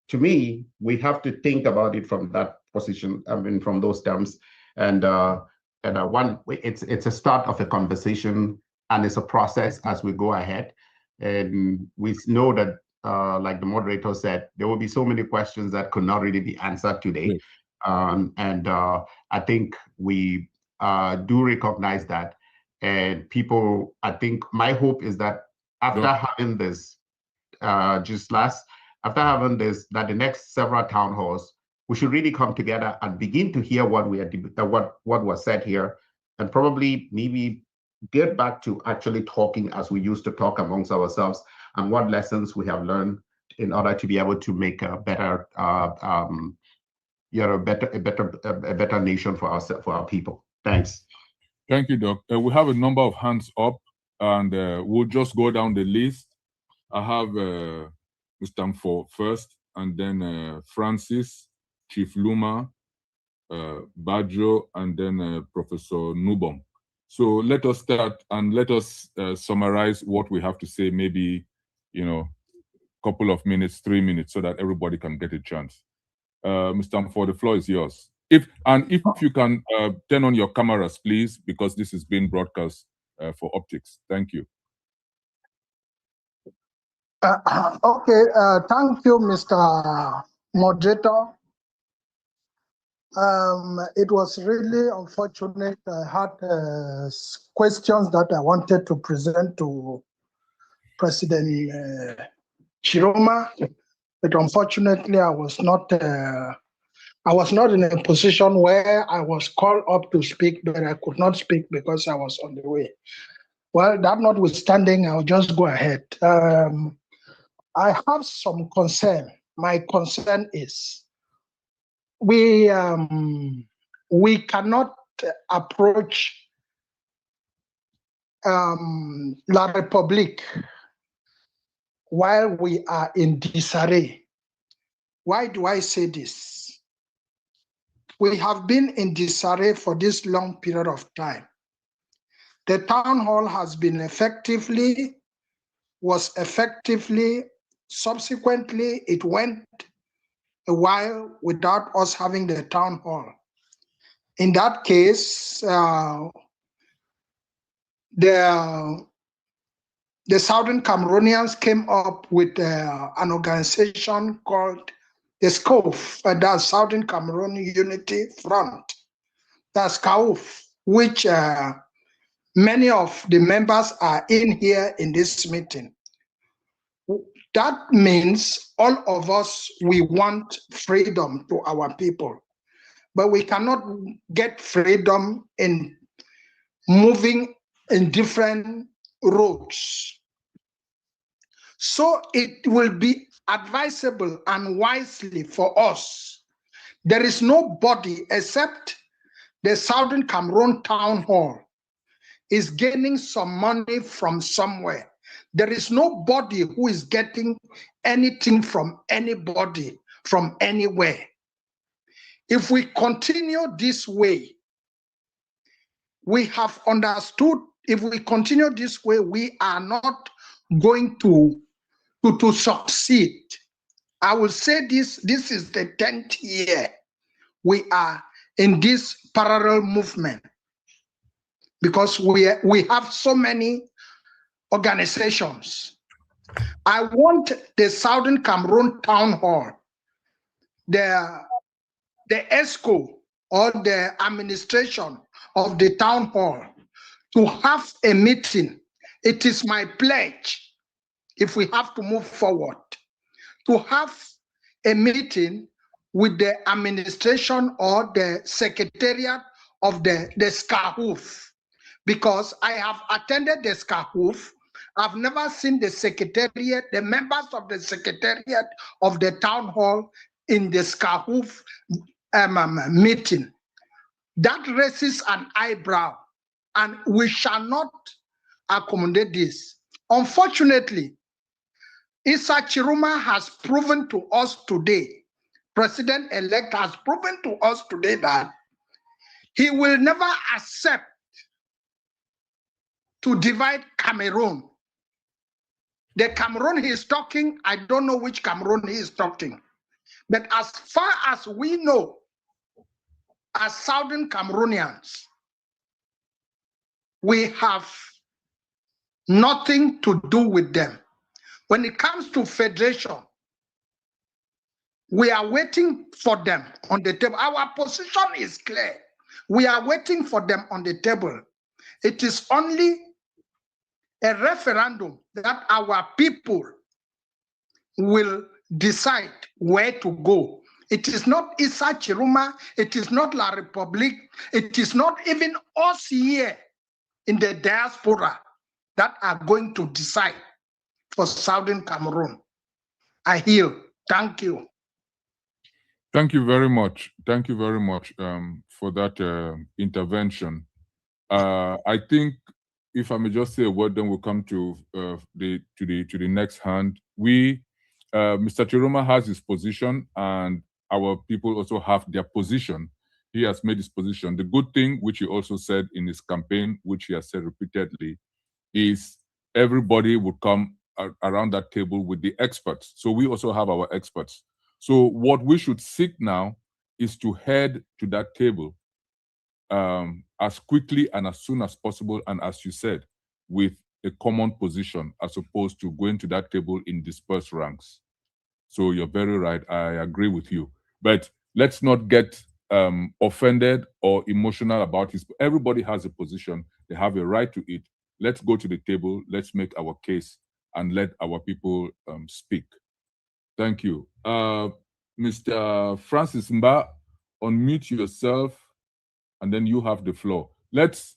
B: to me, we have to think about it from that position, I mean, from those terms. And it's a start of a conversation, and it's a process as we go ahead. And we know that, like the moderator said, there will be so many questions that could not really be answered today. I think we do recognize that. And people, I think my hope is that after having this, after having this, that the next several town halls, we should really come together and begin to hear what was said here, and probably maybe get back to actually talking as we used to talk amongst ourselves, and what lessons we have learned in order to be able to make a better, a better nation for our people. Thanks.
A: Thank you, Doc. We have a number of hands up, and we'll just go down the list. I have Mr. Mfo first, and then Francis, Chief Luma, Bajo, and then Professor Nubong. So let us start, and let us summarize what we have to say, maybe, a couple of minutes, 3 minutes, so that everybody can get a chance. Mr. Mfo, the floor is yours. If you can turn on your cameras, please, because this is being broadcast for optics. Thank you.
P: Okay, thank you, Mr. Moderator. It was really unfortunate. I had questions that I wanted to present to President Tchiroma, but unfortunately, I was not in a position where I was called up to speak, but I could not speak because I was on the way. Well, that notwithstanding, I'll just go ahead. I have some concern. My concern is we cannot approach La République while we are in disarray. Why do I say this? We have been in disarray for this long period of time. The town hall was effectively, subsequently, it went a while without us having the town hall. In that case, the Southern Cameroonians came up with an organization called the SCOF, that's Southern Cameroon Unity Front, that's CAUF, which many of the members are in here in this meeting. That means all of us, we want freedom to our people, but we cannot get freedom in moving in different roads. So it will be advisable and wisely for us. There is nobody except the Southern Cameroon Town Hall is gaining some money from somewhere. There is nobody who is getting anything from anybody from anywhere. If we continue this way, we have understood, if we continue this way, we are not going to succeed. I will say this is the 10th year we are in this parallel movement, because we have so many organizations. I want the Southern Cameroon Town Hall, the ESCO, or the administration of the town hall, to have a meeting. It is my pledge, if we have to move forward, to have a meeting with the administration or the secretariat of the SCAHOOF, because I have attended the SCAHOOF. I've never seen the secretariat, the members of the secretariat of the town hall in the SCAHOOF meeting. That raises an eyebrow, and we shall not accommodate this. Unfortunately, Issa Tchiroma has proven to us today, President-elect has proven to us today, that he will never accept to divide Cameroon. The Cameroon he is talking, I don't know which Cameroon he is talking. But as far as we know, as Southern Cameroonians, we have nothing to do with them. When it comes to federation, we are waiting for them on the table. Our position is clear. We are waiting for them on the table. It is only a referendum that our people will decide where to go. It is not Issa Tchiroma, it is not La Republique, it is not even us here in the diaspora that are going to decide for Southern Cameroon. I yield. Thank you.
A: Thank you very much. Thank you very much for that intervention. I think, if I may just say a word, then we'll come to the next hand. Mr. Tchiroma has his position, and our people also have their position. He has made his position. The good thing, which he also said in his campaign, which he has said repeatedly, is everybody would come around that table with the experts. So we also have our experts. So what we should seek now is to head to that table as quickly and as soon as possible, and as you said, with a common position, as opposed to going to that table in dispersed ranks. So you're very right. I agree with you. But let's not get offended or emotional about it. Everybody has a position. They have a right to it. Let's go to the table. Let's make our case and let our people speak. Thank you. Mr. Francis Mba, unmute yourself, and then you have the floor. Let's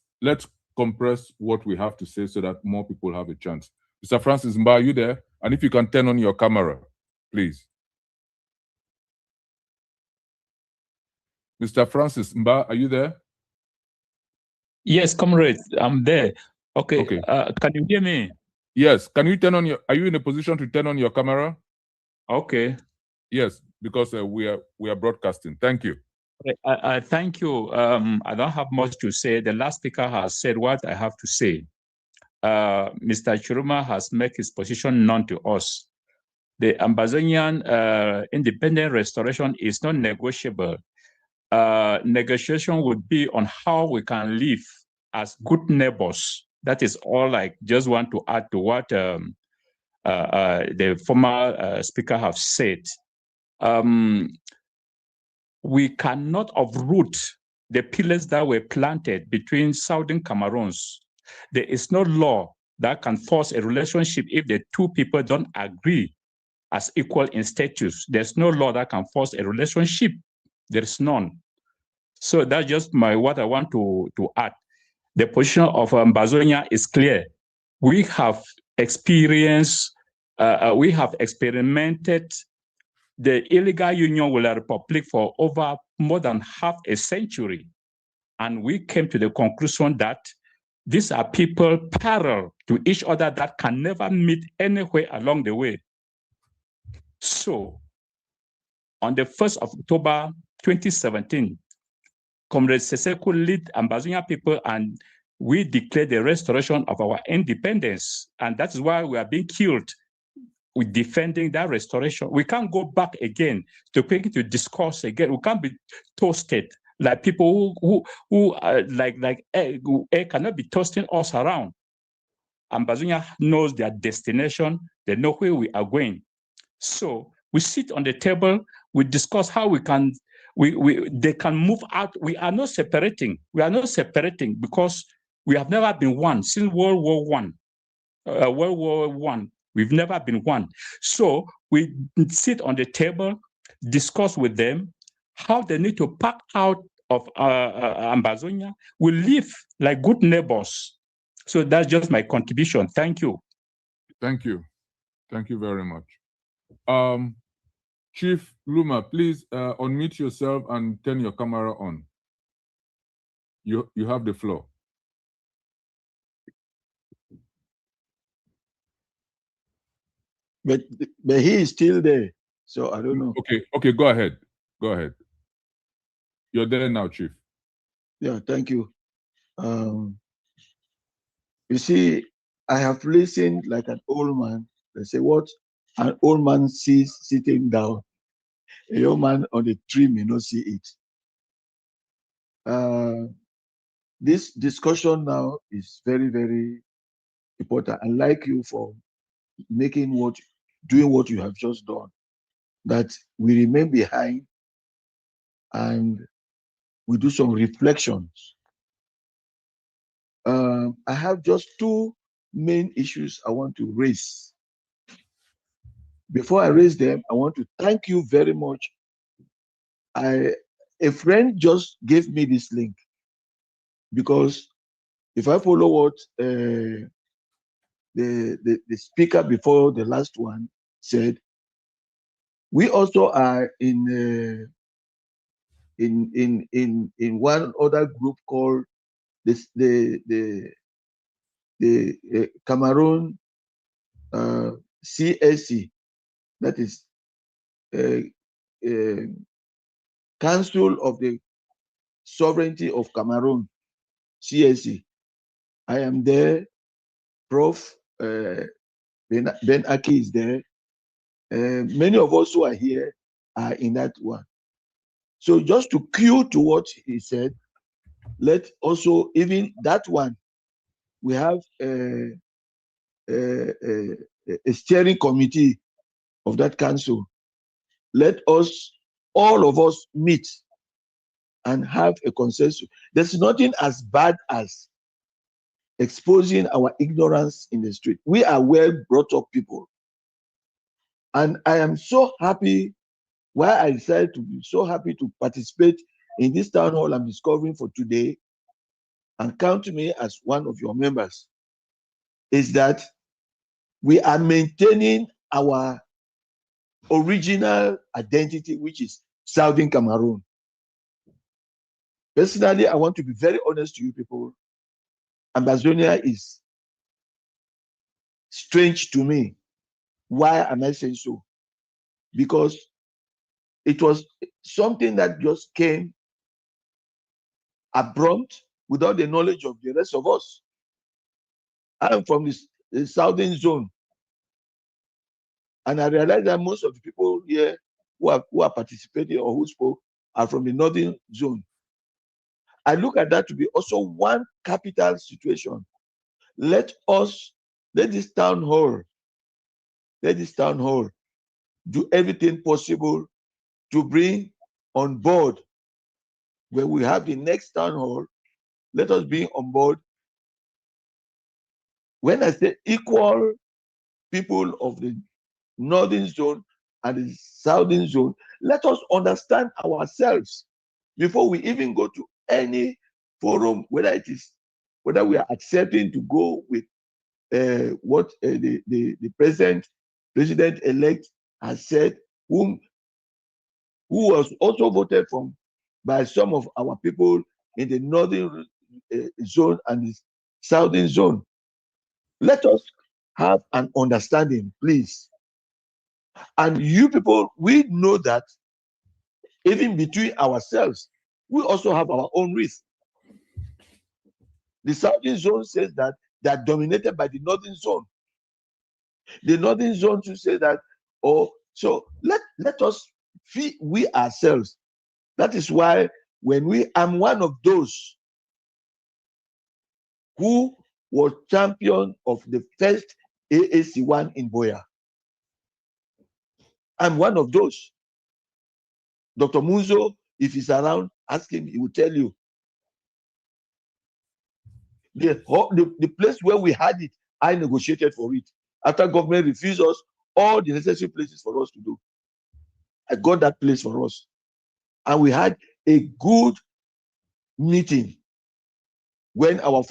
A: compress what we have to say so that more people have a chance. Mr. Francis Mba, are you there? And if you can turn on your camera, please. Mr. Francis Mba, are you there?
C: Yes, comrade, I'm there. Okay. Can you hear me?
A: Yes. Can you turn on your? Are you in a position to turn on your camera?
C: Okay.
A: Yes, because we are broadcasting. Thank you.
C: I thank you. I don't have much to say. The last speaker has said what I have to say. Mr. Tchiroma has made his position known to us. The Amazonian independent restoration is not negotiable. Negotiation would be on how we can live as good neighbors. That is all I just want to add to what the former speaker have said. We cannot uproot the pillars that were planted between Southern Cameroons. There is no law that can force a relationship if the two people don't agree as equal in status. There's no law that can force a relationship. There is none. So that's just what I want to add. The position of Ambazonia is clear. We have experienced, we have experimented the illegal union with the Republic for over more than half a century. And we came to the conclusion that these are people parallel to each other that can never meet anywhere along the way. So, on the 1st of October 2017, Comrade Seseko lead Ambazonia people, and we declared the restoration of our independence. And that is why we are being killed with defending that restoration. We can't go back again to discuss again. We can't be toasted like people who like air cannot be toasting us around. Ambazonia knows their destination. They know where we are going. So we sit on the table. We discuss how we can. They can move out. We are not separating. We are not separating because we have never been one since World War I. We've never been one. So we sit on the table, discuss with them how they need to pack out of Ambazonia. We live like good neighbors. So that's just my contribution. Thank you.
A: Thank you. Thank you very much. Chief Luma, please unmute yourself and turn your camera on. You have the floor.
S: But he is still there, so I don't know.
A: Okay, go ahead. Go ahead. You're there now, Chief.
S: Yeah, thank you. You see, I have listened like an old man. They say, what an old man sees sitting down, A young man on the tree may not see it. This discussion now is very, very important. I like you for doing what you have just done, that we remain behind and we do some reflections. I have just two main issues I want to raise. Before I raise them, I want to thank you very much. A friend just gave me this link, because if I follow what the speaker before the last one said, we also are in one other group called the Cameroon CSC, that is Council of the Sovereignty of Cameroon, CSC. I am there. Prof. Ben Aki is there. Many of us who are here are in that one. So just to cue to what he said, let also, even that one, we have a steering committee of that council. Let us, all of us, meet and have a consensus. There's nothing as bad as exposing our ignorance in the street. We are well brought up people. And I am so happy, why I decided to be so happy to participate in this town hall I'm discovering for today, and count me as one of your members, is that we are maintaining our original identity, which is Southern Cameroon. Personally, I want to be very honest to you people. Ambazonia is strange to me. Why am I saying so? Because it was something that just came abrupt without the knowledge of the rest of us. I am from the southern zone. And I realized that most of the people here who are participating or who spoke are from the northern zone. I look at that to be also one capital situation. Let this town hall do everything possible to bring on board, when we have the next town hall, let us bring on board, when I say equal people of the northern zone and the southern zone, let us understand ourselves before we even go to any forum, whether we are accepting to go with what the president-elect has said, who was also voted by some of our people in the northern zone and the southern zone. Let us have an understanding, please. And you people, we know that even between ourselves, we also have our own risk. The southern zone says that they are dominated by the northern zone. The northern zone too says that, so let us feed we ourselves. That is why I'm one of those who was champion of the first AAC1 in Boya. I'm one of those. Dr. Munzo, if he's around, ask him, he will tell you. The place where we had it, I negotiated for it. After government refused us all the necessary places for us to do, I got that place for us. And we had a good meeting when our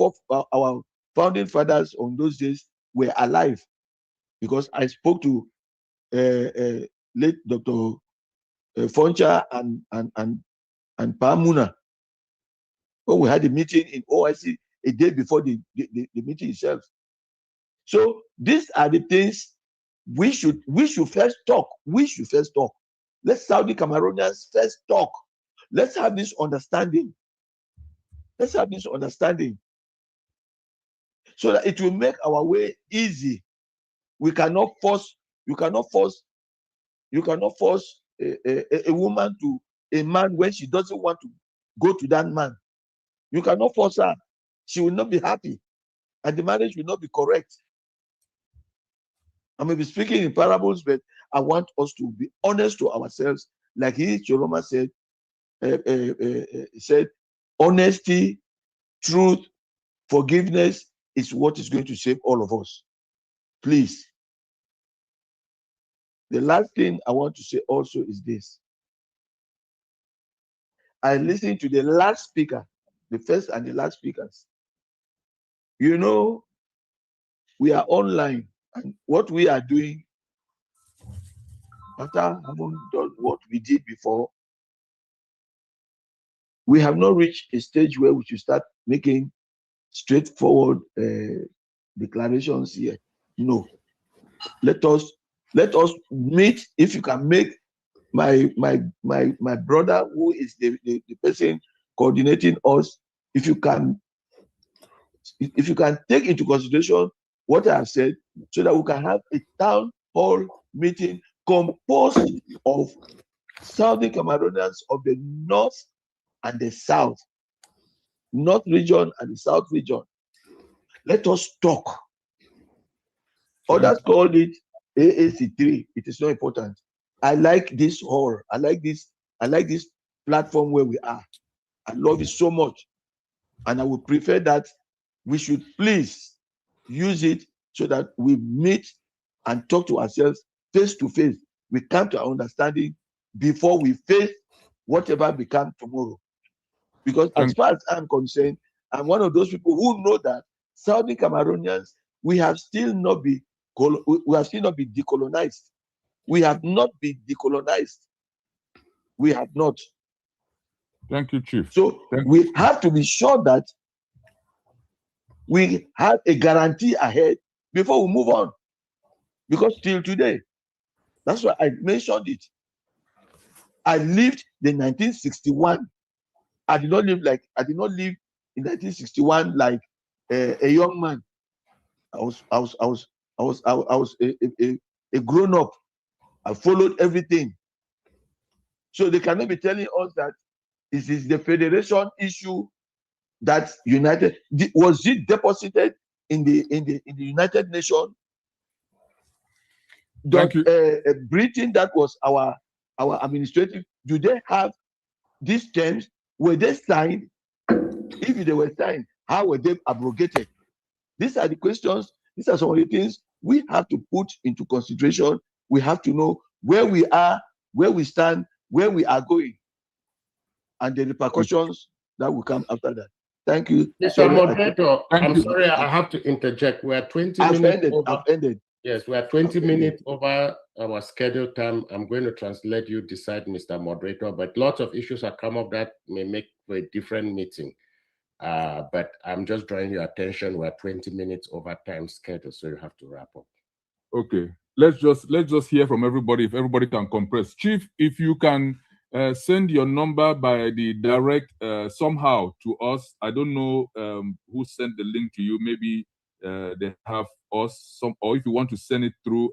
S: founding fathers on those days were alive, because I spoke to late Dr. Foncha and Pamuna when we had a meeting in OIC a day before the meeting itself. So these are the things we should first talk. We should first talk. Let's Saudi Cameroonians first talk. Let's have this understanding. Let's have this understanding, so that it will make our way easy. We cannot force. You cannot force a woman to a man when she doesn't want to go to that man. You cannot force her. She will not be happy, and the marriage will not be correct. I may be speaking in parables, but I want us to be honest to ourselves. Like Tchiroma said, honesty, truth, forgiveness is what is going to save all of us. Please. The last thing I want to say also is this. I listened to the last speaker, the first and the last speakers. You know, we are online, and what we are doing, after having done what we did before, we have not reached a stage where we should start making straightforward declarations here. No. Let us meet. If you can make my brother, who is the person coordinating us, if you can take into consideration what I have said, so that we can have a town hall meeting composed of Southern Cameroonians of the north and the south, north region and the south region. Let us talk. Others call it AAC3. It is not important. I like this hall. I like this platform where we are. I love it so much. And I would prefer that we should please use it so that we meet and talk to ourselves face to face. We come to our understanding before we face whatever becomes tomorrow. Because as far as I'm concerned, I'm one of those people who know that Southern Cameroonians, we have still not been decolonized. We have not been decolonized. We have not.
A: Thank you, Chief.
S: So we have to be sure that we have a guarantee ahead before we move on. Because till today, that's why I mentioned it. I lived the 1961. I did not live in 1961 like a young man. I was a grown up. I followed everything. So they cannot be telling us that it is the federation issue that United was it deposited in the United Nations. Britain, that was our administrative. Do they have these terms? Were they signed? If they were signed, how were they abrogated? These are the questions. These are some of the things we have to put into consideration. We have to know where we are, where we stand, where we are going, and the repercussions that will come after that. Thank you.
H: Mr. Moderator, I'm sorry, I have to interject. We are 20 minutes over.
S: I've ended.
H: Yes, we are 20 minutes over our scheduled time. I'm going to translate you, decide, Mr. Moderator, but lots of issues have come up that may make for a different meeting. But I'm just drawing your attention. We're 20 minutes over time schedule, so you have to wrap up.
A: Okay, let's just hear from everybody. If everybody can compress, Chief, if you can send your number by the direct somehow to us. I don't know who sent the link to you. Maybe they have us some, or if you want to send it through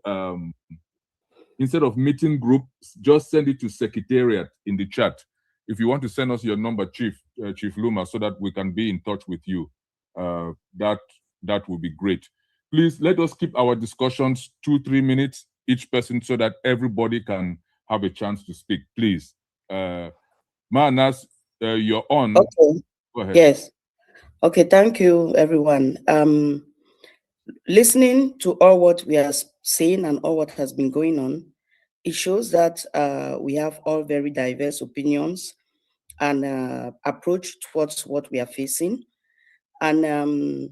A: instead of meeting group, just send it to Secretariat in the chat. If you want to send us your number, Chief Luma, so that we can be in touch with you, that would be great. Please let us keep our discussions 2-3 minutes each person, so that everybody can have a chance to speak. Please, Manas, you're on.
D: Okay.
A: Go ahead.
D: Yes. Okay. Thank you, everyone. Listening to all what we are saying and all what has been going on, it shows that we have all very diverse opinions and approach towards what we are facing. And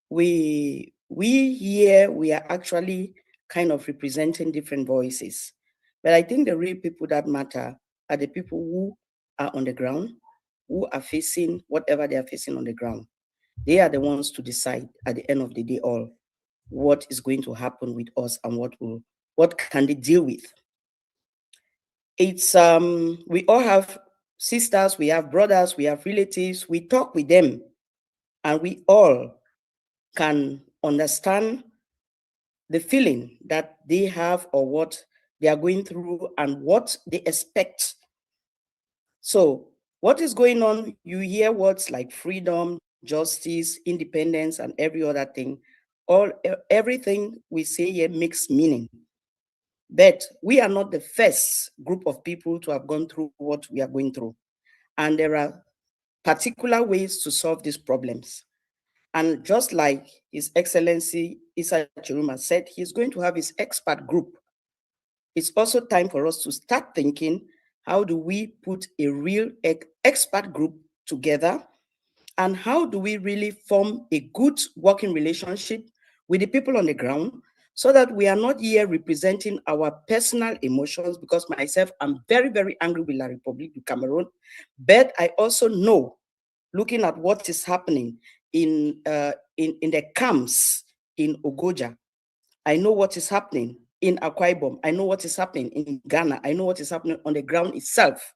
D: we here, we are actually kind of representing different voices. But I think the real people that matter are the people who are on the ground, who are facing whatever they are facing on the ground. They are the ones to decide at the end of the day all what is going to happen with us and what can they deal with. It's we all have sisters, we have brothers, we have relatives, we talk with them, and we all can understand the feeling that they have or what they are going through and what they expect. So what is going on? You hear words like freedom, justice, independence, and every other thing. Everything we say here makes meaning. But we are not the first group of people to have gone through what we are going through. And there are particular ways to solve these problems. And just like His Excellency Issa Tchiroma said, he's going to have his expert group. It's also time for us to start thinking, how do we put a real expert group together? And how do we really form a good working relationship with the people on the ground so that we are not here representing our personal emotions? Because myself, I'm very, very angry with La Republic of Cameroon. But I also know, looking at what is happening in the camps in Ogoja, I know what is happening in Akwa Ibom. I know what is happening in Ghana. I know what is happening on the ground itself.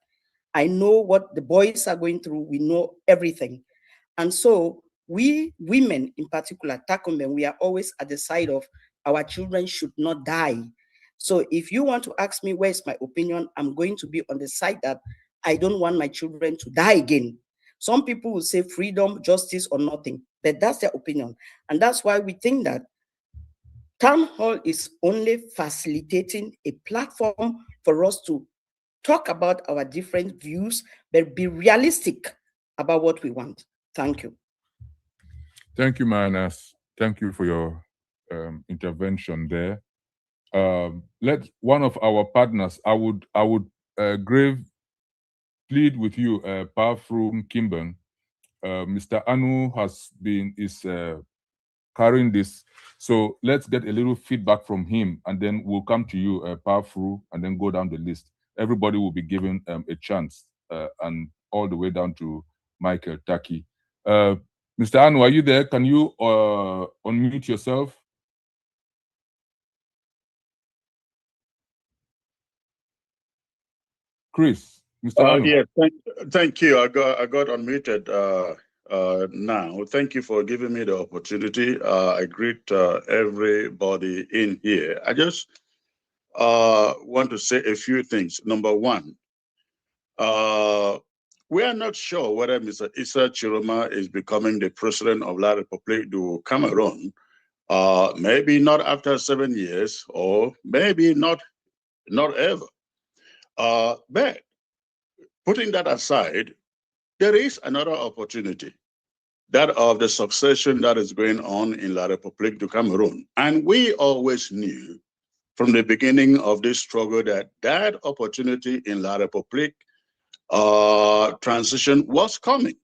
D: I know what the boys are going through. We know everything. And so we women in particular, Takumben, we are always at the side of our children should not die. So if you want to ask me where's my opinion, I'm going to be on the side that I don't want my children to die again. Some people will say freedom, justice, or nothing, but that's their opinion. And that's why we think that Town Hall is only facilitating a platform for us to talk about our different views, but be realistic about what we want. Thank you.
A: Thank you, Manas. Thank you for your intervention there. Let one of our partners, I would grave plead with you, Powerful Kimben. Mr. Anu is carrying this. So let's get a little feedback from him, and then we'll come to you, Powerful, and then go down the list. Everybody will be given a chance, and all the way down to Michael Taki. Mr. Anu, are you there? Can you unmute yourself? Chris, Mr. Anu.
E: Yeah, thank you. I got unmuted now. Thank you for giving me the opportunity. I greet everybody in here. I just want to say a few things. Number one, we are not sure whether Mr. Issa Tchiroma is becoming the president of La Republic du Cameroon. Maybe not after 7 years, or maybe not ever. But putting that aside, there is another opportunity, that of the succession that is going on in La Republique du Cameroon. And we always knew from the beginning of this struggle that that opportunity in La Republique transition was coming.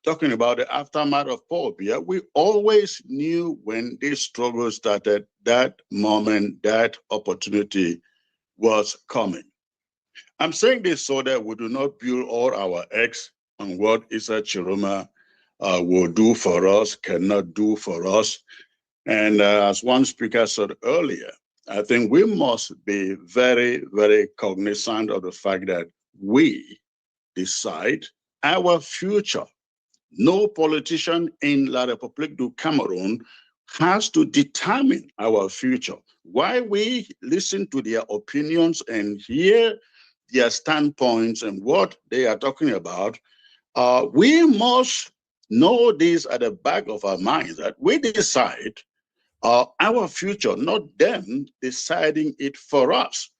E: Talking about the aftermath of Paul Biya, we always knew when this struggle started, that moment, that opportunity was coming. I'm saying this so that we do not build all our eggs on what Issa Tchiroma will do for us, cannot do for us. And as one speaker said earlier, I think we must be very, very cognizant of the fact that we decide our future. No politician in La Republique du Cameroon has to determine our future. Why we listen to their opinions and hear their standpoints and what they are talking about, we must know this at the back of our minds, that we decide our future, not them deciding it for us.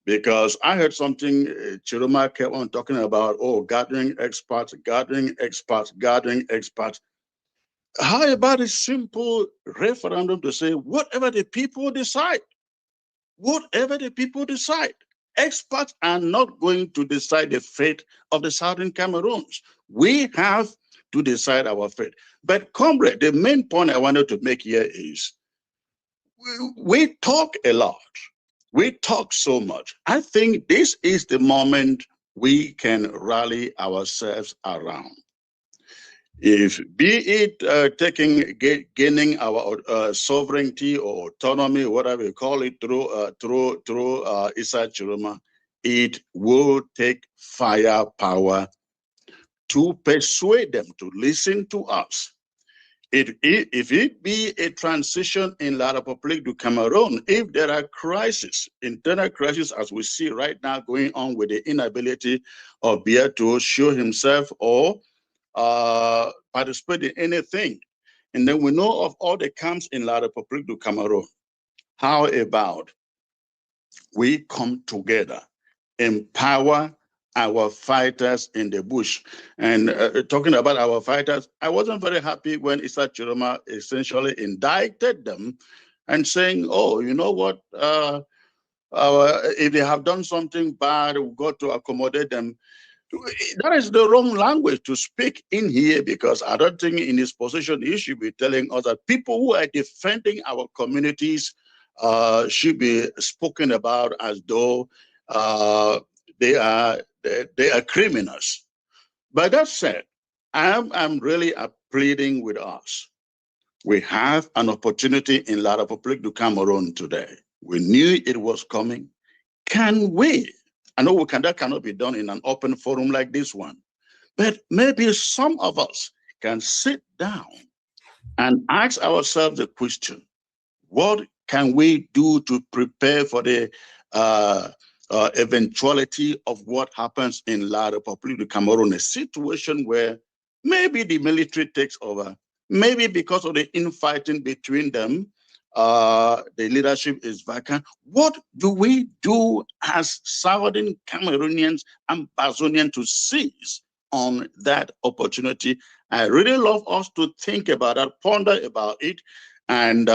E: Because I heard something Tchiroma kept on talking about, gathering experts, gathering experts, gathering experts. How about a simple referendum to say, whatever the people decide, whatever the people decide. Experts are not going to decide the fate of the Southern Cameroons. We have to decide our fate. But comrade, the main point I wanted to make here is, we talk a lot. We talk so much. I think this is the moment we can rally ourselves around. If be it gaining our sovereignty or autonomy, whatever you call it, through Issa Tchiroma, it will take firepower to persuade them to listen to us. If it be a transition in La Republic of Cameroon, if there are crises, internal crises, as we see right now going on with the inability of Biya to show himself or participate in anything, and then we know of all the camps in La Republic of Cameroon, how about we come together, empower our fighters in the bush? And talking about our fighters, I wasn't very happy when Issa Tchiroma essentially indicted them and saying, oh, you know what, if they have done something bad, we've got to accommodate them. That is the wrong language to speak in here, because I don't think in his position he should be telling us that people who are defending our communities should be spoken about as though they are criminals. But that said, I'm really pleading with us. We have an opportunity in La Republic of Cameroon today. We knew it was coming. Can we? I know that cannot be done in an open forum like this one, but maybe some of us can sit down and ask ourselves the question: what can we do to prepare for the eventuality of what happens in La Republic of Cameroon, a situation where maybe the military takes over, maybe because of the infighting between them, the leadership is vacant. What do we do as Southern Cameroonians and Bazonians to seize on that opportunity? I really love us to think about that, ponder about it, and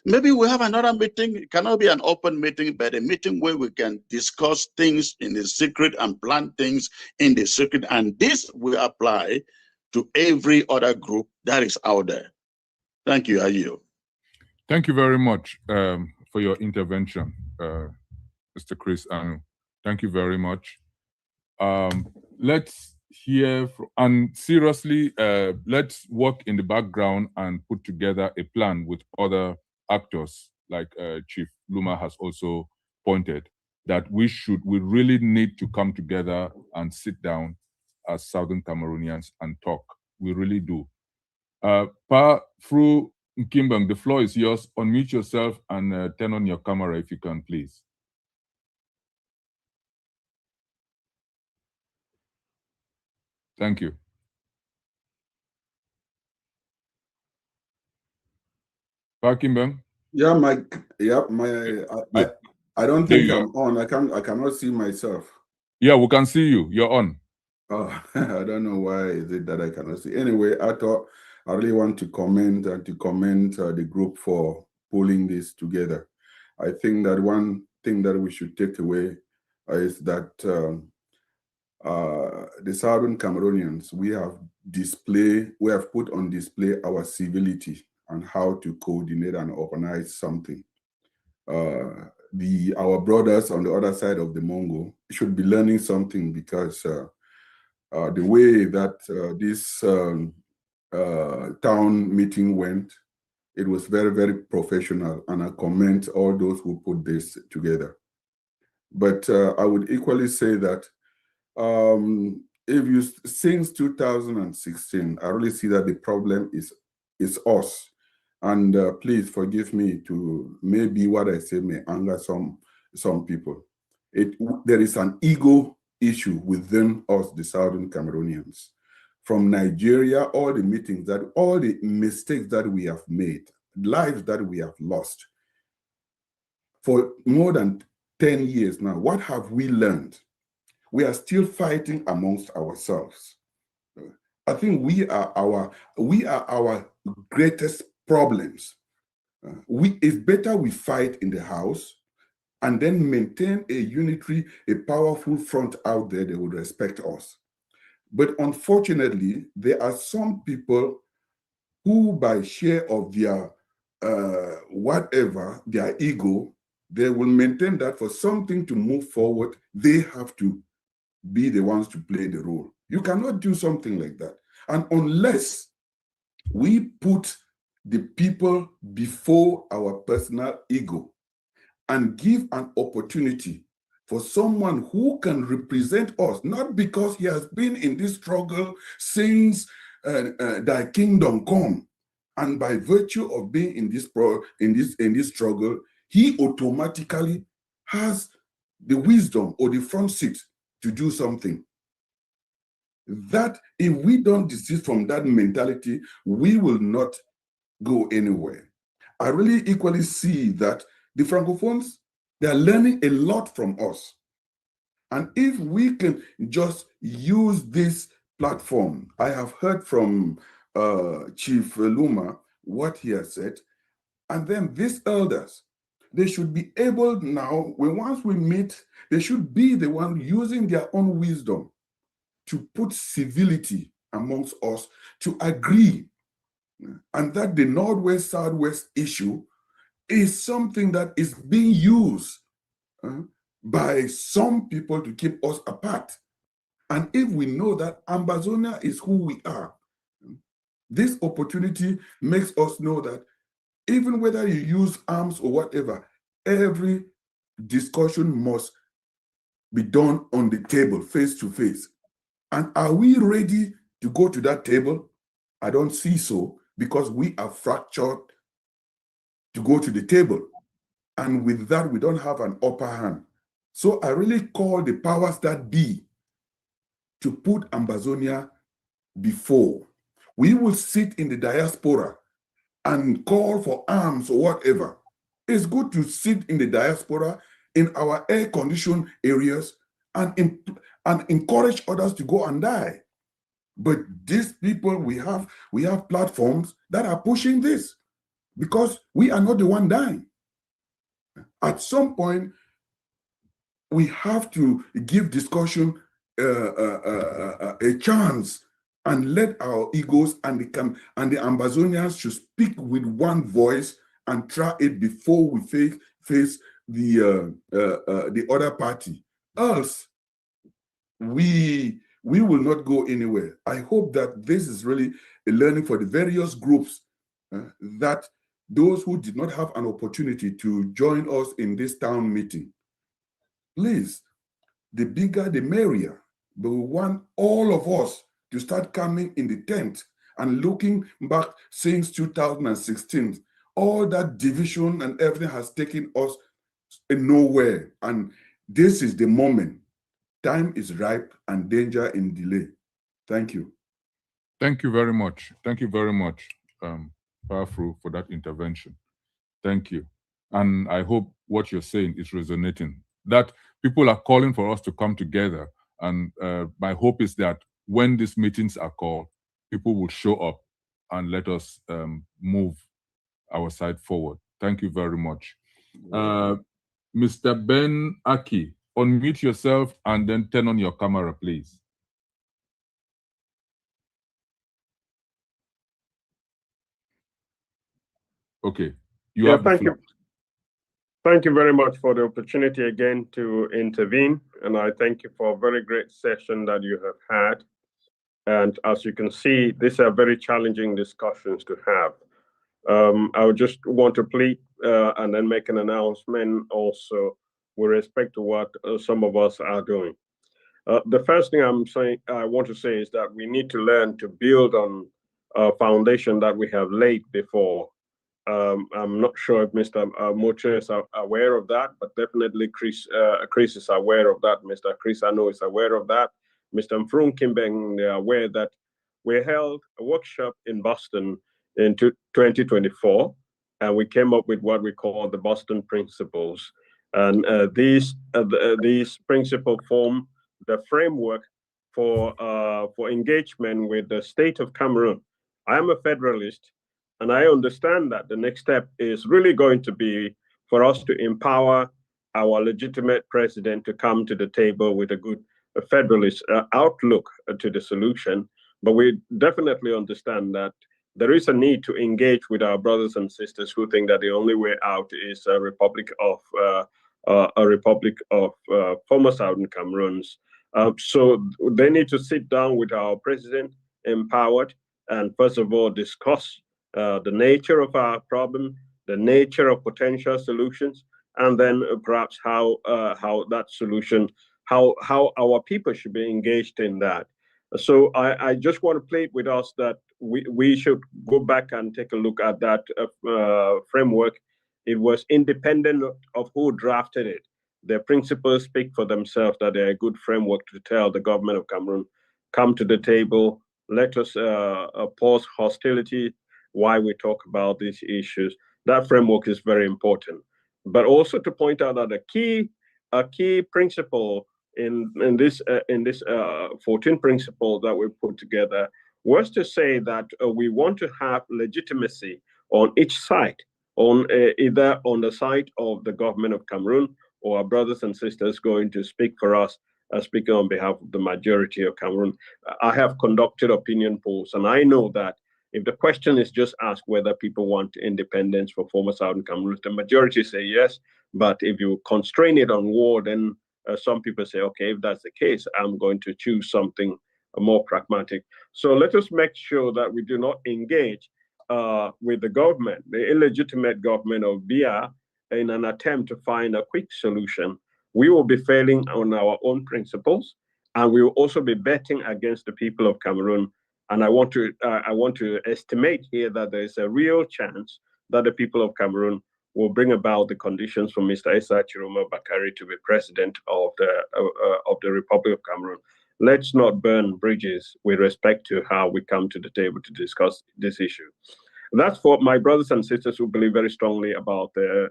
E: maybe we have another meeting. It cannot be an open meeting, but a meeting where we can discuss things in the secret and plan things in the secret. And this will apply to every other group that is out there. Thank you, Ayo.
A: Thank you very much for your intervention, Mr. Chris, and thank you very much. Let's hear, and seriously, let's work in the background and put together a plan with other actors, like Chief Luma has also pointed, that we really need to come together and sit as Southern Cameroonians and talk. We really do. Through Kimbang, the floor is yours. Unmute yourself and turn on your camera if you can, please. Thank you. Kimbang?
N: Yeah, I don't think I'm on. I cannot see myself.
A: Yeah, we can see you. You're on.
N: Oh, I don't know why is it that I cannot see. Anyway, I thought I really want to comment and to commend the group for pulling this together. I think that one thing that we should take away is that the Southern Cameroonians, we have put on display our civility and how to coordinate and organize something. Our brothers on the other side of the Mongo should be learning something, because the way that this town meeting went, it was very, very professional, and I commend all those who put this together. But I would equally say that since 2016, I really see that the problem is us. And please forgive me to maybe what I say may anger some people. There is an ego issue within us, the Southern Cameroonians. From Nigeria, all the mistakes that we have made, lives that we have lost for more than 10 years now, what have we learned? We are still fighting amongst ourselves. I think we are our greatest problems. It's better we fight in the house and then maintain a powerful front out there that would respect us. But unfortunately, there are some people who, by share of their their ego, they will maintain that for something to move forward, they have to be the ones to play the role. You cannot do something like that. And unless we put the people before our personal ego and give an opportunity for someone who can represent us, not because he has been in this struggle since thy kingdom come, And by virtue of being in this struggle, he automatically has the wisdom or the front seat to do something. That if we don't desist from that mentality, we will not go anywhere. I really equally see that the Francophones, they are learning a lot from us. And if we can just use this platform, I have heard from Chief Luma what he has said, and then these elders, they should be able now, once we meet, they should be the one using their own wisdom to put civility amongst us, to agree, and that the Northwest-Southwest issue is something that is being used by some people to keep us apart. And if we know that Ambazonia is who we are, this opportunity makes us know that even whether you use arms or whatever, every discussion must be done on the table, face to face. And are we ready to go to that table? I don't see so, because we are fractured to go to the table. And with that, we don't have an upper hand. So I really call the powers that be to put Ambazonia before. We will sit in the diaspora and call for arms or whatever. It's good to sit in the diaspora in our air-conditioned areas and encourage others to go and die. But these people, we have platforms that are pushing this because we are not the one dying. At some point, we have to give discussion a chance and let our egos and the Ambazonians should speak with one voice and try it before we face the other party. Else, we will not go anywhere. I hope that this is really a learning for the various groups that those who did not have an opportunity to join us in this town meeting, please, the bigger the merrier. But we want all of us to start coming in the tent and looking back since 2016. All that division and everything has taken us nowhere. And this is the moment. Time is ripe and danger in delay. Thank you.
A: Thank you very much. Thank you very much, Powerful, for that intervention. Thank you. And I hope what you're saying is resonating, that people are calling for us to come together. And my hope is that when these meetings are called, people will show up and let us move our side forward. Thank you very much. Mr. Ben Aki, unmute yourself and then turn on your camera, please. Okay.
J: Thank you. Thank you very much for the opportunity again to intervene. And I thank you for a very great session that you have had. And as you can see, these are very challenging discussions to have. I would just want to plead and then make an announcement also with respect to what some of us are doing. The first thing I want to say is that we need to learn to build on a foundation that we have laid before. I'm not sure if Mr. Moche is aware of that, but definitely Chris is aware of that. Mr. Chris Ano is aware of that. Mr. Mfrung Kimbeng, they are aware that we held a workshop in Boston in 2024, and we came up with what we call the Boston Principles. And these principles form the framework for engagement with the state of Cameroon. I am a federalist, and I understand that the next step is really going to be for us to empower our legitimate president to come to the table with a good federalist outlook to the solution. But we definitely understand that there is a need to engage with our brothers and sisters who think that the only way out is a republic of former Southern Cameroons. So they need to sit down with our president, empowered, and first of all discuss the nature of our problem, the nature of potential solutions, and then perhaps how that solution, how our people should be engaged in that. So I just want to play it with us that we should go back and take a look at that framework. It was independent of who drafted it. The principles speak for themselves, that they're a good framework to tell the government of Cameroon, come to the table, let us pause hostility while we talk about these issues. That framework is very important. But also to point out that a key principle in this 14 principles that we put together was to say that we want to have legitimacy on each side, on either on the side of the government of Cameroon or our brothers and sisters going to speak for us, speaking on behalf of the majority of Cameroon. I have conducted opinion polls, and I know that if the question is just asked whether people want independence for former Southern Cameroon, the majority say yes. But if you constrain it on war, then some people say, okay, if that's the case, I'm going to choose something more pragmatic. So let us make sure that we do not engage with the government, the illegitimate government of Biya, in an attempt to find a quick solution. We will be failing on our own principles, and we will also be betting against the people of Cameroon. And I want to estimate here that there is a real chance that the people of Cameroon will bring about the conditions for Mr. Issa Tchiroma Bakary to be president of the Republic of Cameroon. Let's not burn bridges with respect to how we come to the table to discuss this issue. That's for my brothers and sisters who believe very strongly about the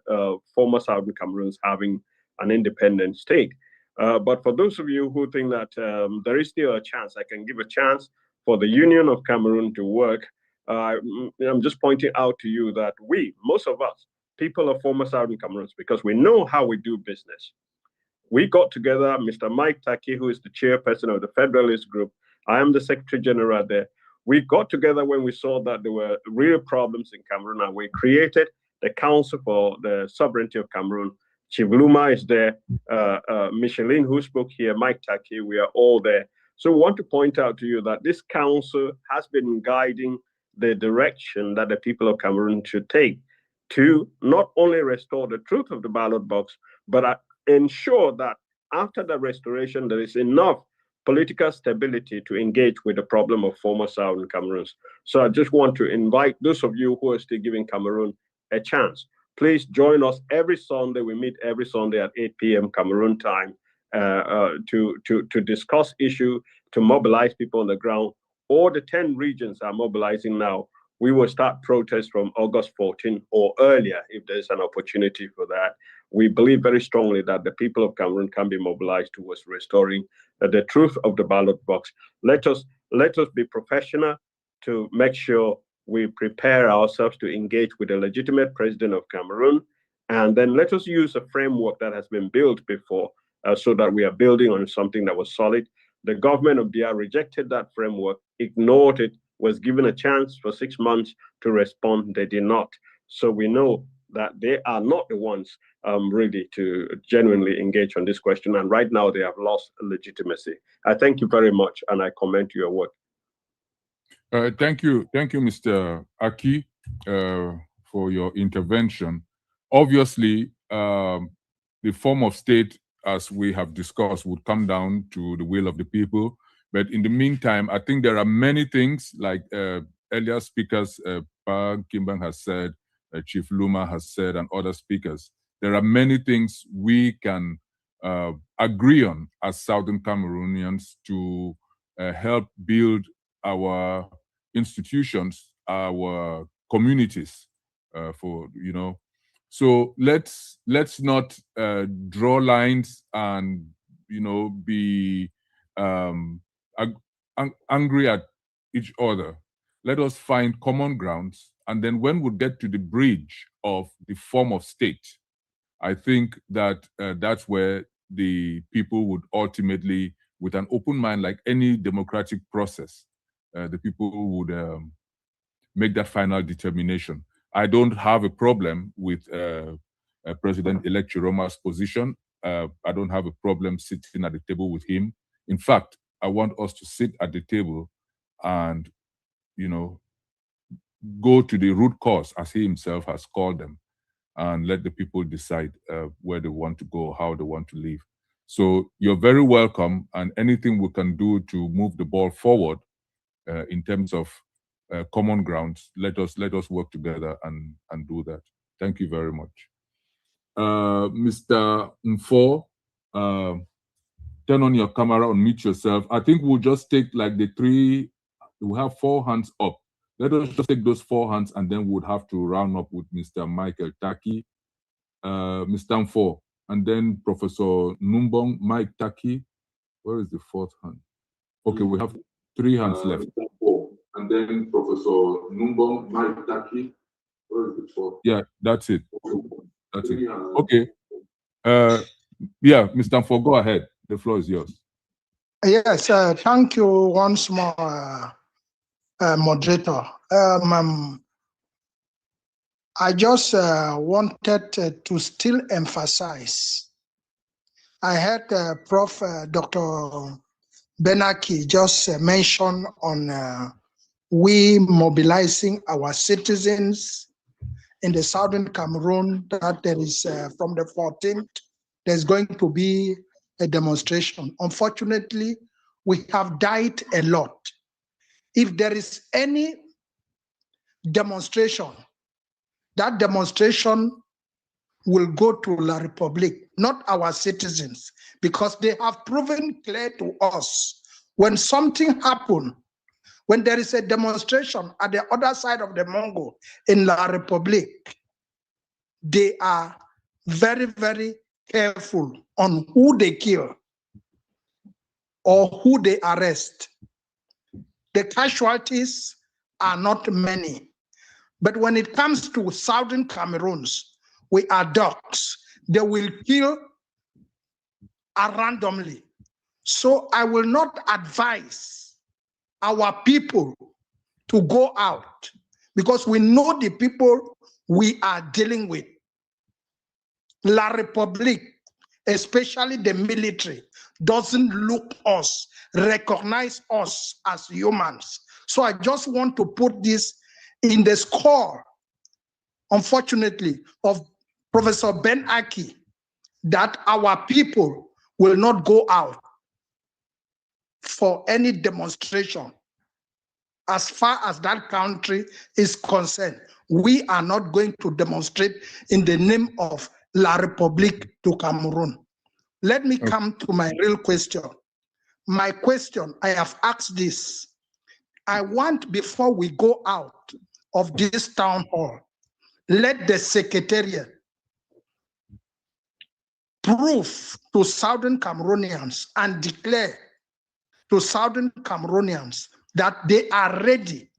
J: former Southern Cameroons having an independent state. But for those of you who think that there is still a chance, I can give a chance for the Union of Cameroon to work. I'm just pointing out to you that most of us, people of former Southern Cameroons, because we know how we do business. We got together, Mr. Mike Taki, who is the chairperson of the Federalist Group. I am the Secretary General there. We got together when we saw that there were real problems in Cameroon, and we created the Council for the Sovereignty of Cameroon. Chief Luma is there, Micheline, who spoke here, Mike Taki, we are all there. So we want to point out to you that this council has been guiding the direction that the people of Cameroon should take to not only restore the truth of the ballot box, but ensure that after the restoration, there is enough political stability to engage with the problem of former Southern Cameroons. So I just want to invite those of you who are still giving Cameroon a chance. Please join us every Sunday. We meet every Sunday at 8 p.m. Cameroon time to discuss issue, to mobilize people on the ground. All the 10 regions are mobilizing now. We will start protests from August 14 or earlier if there's an opportunity for that. We believe very strongly that the people of Cameroon can be mobilized towards restoring the truth of the ballot box. Let us be professional to make sure we prepare ourselves to engage with the legitimate president of Cameroon. And then let us use a framework that has been built before so that we are building on something that was solid. The government of Biya rejected that framework, ignored it, was given a chance for 6 months to respond. They did not. So we know that they are not the ones really to genuinely engage on this question. And right now they have lost legitimacy. I thank you very much, and I commend your work.
A: Thank you, Mr. Aki, for your intervention. Obviously, the form of state, as we have discussed, would come down to the will of the people. But in the meantime, I think there are many things, like earlier speakers, Paul Biya has said, Chief Luma has said, and other speakers. There are many things we can agree on as Southern Cameroonians to help build our institutions, our communities, So let's not draw lines and be angry at each other. Let us find common grounds, and then when we get to the bridge of the form of state, I think that that's where the people would ultimately, with an open mind, like any democratic process, the people would make that final determination. I don't have a problem with President-elect Tchiroma's position. I don't have a problem sitting at the table with him. In fact, I want us to sit at the table and, go to the root cause, as he himself has called them, and let the people decide where they want to go, how they want to live. So you're very welcome, and anything we can do to move the ball forward in terms of common grounds, let us work together and do that. Thank you very much. Mr. Mfo, turn on your camera, unmute yourself. I think we'll just take like we have 4 hands up. Let us just take those 4 hands, and then we'll have to round up with Mr. Michael Taki, Mr. Mfo, and then Professor Numbong, Mike Taki. Where is the 4th hand? Okay, we have 3 hands left. And then Professor Numbong, Mike Taki. Where is the 4th? Yeah, that's it. That's it. Okay. Yeah, Mr. Mfo, go ahead. The floor is yours.
P: Yes, thank you once more, moderator. I just wanted to still emphasize. I heard Prof. Dr. Bakary just mention on we mobilizing our citizens in the Southern Cameroon, that there is from the 14th, there's going to be a demonstration. Unfortunately, we have died a lot. If there is any demonstration, that demonstration will go to La Republique, not our citizens, because they have proven clear to us when something happens, when there is a demonstration at the other side of the Mongo in La Republique, they are very, very careful on who they kill or who they arrest. The casualties are not many. But when it comes to Southern Cameroons, we are dogs. They will kill randomly. So I will not advise our people to go out because we know the people we are dealing with. La Republique, especially the military, doesn't look us, recognize us as humans. So I just want to put this in the score, unfortunately, of Professor Bakary, that our people will not go out for any demonstration. As far as that country is concerned, we are not going to demonstrate in the name of La République du Cameroon. Let me come to my real question. My question, I have asked this. I want, before we go out of this town hall, let the Secretariat prove to Southern Cameroonians and declare to Southern Cameroonians that they are ready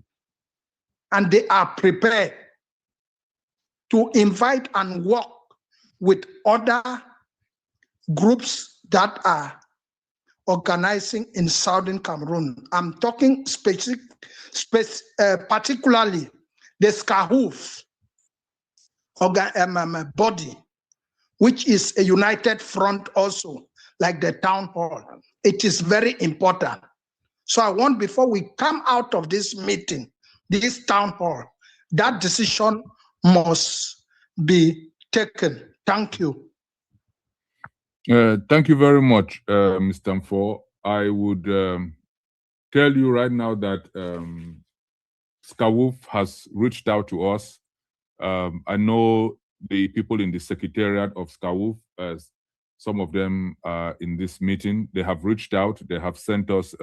P: and they are prepared to invite and work with other groups that are organizing in Southern Cameroon. I'm talking particularly the SCITH body, which is a united front also, like the town hall. It is very important. So I want, before we come out of this meeting, this town hall, that decision must be taken. Thank you.
A: Thank you very much, Mr. Mfo. I would tell you right now that SCITH has reached out to us. I know the people in the Secretariat of SCITH, some of them are in this meeting. They have reached out. They have sent us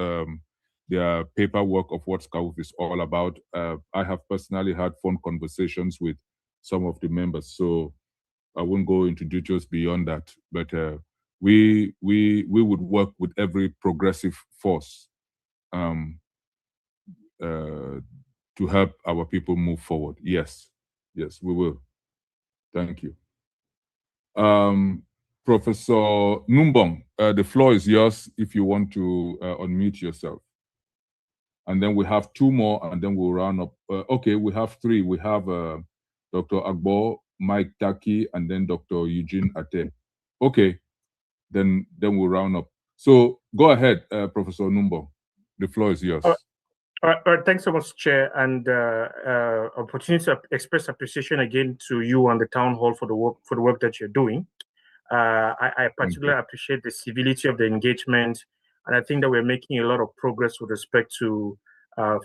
A: their paperwork of what SCITH is all about. I have personally had phone conversations with some of the members, so I won't go into details beyond that. But we would work with every progressive force to help our people move forward. Yes, yes, we will. Thank you. Professor Numbong, the floor is yours if you want to unmute yourself. And then we have 2 more, and then we'll round up. Okay, we have 3. We have Dr. Agbo, Mike Taki, and then Dr. Eugene Ate. Okay, then we'll round up. So go ahead, Professor Numbong. The floor is yours.
K: All right, thanks so much, Chair, and opportunity to express appreciation again to you and the town hall for the work that you're doing. I particularly appreciate the civility of the engagement, and I think that we're making a lot of progress with respect to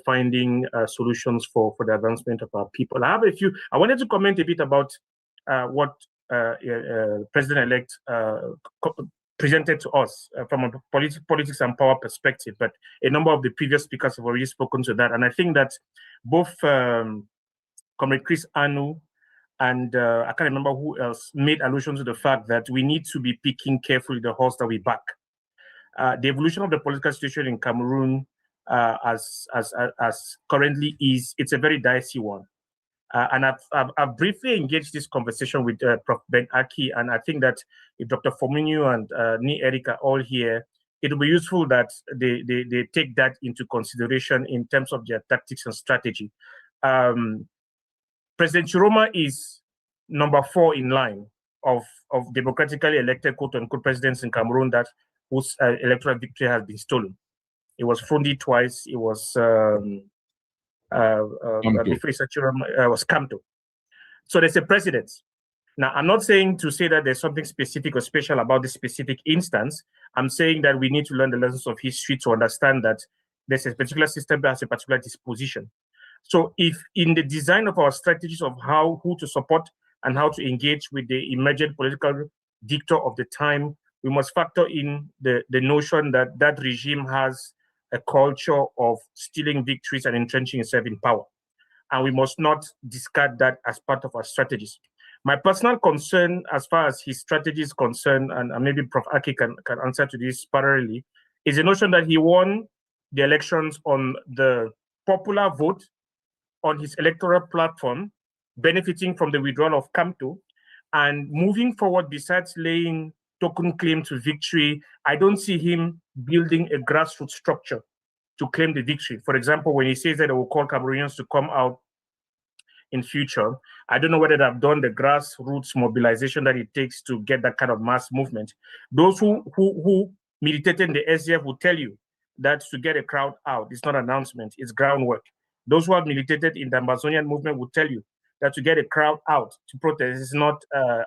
K: finding solutions for the advancement of our people. I wanted to comment a bit about what President-elect presented to us from a politics and power perspective, but a number of the previous speakers have already spoken to that. And I think that both Comrade Chris Anu and I can't remember who else made allusion to the fact that we need to be picking carefully the horse that we back. The evolution of the political situation in Cameroon as currently is, it's a very dicey one. And I've briefly engaged this conversation with Prof. Ben Aki, and I think that if Dr. Fominyu and Ni Eric are all here, it will be useful that they take that into consideration in terms of their tactics and strategy. President Tchiroma is number 4 in line of democratically elected quote-unquote presidents in Cameroon whose electoral victory has been stolen. It was Fundi twice. It was before Issa Tchiroma was Kamto. So there's a precedent. Now, I'm not saying to say that there's something specific or special about this specific instance. I'm saying that we need to learn the lessons of history to understand that there's a particular system that has a particular disposition. So if in the design of our strategies of who to support and how to engage with the emergent political dictator of the time, we must factor in the notion that that regime has a culture of stealing victories and entrenching itself in power. And we must not discard that as part of our strategies. My personal concern as far as his strategy is concerned, and maybe Prof. Aki can answer to this parallelly, is the notion that he won the elections on the popular vote on his electoral platform, benefiting from the withdrawal of Kamto, and moving forward, besides laying token claim to victory, I don't see him building a grassroots structure to claim the victory. For example, when he says that he will call Cameroonians to come out in future, I don't know whether they've done the grassroots mobilization that it takes to get that kind of mass movement. Those who militated in the SDF will tell you that to get a crowd out, it's not announcement, it's groundwork. Those who have militated in the Amazonian movement will tell you that to get a crowd out to protest is not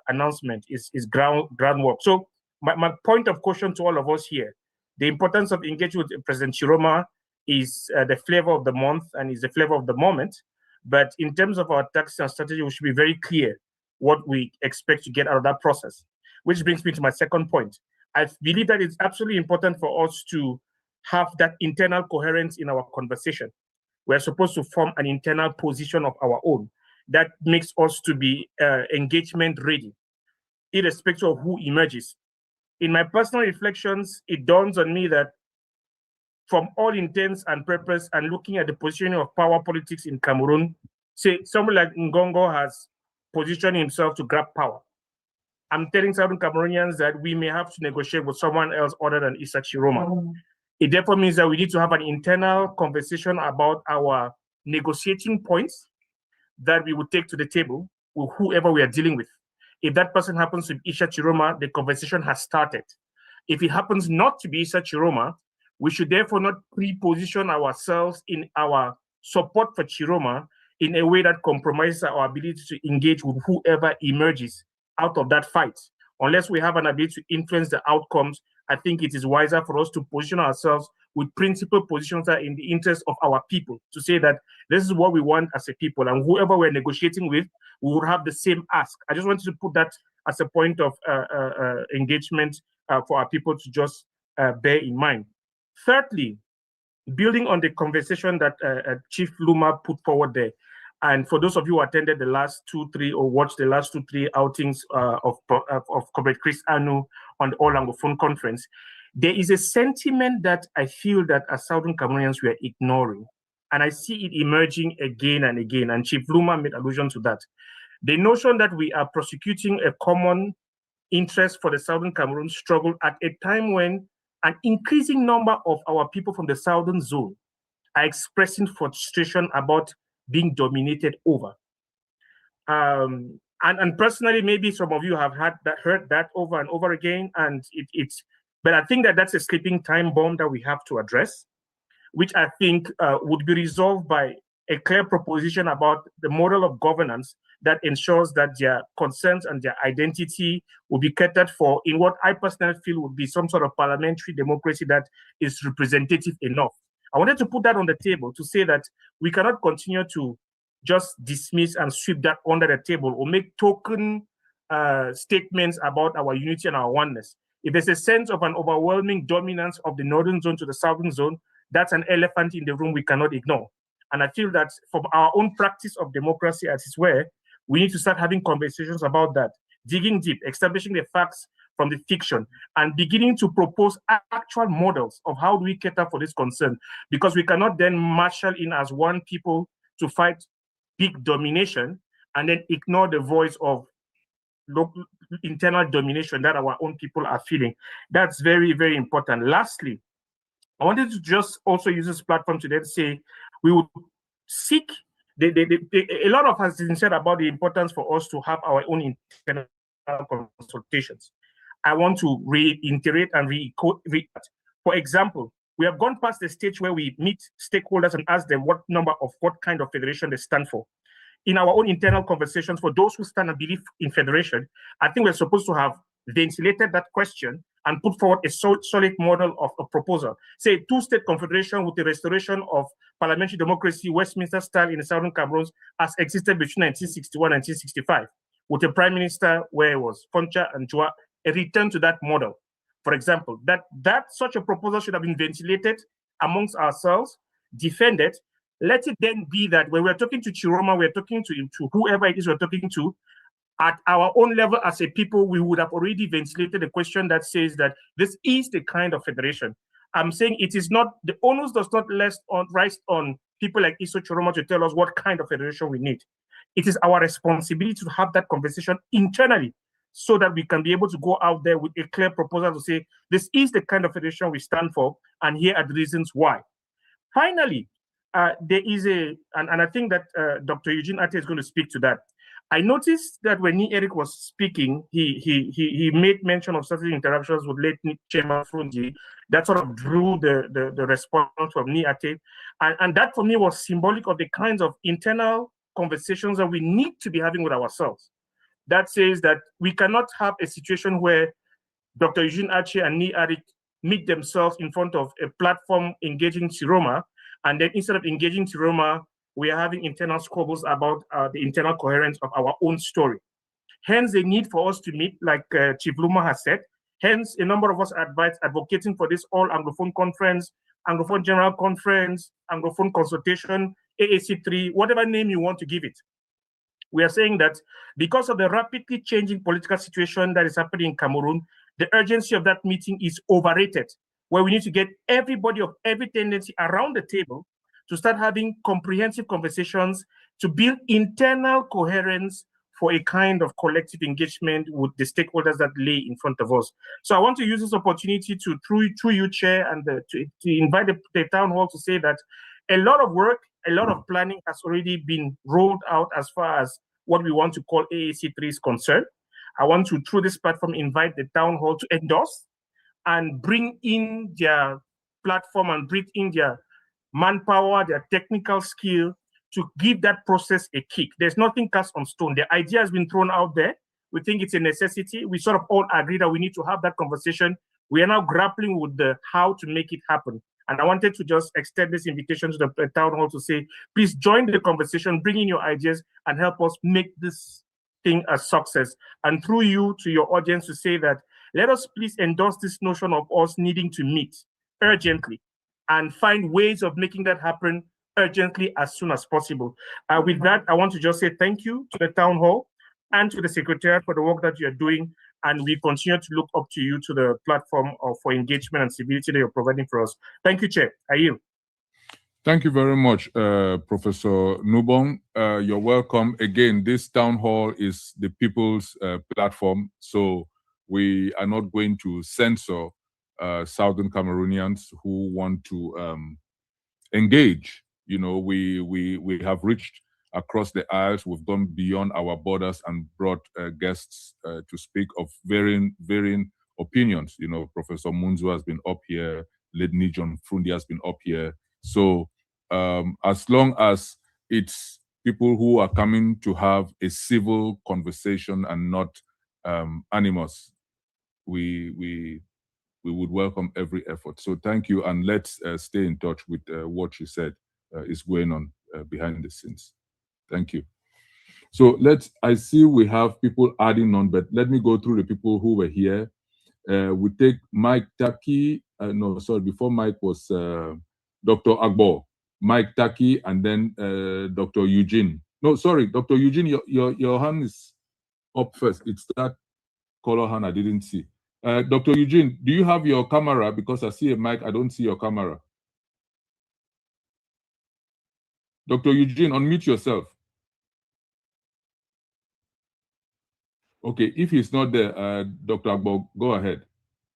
K: announcement, it's groundwork. So my point of caution to all of us here, the importance of engaging with President Tchiroma is the flavor of the month and is the flavor of the moment. But in terms of our tactics and strategy, we should be very clear what we expect to get out of that process. Which brings me to my second point. I believe that it's absolutely important for us to have that internal coherence in our conversation. We're supposed to form an internal position of our own that makes us to be engagement ready, irrespective of who emerges. In my personal reflections, it dawns on me that from all intents and purpose and looking at the positioning of power politics in Cameroon, say someone like Ngongo has positioned himself to grab power. I'm telling Southern Cameroonians that we may have to negotiate with someone else other than Issa Tchiroma. It therefore means that we need to have an internal conversation about our negotiating points that we would take to the table with whoever we are dealing with. If that person happens to be Issa Tchiroma, the conversation has started. If it happens not to be Issa Tchiroma, we should therefore not pre-position ourselves in our support for Tchiroma in a way that compromises our ability to engage with whoever emerges out of that fight. Unless we have an ability to influence the outcomes, I think it is wiser for us to position ourselves with principled positions that are in the interest of our people, to say that this is what we want as a people, and whoever we're negotiating with, we will have the same ask. I just wanted to put that as a point of engagement for our people to just bear in mind. Thirdly, building on the conversation that Chief Luma put forward there, and for those of you who attended the last 2-3 or watched the last 2-3 outings of Comrade Chris Anu on the All Anglophone Conference, there is a sentiment that I feel that as Southern Cameroonians we are ignoring. And I see it emerging again and again, and Chief Luma made allusion to that. The notion that we are prosecuting a common interest for the Southern Cameroon struggle at a time when an increasing number of our people from the Southern Zone are expressing frustration about being dominated over. And personally, maybe some of you have heard that over and over again, and but I think that that's a sleeping time bomb that we have to address, which I think would be resolved by a clear proposition about the model of governance that ensures that their concerns and their identity will be catered for in what I personally feel would be some sort of parliamentary democracy that is representative enough. I wanted to put that on the table to say that we cannot continue to just dismiss and sweep that under the table or make token statements about our unity and our oneness. If there's a sense of an overwhelming dominance of the northern zone to the southern zone, that's an elephant in the room we cannot ignore. And I feel that from our own practice of democracy as it were, we need to start having conversations about that, digging deep, establishing the facts from the fiction, and beginning to propose actual models of how do we cater for this concern, because we cannot then marshal in as one people to fight big domination and then ignore the voice of local internal domination that our own people are feeling. That's very, very important. Lastly, I wanted to just also use this platform today to say we would seek, a lot of has been said about the importance for us to have our own internal consultations. I want to reiterate and for example, we have gone past the stage where we meet stakeholders and ask them what kind of federation they stand for. In our own internal conversations, for those who stand and believe in federation, I think we're supposed to have ventilated that question and put forward a solid model of a proposal. Say two-state confederation with the restoration of parliamentary democracy, Westminster style in the Southern Cameroons, as existed between 1961 and 1965, with a prime minister where it was Foncha and Joa, a return to that model. For example, that such a proposal should have been ventilated amongst ourselves, defended. Let it then be that when we're talking to Tchiroma, we're talking to whoever it is we're talking to, at our own level as a people, we would have already ventilated a question that says that this is the kind of federation. I'm saying it is not, the onus does not rest on people like Issa Tchiroma to tell us what kind of federation we need. It is our responsibility to have that conversation internally so that we can be able to go out there with a clear proposal to say, this is the kind of federation we stand for, and here are the reasons why. Finally, there is and I think that Dr. Eugene Ate is going to speak to that. I noticed that when Eric was speaking, he made mention of certain interactions with late Chairman Frundi that sort of drew the response from Ate. And that for me was symbolic of the kinds of internal conversations that we need to be having with ourselves. That says that we cannot have a situation where Dr. Eugene Ate and Eric meet themselves in front of a platform engaging Tchiroma, and then instead of engaging Tchiroma, we are having internal squabbles about the internal coherence of our own story. Hence, the need for us to meet, like Chief Luma has said. Hence, a number of us advocating for this all Anglophone conference, Anglophone General Conference, Anglophone Consultation, AAC3, whatever name you want to give it. We are saying that because of the rapidly changing political situation that is happening in Cameroon, the urgency of that meeting is overrated, where we need to get everybody of every tendency around the table to start having comprehensive conversations to build internal coherence for a kind of collective engagement with the stakeholders that lay in front of us. So I want to use this opportunity to, through you, Chair, and to invite the town hall to say that a lot of work, a lot of planning has already been rolled out as far as what we want to call AAC3 is concerned. I want to, through this platform, invite the town hall to endorse and bring in their platform and bring in their manpower, their technical skill to give that process a kick. There's nothing cast on stone. The idea has been thrown out there. We think it's a necessity. We sort of all agree that we need to have that conversation. We are now grappling with the how to make it happen. And I wanted to just extend this invitation to the town hall to say, please join the conversation, bring in your ideas, and help us make this thing a success. And through you to your audience to say that, let us please endorse this notion of us needing to meet urgently and find ways of making that happen urgently as soon as possible. With that, I want to just say thank you to the town hall and to the secretariat for the work that you're doing. And we continue to look up to you to the platform for engagement and civility that you're providing for us. Thank you, Chair. I yield.
A: Thank you very much, Professor Nubong. You're welcome. Again, this town hall is the people's platform, so we are not going to censor Southern Cameroonians who want to engage. You know, we have reached across the aisles. We've gone beyond our borders and brought guests to speak of varying opinions. You know, Professor Munzu has been up here, Lady John Frundi has been up here. So as long as it's people who are coming to have a civil conversation and not animus. We would welcome every effort. So thank you, and let's stay in touch with what you said is going on behind the scenes. Thank you. So I see we have people adding on, but let me go through the people who were here. We take Mike Taki, no, sorry, before Mike was Dr. Agbo, Mike Taki, and then Dr. Eugene. No, sorry, Dr. Eugene, your hand is up first. It's that color hand I didn't see. Dr. Eugene, do you have your camera? Because I see a mic, I don't see your camera. Dr. Eugene, unmute yourself. Okay, if he's not there, Dr. Agbo, go ahead.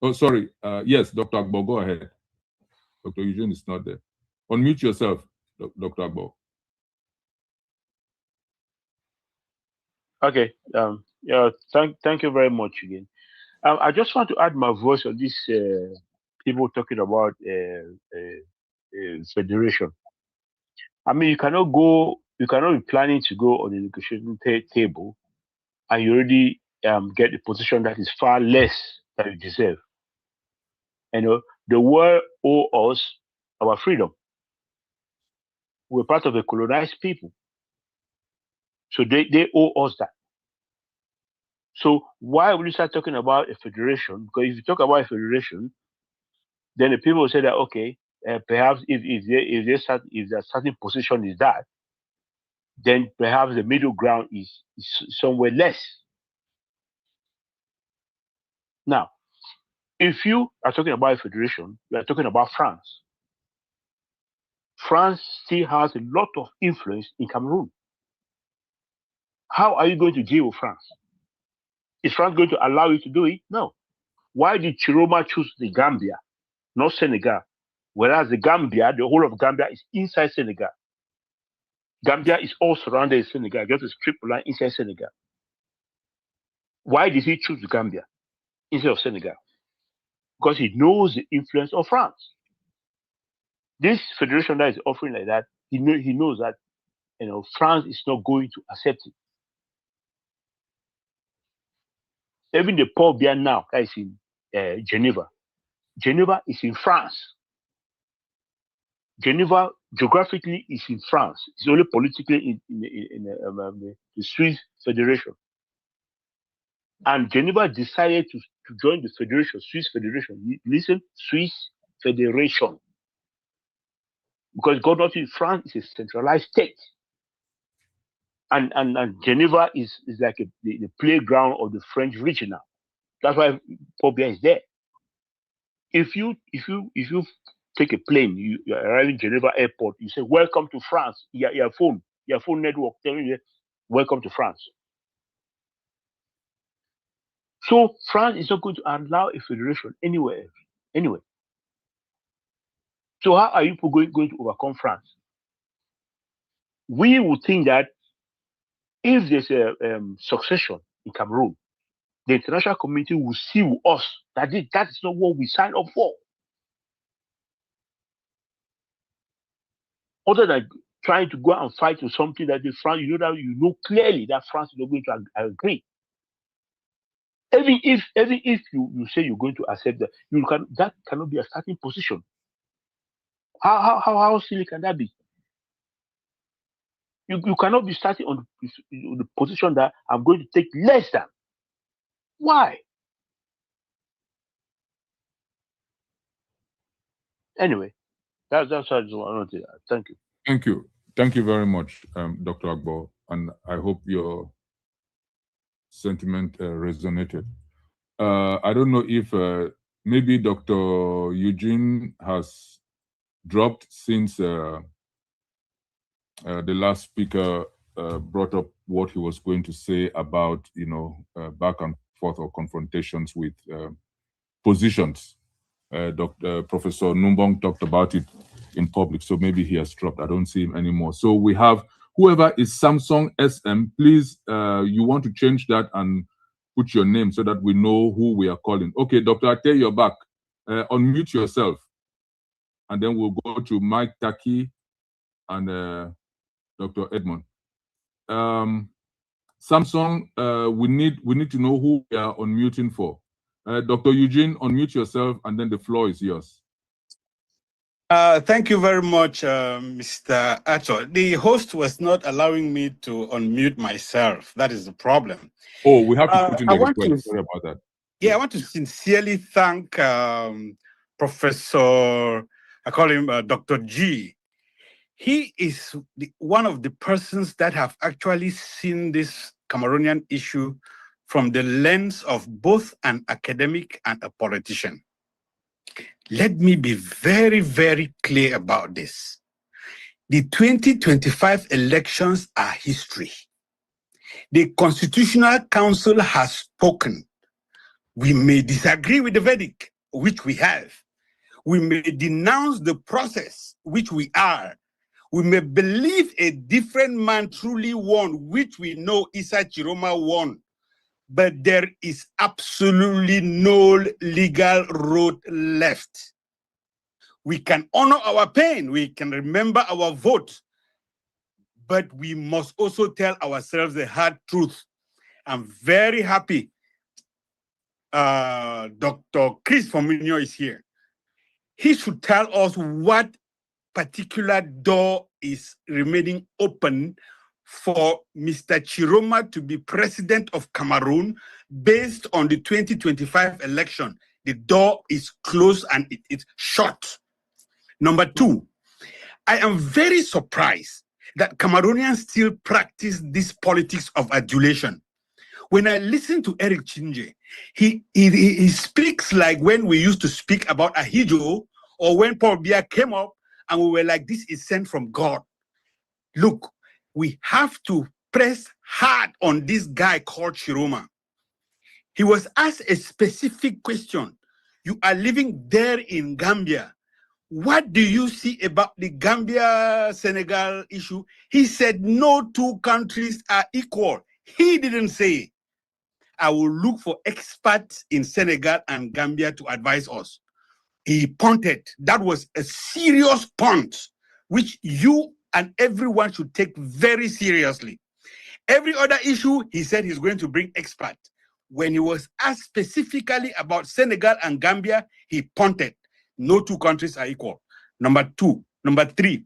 A: Oh, sorry. Yes, Dr. Agbo, go ahead. Dr. Eugene is not there. Unmute yourself, Dr. Agbo.
Q: Okay. Yeah. Thank you very much again. I just want to add my voice on this. People talking about federation. I mean, you cannot be planning to go on the negotiating table, and you already get a position that is far less than you deserve. You know, the world owe us our freedom. We're part of a colonized people, so they owe us that. So why would you start talking about a federation? Because if you talk about a federation, then the people will say that, okay, perhaps if their starting position is that, then perhaps the middle ground is somewhere less. Now, if you are talking about a federation, you are talking about France. France still has a lot of influence in Cameroon. How are you going to deal with France? Is France going to allow you to do it? No. Why did Tchiroma choose the Gambia, not Senegal? Whereas the Gambia, the whole of Gambia is inside Senegal. Gambia is all surrounded in Senegal, just a strip line inside Senegal. Why did he choose the Gambia instead of Senegal? Because he knows the influence of France. This federation that is offering like that, he knows that France is not going to accept it. Even the Paul Biya now that is in Geneva. Geneva is in France. Geneva geographically is in France. It's only politically in the Swiss Federation. And Geneva decided to join the federation, Swiss Federation. Listen, Swiss Federation. Because God knows France is a centralized state. And Geneva is like the playground of the French regional. That's why Paul Biya is there. If you take a plane, you arrive in Geneva airport, you say, welcome to France. Your phone network telling you, welcome to France. So France is not going to allow a federation anywhere else, anyway. So how are you going to overcome France? We would think that if there's a succession in Cameroon, the international community will see with us that that is not what we signed up for. Other than trying to go and fight for something that France, you know clearly that France is not going to agree. Even if you say you're going to accept that, that cannot be a starting position. How silly can that be? You cannot be starting on the position that I'm going to take less than. Why? Anyway, that's what I just wanted to add. Thank you.
A: Thank you. Thank you very much, Dr. Agbo, and I hope your sentiment resonated. I don't know if maybe Dr. Eugene has dropped since the last speaker brought up what he was going to say about, back and forth or confrontations with positions. Professor Numbong talked about it in public, so maybe he has dropped. I don't see him anymore. So we have whoever is Samsung SM, please, you want to change that and put your name so that we know who we are calling. Okay, Dr. Ate, you're back. Unmute yourself. And then we'll go to Mike Taki and Dr. Edmond. Samsung, we need to know who we are unmuting for. Dr. Eugene, unmute yourself, and then the floor is yours.
F: Thank you very much, Mr. Acho. The host was not allowing me to unmute myself. That is the problem.
A: Oh, we have to put in the request. Sorry about that.
F: Yeah, I want to sincerely thank Professor, I call him Dr. G. He is one of the persons that have actually seen this Cameroonian issue from the lens of both an academic and a politician. Let me be very, very clear about this. The 2025 elections are history. The Constitutional Council has spoken. We may disagree with the verdict, which we have. We may denounce the process, which we are. We may believe a different man truly won, which we know Issa Tchiroma won. But there is absolutely no legal road left. We can honor our pain, we can remember our vote, but we must also tell ourselves the hard truth. I'm very happy Dr. Chris Fominio is here. He should tell us what particular door is remaining open for Mr. Tchiroma to be president of Cameroon based on the 2025 election. The door is closed and it is shut. Number two, I am very surprised that Cameroonians still practice this politics of adulation. When I listen to Eric Chinje, he speaks like when we used to speak about Ahijo, or when Paul Biya came up and we were like, this is sent from God. Look, we have to press hard on this guy called Tchiroma. He was asked a specific question. You are living there in Gambia. What do you see about the Gambia-Senegal issue? He said no two countries are equal. He didn't say, I will look for experts in Senegal and Gambia to advise us. He punted. That was a serious punt, which you and everyone should take very seriously. Every other issue, he said he's going to bring experts. When he was asked specifically about Senegal and Gambia, he punted. No two countries are equal. Number three,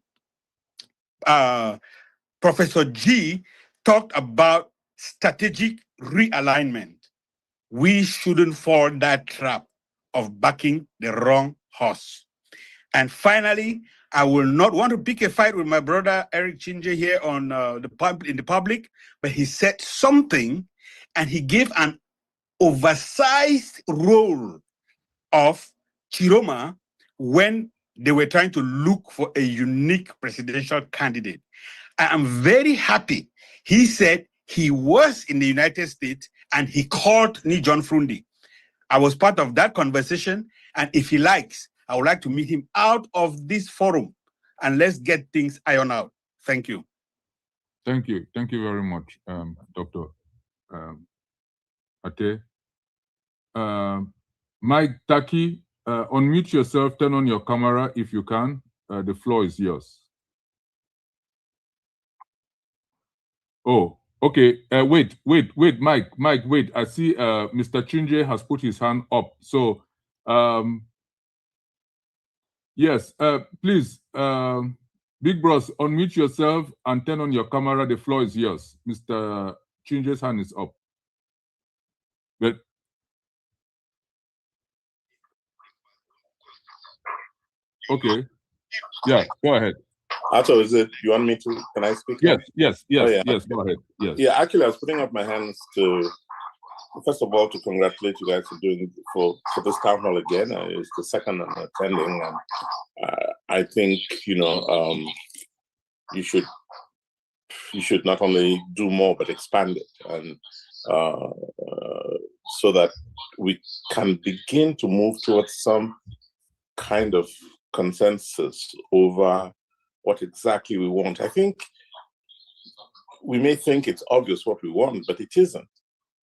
F: Professor G talked about strategic realignment. We shouldn't fall that trap of backing the wrong horse. And finally, I will not want to pick a fight with my brother Eric Chinje here on in the public, but he said something and he gave an oversized role of Tchiroma when they were trying to look for a unique presidential candidate. I am very happy. He said he was in the United States and he called me John Frundi. I was part of that conversation, and if he likes, I would like to meet him out of this forum and let's get things ironed out. Thank you.
A: Thank you. Thank you very much, Dr. Ate. Mike Taki, unmute yourself, turn on your camera if you can. The floor is yours. Oh, okay. Wait, Mike, wait. I see Mr. Chinje has put his hand up. So, yes, please, Big Bros, unmute yourself and turn on your camera. The floor is yours. Mr. Chinje's hand is up. But okay. Yeah, go ahead.
U: Ato, is it, you want me to, can I speak?
A: Yes,
U: Oh, yeah.
A: yes, go ahead. Yes.
U: Yeah, actually, I was putting up my hands to, first of all, to congratulate you guys for doing for this town hall again. It's the second I'm attending, and I think, you know, you should not only do more, but expand it, and so that we can begin to move towards some kind of consensus over what exactly we want. I think we may think it's obvious what we want, but it isn't.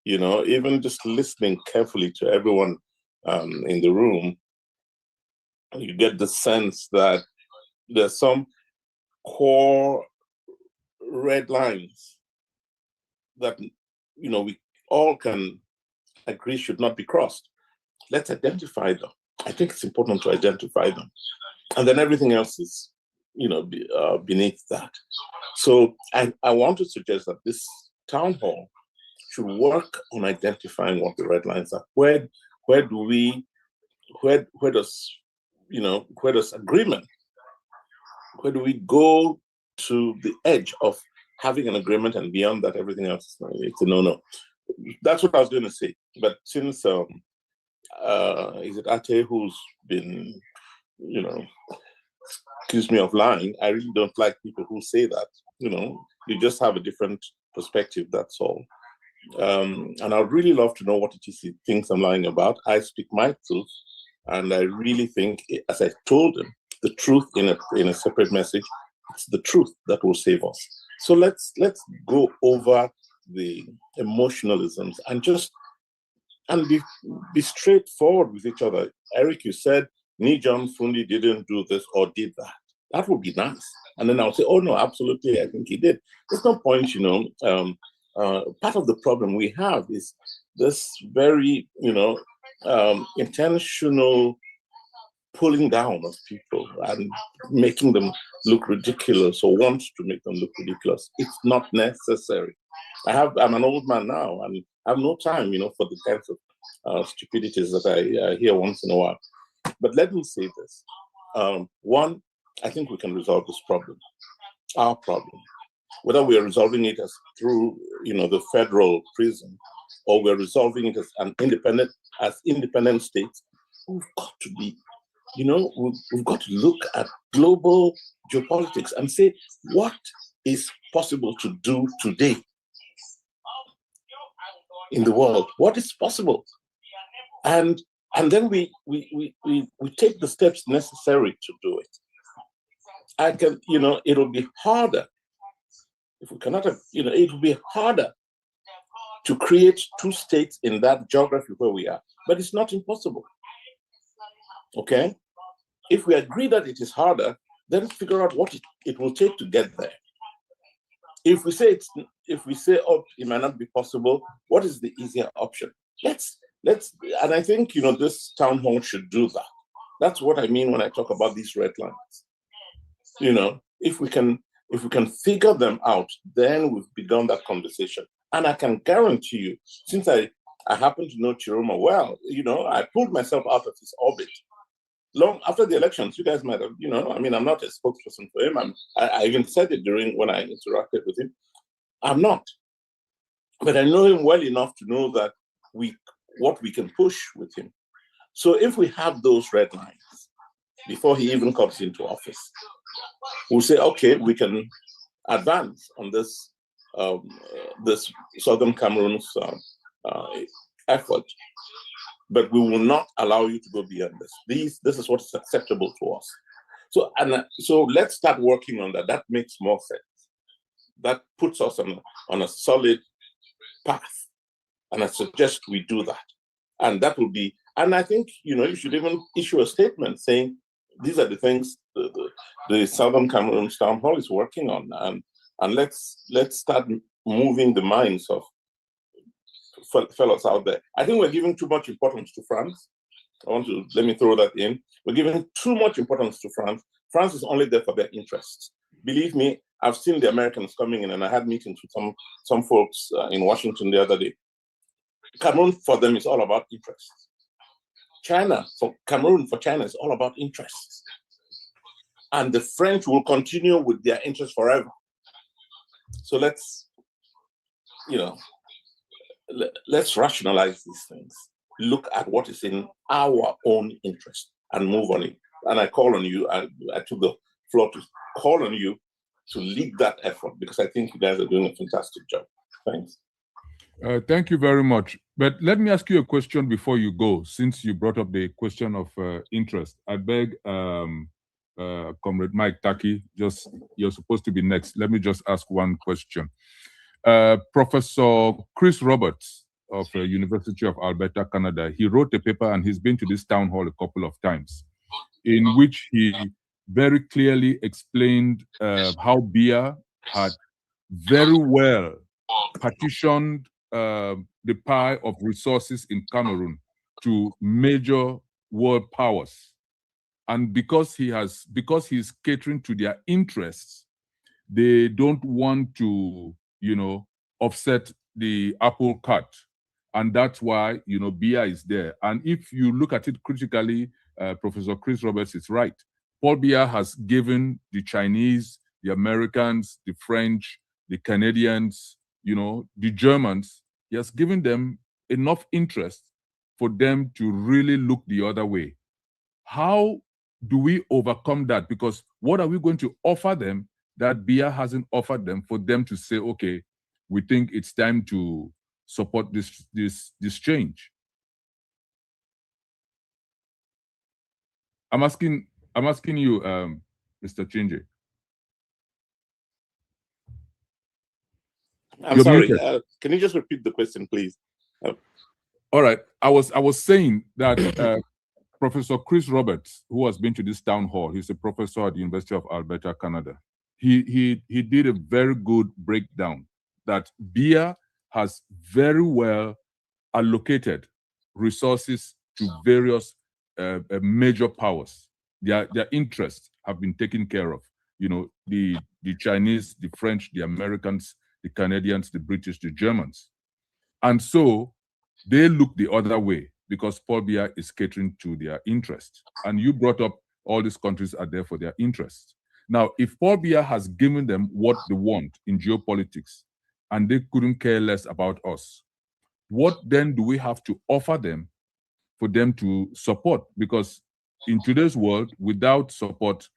U: You know, even just listening carefully to everyone in the room, you get the sense that there's some core red lines that, you know, we all can agree should not be crossed. Let's identify them. I think it's important to identify them. And then everything else is, you know, beneath that. So I want to suggest that this town hall should work on identifying what the red lines are. Where does agreement, where do we go to the edge of having an agreement, and beyond that, everything else it's a no-no. That's what I was going to say. But since is it Ate who's been, you know, accused me of lying, I really don't like people who say that. You know, you just have a different perspective, that's all. And I'd really love to know what it is he thinks I'm lying about. I speak my truth, and I really think, as I told him, the truth in a separate message, it's the truth that will save us. So let's go over the emotionalisms and be straightforward with each other. Eric, you said John Fundi didn't do this or did that. That would be nice. And then I'll say, oh no, absolutely, I think he did. There's no point, you know. Part of the problem we have is this very, you know, intentional pulling down of people and making them look ridiculous, or want to make them look ridiculous. It's not necessary. I'm an old man now, and I have no time, you know, for the kinds of stupidities that I hear once in a while. But let me say this. One, I think we can resolve this problem, our problem. Whether we are resolving it as through, you know, the federal prison, or we're resolving it as independent states, we've got to be, you know, we've got to look at global geopolitics and say, what is possible to do today in the world? What is possible? And then we take the steps necessary to do it. You know, it'll be harder. If we cannot have, you know, it will be harder to create two states in that geography where we are, but it's not impossible. Okay? If we agree that it is harder, then let's figure out what it will take to get there. If we say oh, it might not be possible, what is the easier option? Let's, and I think, you know, this town hall should do that. That's what I mean when I talk about these red lines. You know, if we can figure them out, then we've begun that conversation. And I can guarantee you, since I happen to know Tchiroma well, you know, I pulled myself out of his orbit. Long after the elections, you guys might have, you know, I mean, I'm not a spokesperson for him. I even said it when I interacted with him. I'm not. But I know him well enough to know that what we can push with him. So if we have those red lines before he even comes into office, we'll say, okay, we can advance on this this Southern Cameroon's effort, but we will not allow you to go beyond this. This is what is acceptable to us. So let's start working on that. That makes more sense. That puts us on a solid path, and I suggest we do that. And that will be. And I think, you know, you should even issue a statement saying these are the things the Southern Cameroon Town Hall is working on, and let's start moving the minds of fellows out there. I think we're giving too much importance to France. Let me throw that in. We're giving too much importance to France. France is only there for their interests. Believe me, I've seen the Americans coming in, and I had meetings with some folks in Washington the other day. Cameroon for them is all about interests. Cameroon for China is all about interests. And the French will continue with their interests forever. So let's rationalize these things. Look at what is in our own interest and move on it. And I call on you, I took the floor to call on you to lead that effort, because I think you guys are doing a fantastic job. Thanks.
A: Thank you very much. But let me ask you a question before you go, since you brought up the question of interest. I beg, Comrade Mike Taki, you're supposed to be next. Let me just ask one question. Professor Chris Roberts of University of Alberta, Canada, he wrote a paper, and he's been to this town hall a couple of times, in which he very clearly explained how Biya had very well partitioned the pie of resources in Cameroon to major world powers. And because he's catering to their interests, they don't want to, offset the apple cart. And that's why, Biya is there. And if you look at it critically, Professor Chris Roberts is right. Paul Biya has given the Chinese, the Americans, the French, the Canadians, the Germans, he has given them enough interest for them to really look the other way. How do we overcome that? Because what are we going to offer them that Biya hasn't offered them for them to say, okay, we think it's time to support this change? I'm asking you, Mr. Chinje.
U: I'm sorry. Can you just repeat the question, please?
A: All right. I was saying that Professor Chris Roberts, who has been to this town hall, he's a professor at the University of Alberta, Canada. He did a very good breakdown that Biya has very well allocated resources to various major powers. Their interests have been taken care of. The Chinese, the French, the Americans, the Canadians, the British, the Germans. And so they look the other way because Paul Biya is catering to their interests. And you brought up all these countries are there for their interests. Now, if Paul Biya has given them what they want in geopolitics and they couldn't care less about us, what then do we have to offer them for them to support? Because in today's world, without support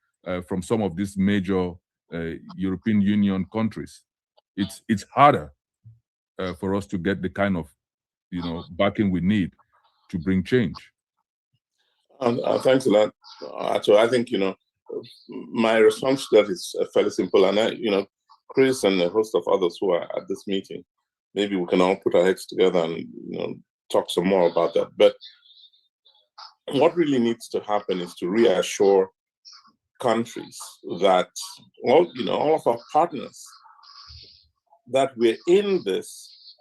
A: from some of these major European Union countries, it's harder for us to get the kind of backing we need to bring change.
U: Thanks a lot. So I think my response to that is fairly simple, and Chris and a host of others who are at this meeting, maybe we can all put our heads together and talk some more about that. But what really needs to happen is to reassure countries that all of our partners that we're in this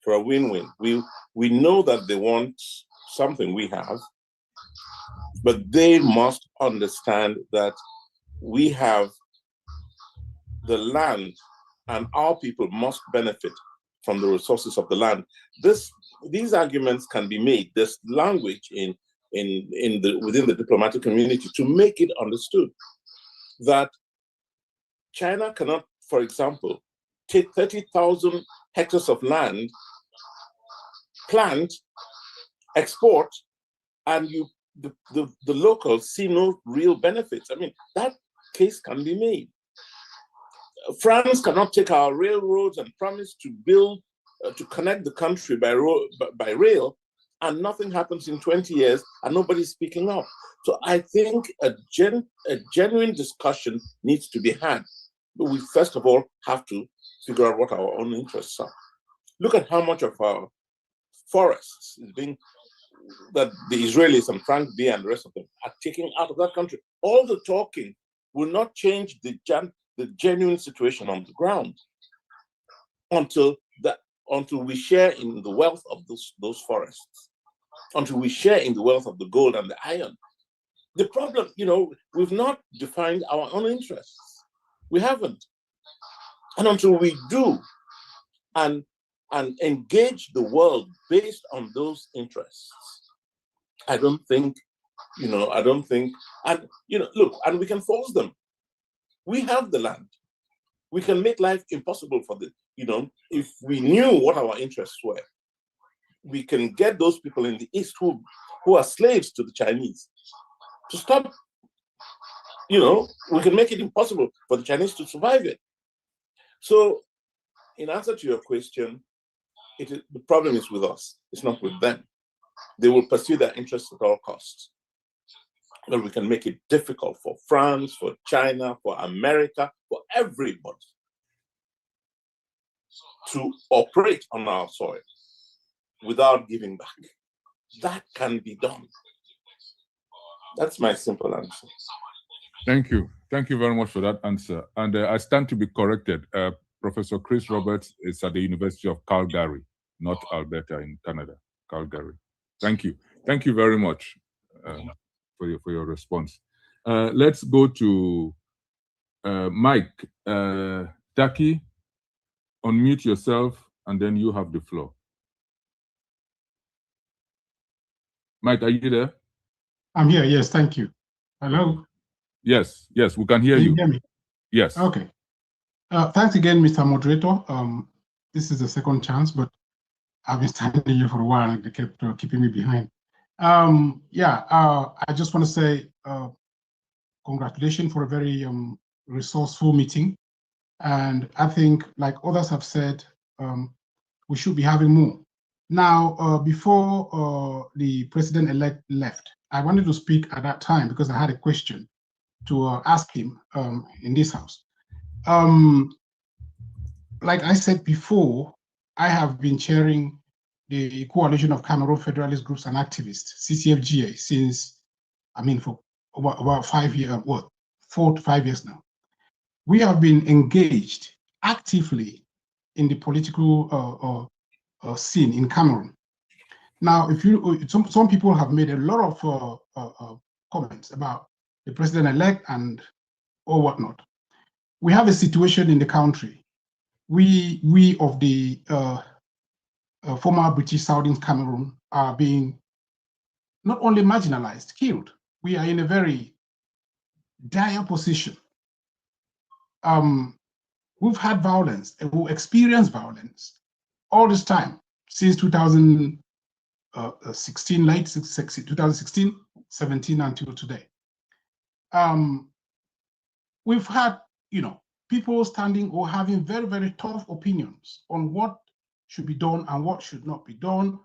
U: for a win-win. We know that they want something we have, but they must understand that we have the land and our people must benefit from the resources of the land. These arguments can be made. There's language within the diplomatic community to make it understood that China cannot, for example, take 30,000 hectares of land, plant, export, and the locals see no real benefits. I mean, that case can be made. France cannot take our railroads and promise to build, to connect the country by rail, and nothing happens in 20 years and nobody's speaking up. So I think a genuine discussion needs to be had. But we first of all have to figure out what our own interests are. Look at how much of our forests is being, that the Israelis and Frank Biya and the rest of them are taking out of that country. All the talking will not change the genuine situation on the ground until we share in the wealth of those forests, until we share in the wealth of the gold and the iron. The problem, we've not defined our own interests. We haven't. And until we do and engage the world based on those interests, I don't think, and look, and we can force them. We have the land. We can make life impossible for them. If we knew what our interests were, we can get those people in the East who are slaves to the Chinese to stop. We can make it impossible for the Chinese to survive it. So, in answer to your question, the problem is with us. It's not with them. They will pursue their interests at all costs. But we can make it difficult for France, for China, for America, for everybody to operate on our soil without giving back. That can be done. That's my simple answer.
A: Thank you. Thank you very much for that answer. And I stand to be corrected. Professor Chris Roberts is at the University of Calgary, not Alberta in Canada, Calgary. Thank you. Thank you very much for your response. Let's go to Mike. Taki, unmute yourself, and then you have the floor. Mike, are you there?
L: I'm here, yes, thank you. Hello?
A: Yes, we can hear you.
L: Can you hear me?
A: Yes.
L: Okay. Thanks again, Mr. Moderator. This is the second chance, but I've been standing here for a while and they kept keeping me behind. I just want to say congratulations for a very resourceful meeting. And I think, like others have said, we should be having more. Now, before the president-elect left, I wanted to speak at that time because I had a question to ask him in this house. Like I said before, I have been chairing the Coalition of Cameroon Federalist Groups and Activists, CCFGA, since, for about 5 years, 4 to 5 years now. We have been engaged actively in the political scene in Cameroon. Now, some people have made a lot of comments about the president-elect and or whatnot. We have a situation in the country. We of the former British Southern Cameroon are being not only marginalized, killed. We are in a very dire position. We've had violence and we experienced violence all this time since 2016, late 2016, 17 until today. We've had, people standing or having very, very tough opinions on what should be done and what should not be done,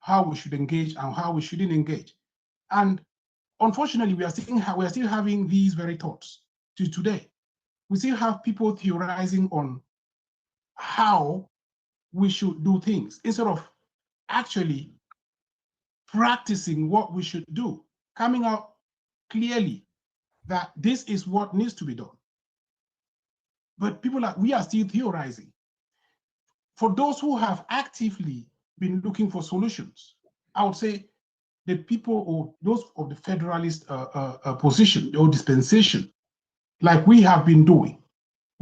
L: how we should engage and how we shouldn't engage. And unfortunately, we are still having these very thoughts to today. We still have people theorizing on how we should do things instead of actually practicing what we should do, coming out clearly that this is what needs to be done. But we are still theorizing. For those who have actively been looking for solutions, I would say the people or those of the federalist position or dispensation, like we have been doing,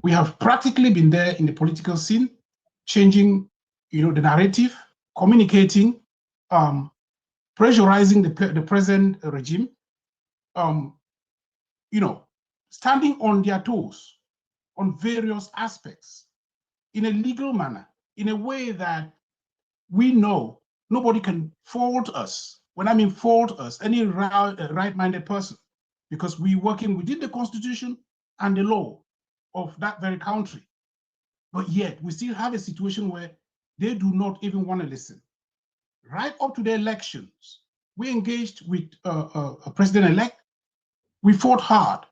L: we have practically been there in the political scene, changing, the narrative, communicating, pressurizing the present regime, standing on their toes on various aspects in a legal manner, in a way that we know nobody can fault us. When I mean fault us, any right-minded person, because we're working within the constitution and the law of that very country. But yet we still have a situation where they do not even want to listen. Right up to the elections, we engaged with a president-elect. We fought hard.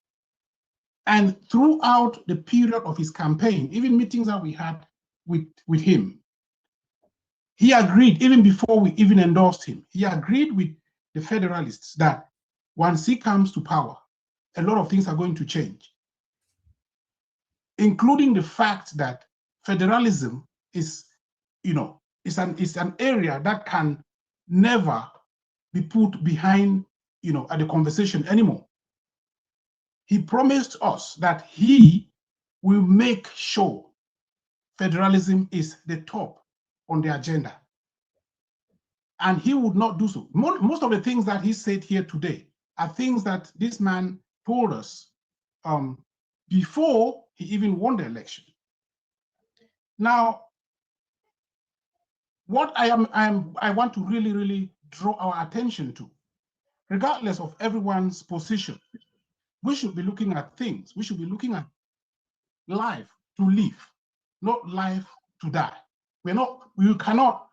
L: And throughout the period of his campaign, even meetings that we had with him, he agreed, even before we even endorsed him, he agreed with the Federalists that once he comes to power, a lot of things are going to change, including the fact that federalism is, it's an area that can never be put behind, at the conversation anymore. He promised us that he will make sure federalism is the top on the agenda. And he would not do so. Most of the things that he said here today are things that this man told us before he even won the election. Now, what I want to really, really draw our attention to, regardless of everyone's position, we should be looking at things. We should be looking at life to live, not life to die. You cannot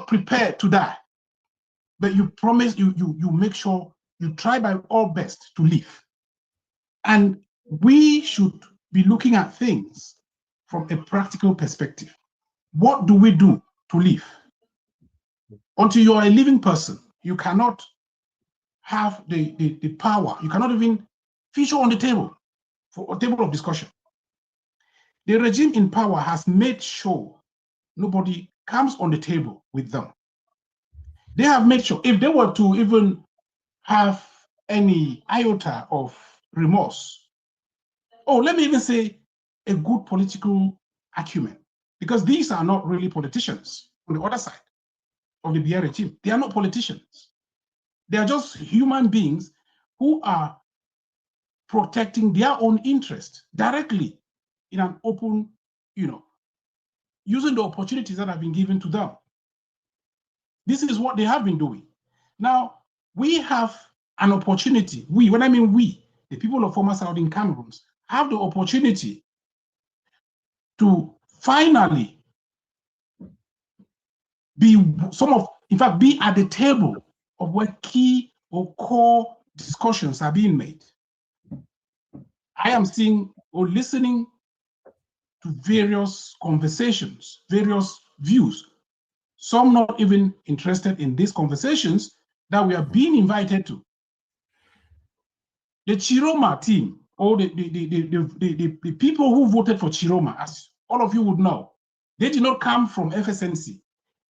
L: prepare to die, but you promise, you make sure you try by all best to live. And we should be looking at things from a practical perspective. What do we do to live? Until you are a living person, you cannot have the power. You cannot even feature on the table for a table of discussion. The regime in power has made sure nobody comes on the table with them. They have made sure if they were to even have any iota of remorse, or let me even say a good political acumen, because these are not really politicians on the other side of the Biya regime. They are not politicians. They are just human beings who are protecting their own interest directly in an open, using the opportunities that have been given to them. This is what they have been doing. Now, we have an opportunity. When I mean we, the people of former Southern Cameroons, have the opportunity to finally be be at the table of where key or core discussions are being made. I am seeing or listening to various conversations, various views, some not even interested in these conversations that we are being invited to. The Tchiroma team, or the people who voted for Tchiroma, as all of you would know, they did not come from FSNC.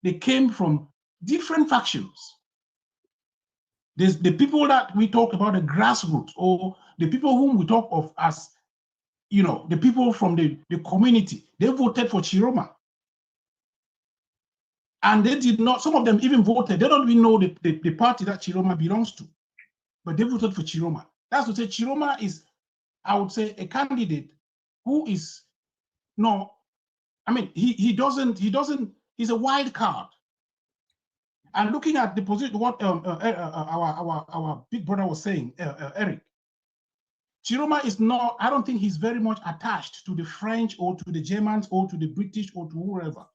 L: They came from different factions. There's the people that we talk about, the grassroots, or the people whom we talk of as, the people from the community. They voted for Tchiroma. And they did not, some of them even voted, they don't even know the party that Tchiroma belongs to, but they voted for Tchiroma. That's to say Tchiroma is, I would say, a candidate who is he's a wild card. And looking at the position, what our big brother was saying, Eric, Tchiroma is not, I don't think he's very much attached to the French or to the Germans or to the British or to whoever,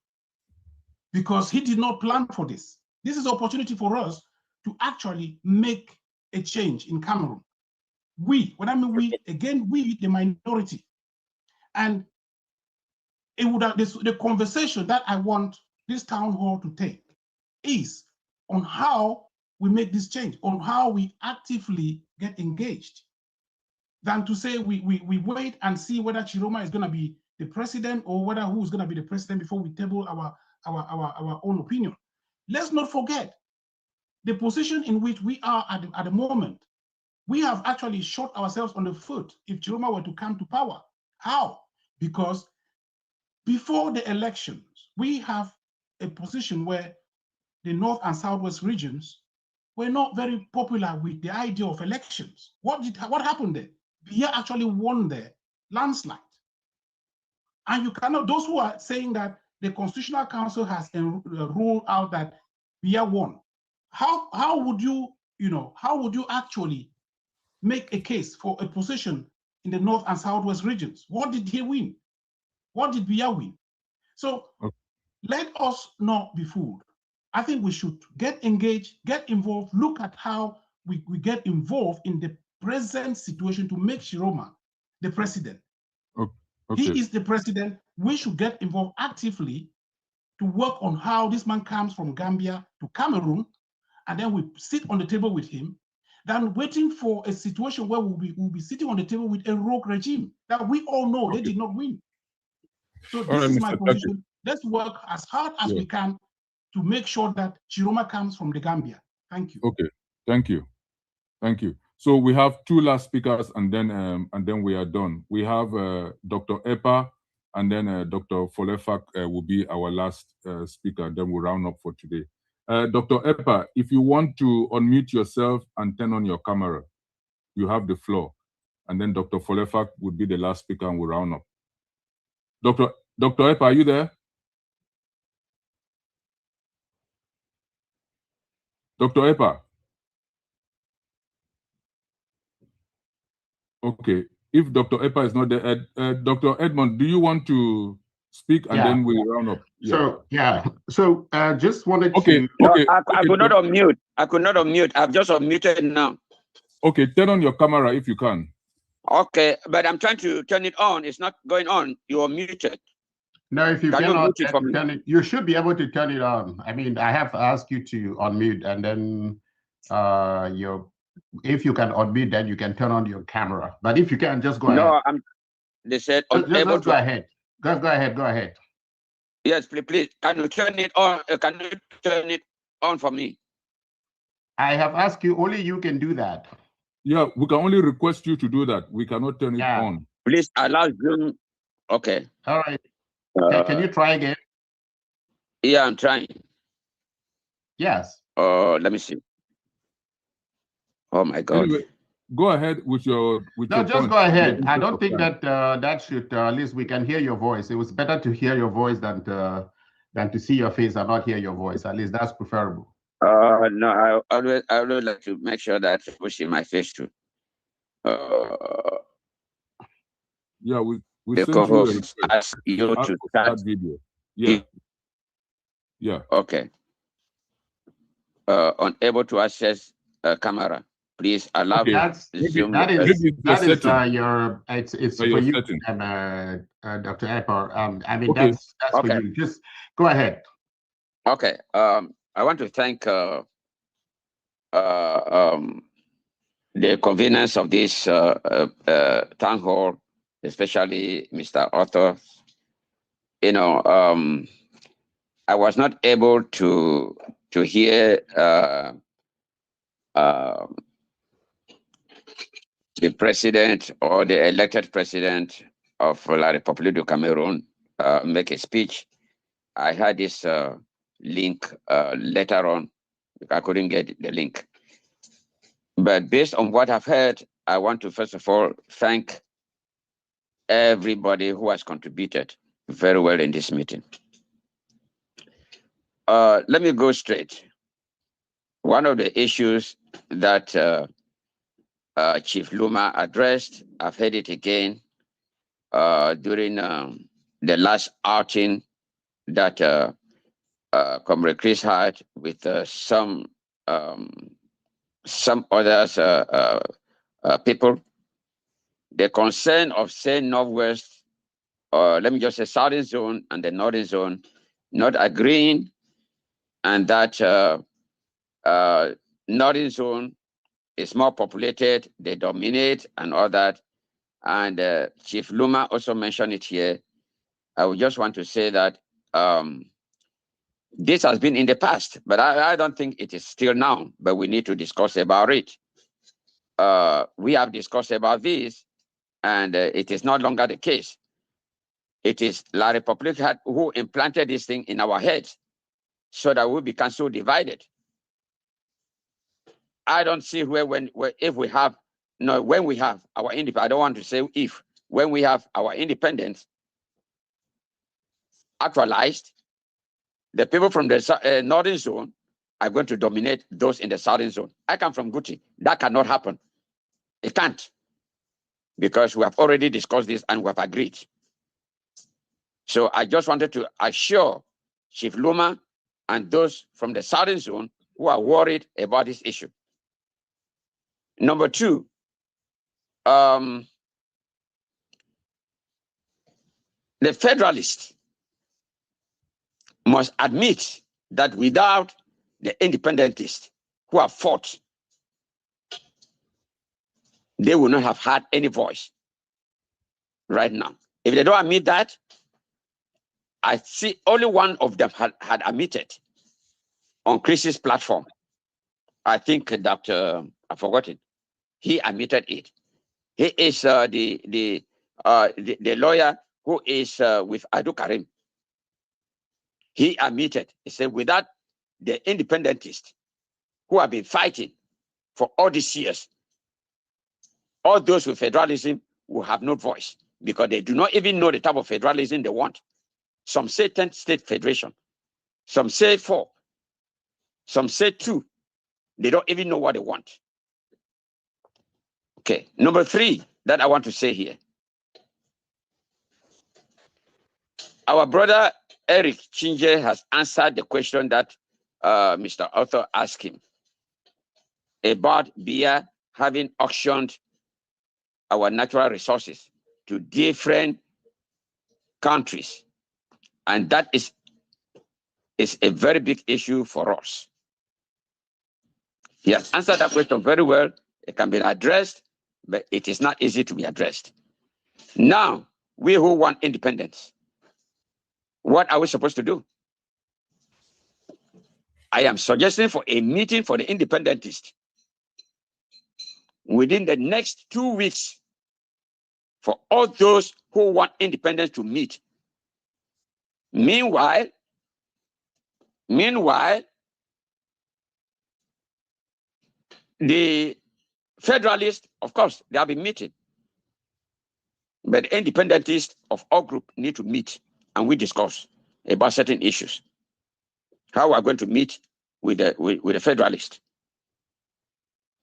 L: because he did not plan for this. This is an opportunity for us to actually make a change in Cameroon. We, when I mean we, again, we, the minority. And it would have, the conversation that I want this town hall to take is on how we make this change, on how we actively get engaged, than to say we wait and see whether Tchiroma is going to be the president or whether who is going to be the president before we table our own opinion. Let's not forget the position in which we are at the moment. We have actually shot ourselves on the foot if Tchiroma were to come to power. How? Because before the elections, we have a position where the North and Southwest regions were not very popular with the idea of elections. What happened there? Biya actually won there, landslide. And you cannot, those who are saying that the Constitutional Council has ruled out that Biya won, how would you actually make a case for a position in the North and Southwest regions? What did he win? What did Biya win? So let us not be fooled. I think we should get engaged, get involved, look at how we get involved in the present situation to make Tchiroma the president. He is the president. We should get involved actively to work on how this man comes from Gambia to Cameroon, and then we sit on the table with him, than waiting for a situation where we'll be sitting on the table with a rogue regime that we all know they did not win. So this is my position. Let's work as hard as we can to make sure that Tchiroma comes from the Gambia. Thank you.
A: Okay, thank you. Thank you. So we have two last speakers, and then we are done. We have Dr. Epa, and then Dr. Folefak will be our last speaker. Then we'll round up for today. Dr. Epa, if you want to unmute yourself and turn on your camera, you have the floor. And then Dr. Folefak will be the last speaker, and we'll round up. Dr. Epa, are you there? Dr. Epa? Okay, if Dr. Epa is not there, Dr. Edmond, do you want to speak and then we round up?
B: So just wanted
A: to...
O: I could not unmute. I could not unmute. I've just unmuted now.
A: Okay, turn on your camera if you can.
O: Okay, but I'm trying to turn it on. It's not going on. You're muted.
B: No, if you cannot turn it, you should be able to turn it on. I mean, I have asked you to unmute, and then if you can unmute, then you can turn on your camera. But if you can, just go ahead.
O: No, they said unable
B: to go ahead. Go ahead. Go ahead.
M: Yes, please. Can you turn it on? Can you turn it on for me?
B: I have asked you. Only you can do that.
A: Yeah, we can only request you to do that. We cannot turn it on.
M: Please allow Zoom. Okay.
B: All right. Can you try again?
M: Yeah, I'm trying.
B: Yes.
M: Let me see. Oh my God.
A: Anyway, go ahead with your
B: just
A: point.
B: Go ahead. I don't think that that should at least we can hear your voice. It was better to hear your voice than to see your face and not hear your voice. At least that's preferable.
M: No, I always like to make sure that people see my face too.
A: Yeah, we
M: the
A: sent you a request.
M: ask you to start
A: video. Yeah. Yeah.
M: Okay. Unable to access camera. Please allow Zoom.
B: That is your it's for you and Dr. Epper. I mean that's for you. Just go ahead.
M: Okay. I want to thank the conveners of this town hall, especially Mr. Arthur. You know, I was not able to hear the president or the elected president of La Republic of Cameroon make a speech. I had this link later on. I couldn't get the link. But based on what I've heard, I want to first of all thank everybody who has contributed very well in this meeting. Let me go straight. One of the issues that Chief Luma addressed, I've heard it again during the last outing that Comrade Chris had with some others people. The concern of saying Northwest, or let me just say Southern Zone and the Northern Zone, not agreeing, and that Northern Zone is more populated, they dominate and all that. And Chief Luma also mentioned it here. I would just want to say that this has been in the past, but I don't think it is still now, but we need to discuss about it. We have discussed about this, and it is no longer the case. It is La Republic who implanted this thing in our heads so that we become so divided. I don't see when we have our independence, I don't want to say if, when we have our independence actualized, the people from the Northern Zone are going to dominate those in the Southern Zone. I come from Guti. That cannot happen. It can't. Because we have already discussed this and we have agreed. So I just wanted to assure Chief Luma and those from the Southern Zone who are worried about this issue. Number two, the Federalists must admit that without the independentists who have fought, they will not have had any voice right now. If they don't admit that, I see only one of them had admitted on Chris's platform. I think Dr. I forgot it. He admitted it. He is the lawyer who is with Adu Karim. He admitted. He said, without the independentists who have been fighting for all these years, all those with federalism will have no voice because they do not even know the type of federalism they want. Some say 10-state federation. Some say 4. Some say 2. They don't even know what they want. Okay, number 3 that I want to say here. Our brother Eric Chinje has answered the question that Mr. Arthur asked him about Biya having auctioned our natural resources to different countries. And that is a very big issue for us. He has answered that question very well. It can be addressed, but it is not easy to be addressed. Now, we who want independence, What are we supposed to do? I am suggesting for a meeting for the independentists within the next 2 weeks for all those who want independence to meet. Meanwhile, the Federalists, of course, they have been meeting. But the independentists of all groups need to meet and we discuss about certain issues. How we are going to meet with the Federalists.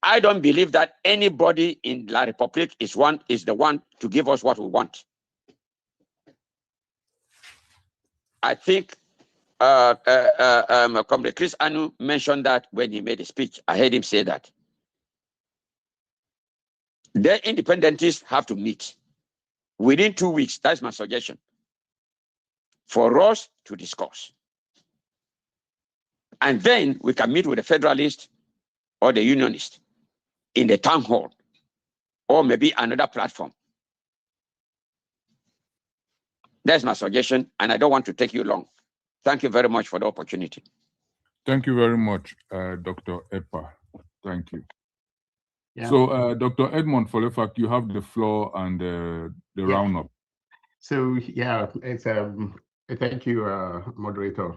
M: I don't believe that anybody in La Republic is the one to give us what we want. I think Comrade Chris Anu mentioned that when he made a speech. I heard him say that. The independentists have to meet within 2 weeks. That's my suggestion. For us to discuss. And then we can meet with the Federalists or the Unionists in the town hall or maybe another platform. That's my suggestion, and I don't want to take you long. Thank you very much for the opportunity.
A: Thank you very much, Dr. Epa. Thank you.
B: Yeah.
A: So, Dr. Edmond Folefak, you have the floor and the roundup.
B: So, yeah, it's thank you, moderator.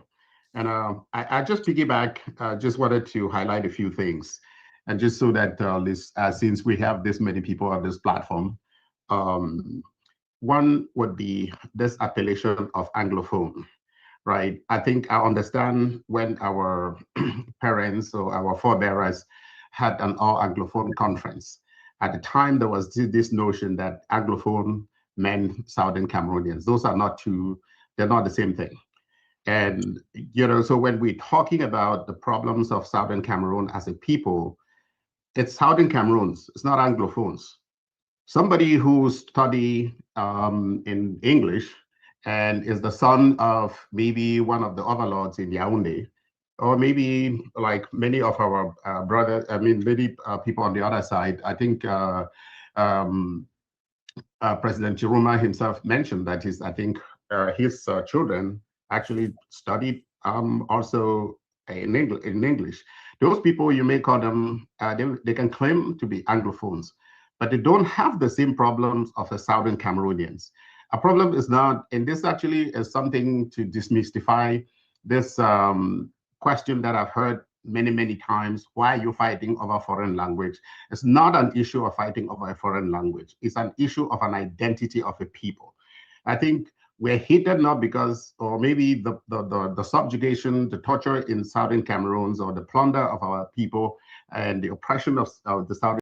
B: And I just piggyback, just wanted to highlight a few things. And just so that since we have this many people on this platform, one would be this appellation of Anglophone, right? I think I understand when our parents or our forebearers had an all-Anglophone conference. At the time, there was this notion that Anglophone meant Southern Cameroonians. Those are not two, they're not the same thing. And, so when we're talking about the problems of Southern Cameroon as a people, it's Southern Cameroons, it's not Anglophones. Somebody who studied in English and is the son of maybe one of the overlords in Yaoundé, or maybe like many of our brothers, many people on the other side, I think President Tchiroma himself mentioned that his children actually studied also in English. Those people, you may call them, they can claim to be Anglophones, but they don't have the same problems of the Southern Cameroonians. A problem is not, and this actually is something to demystify this question that I've heard many, many times. Why are you fighting over foreign language? It's not an issue of fighting over a foreign language. It's an issue of an identity of a people. I think we're hated not because, or maybe the subjugation, the torture in Southern Cameroons, or the plunder of our people and the oppression of the Southern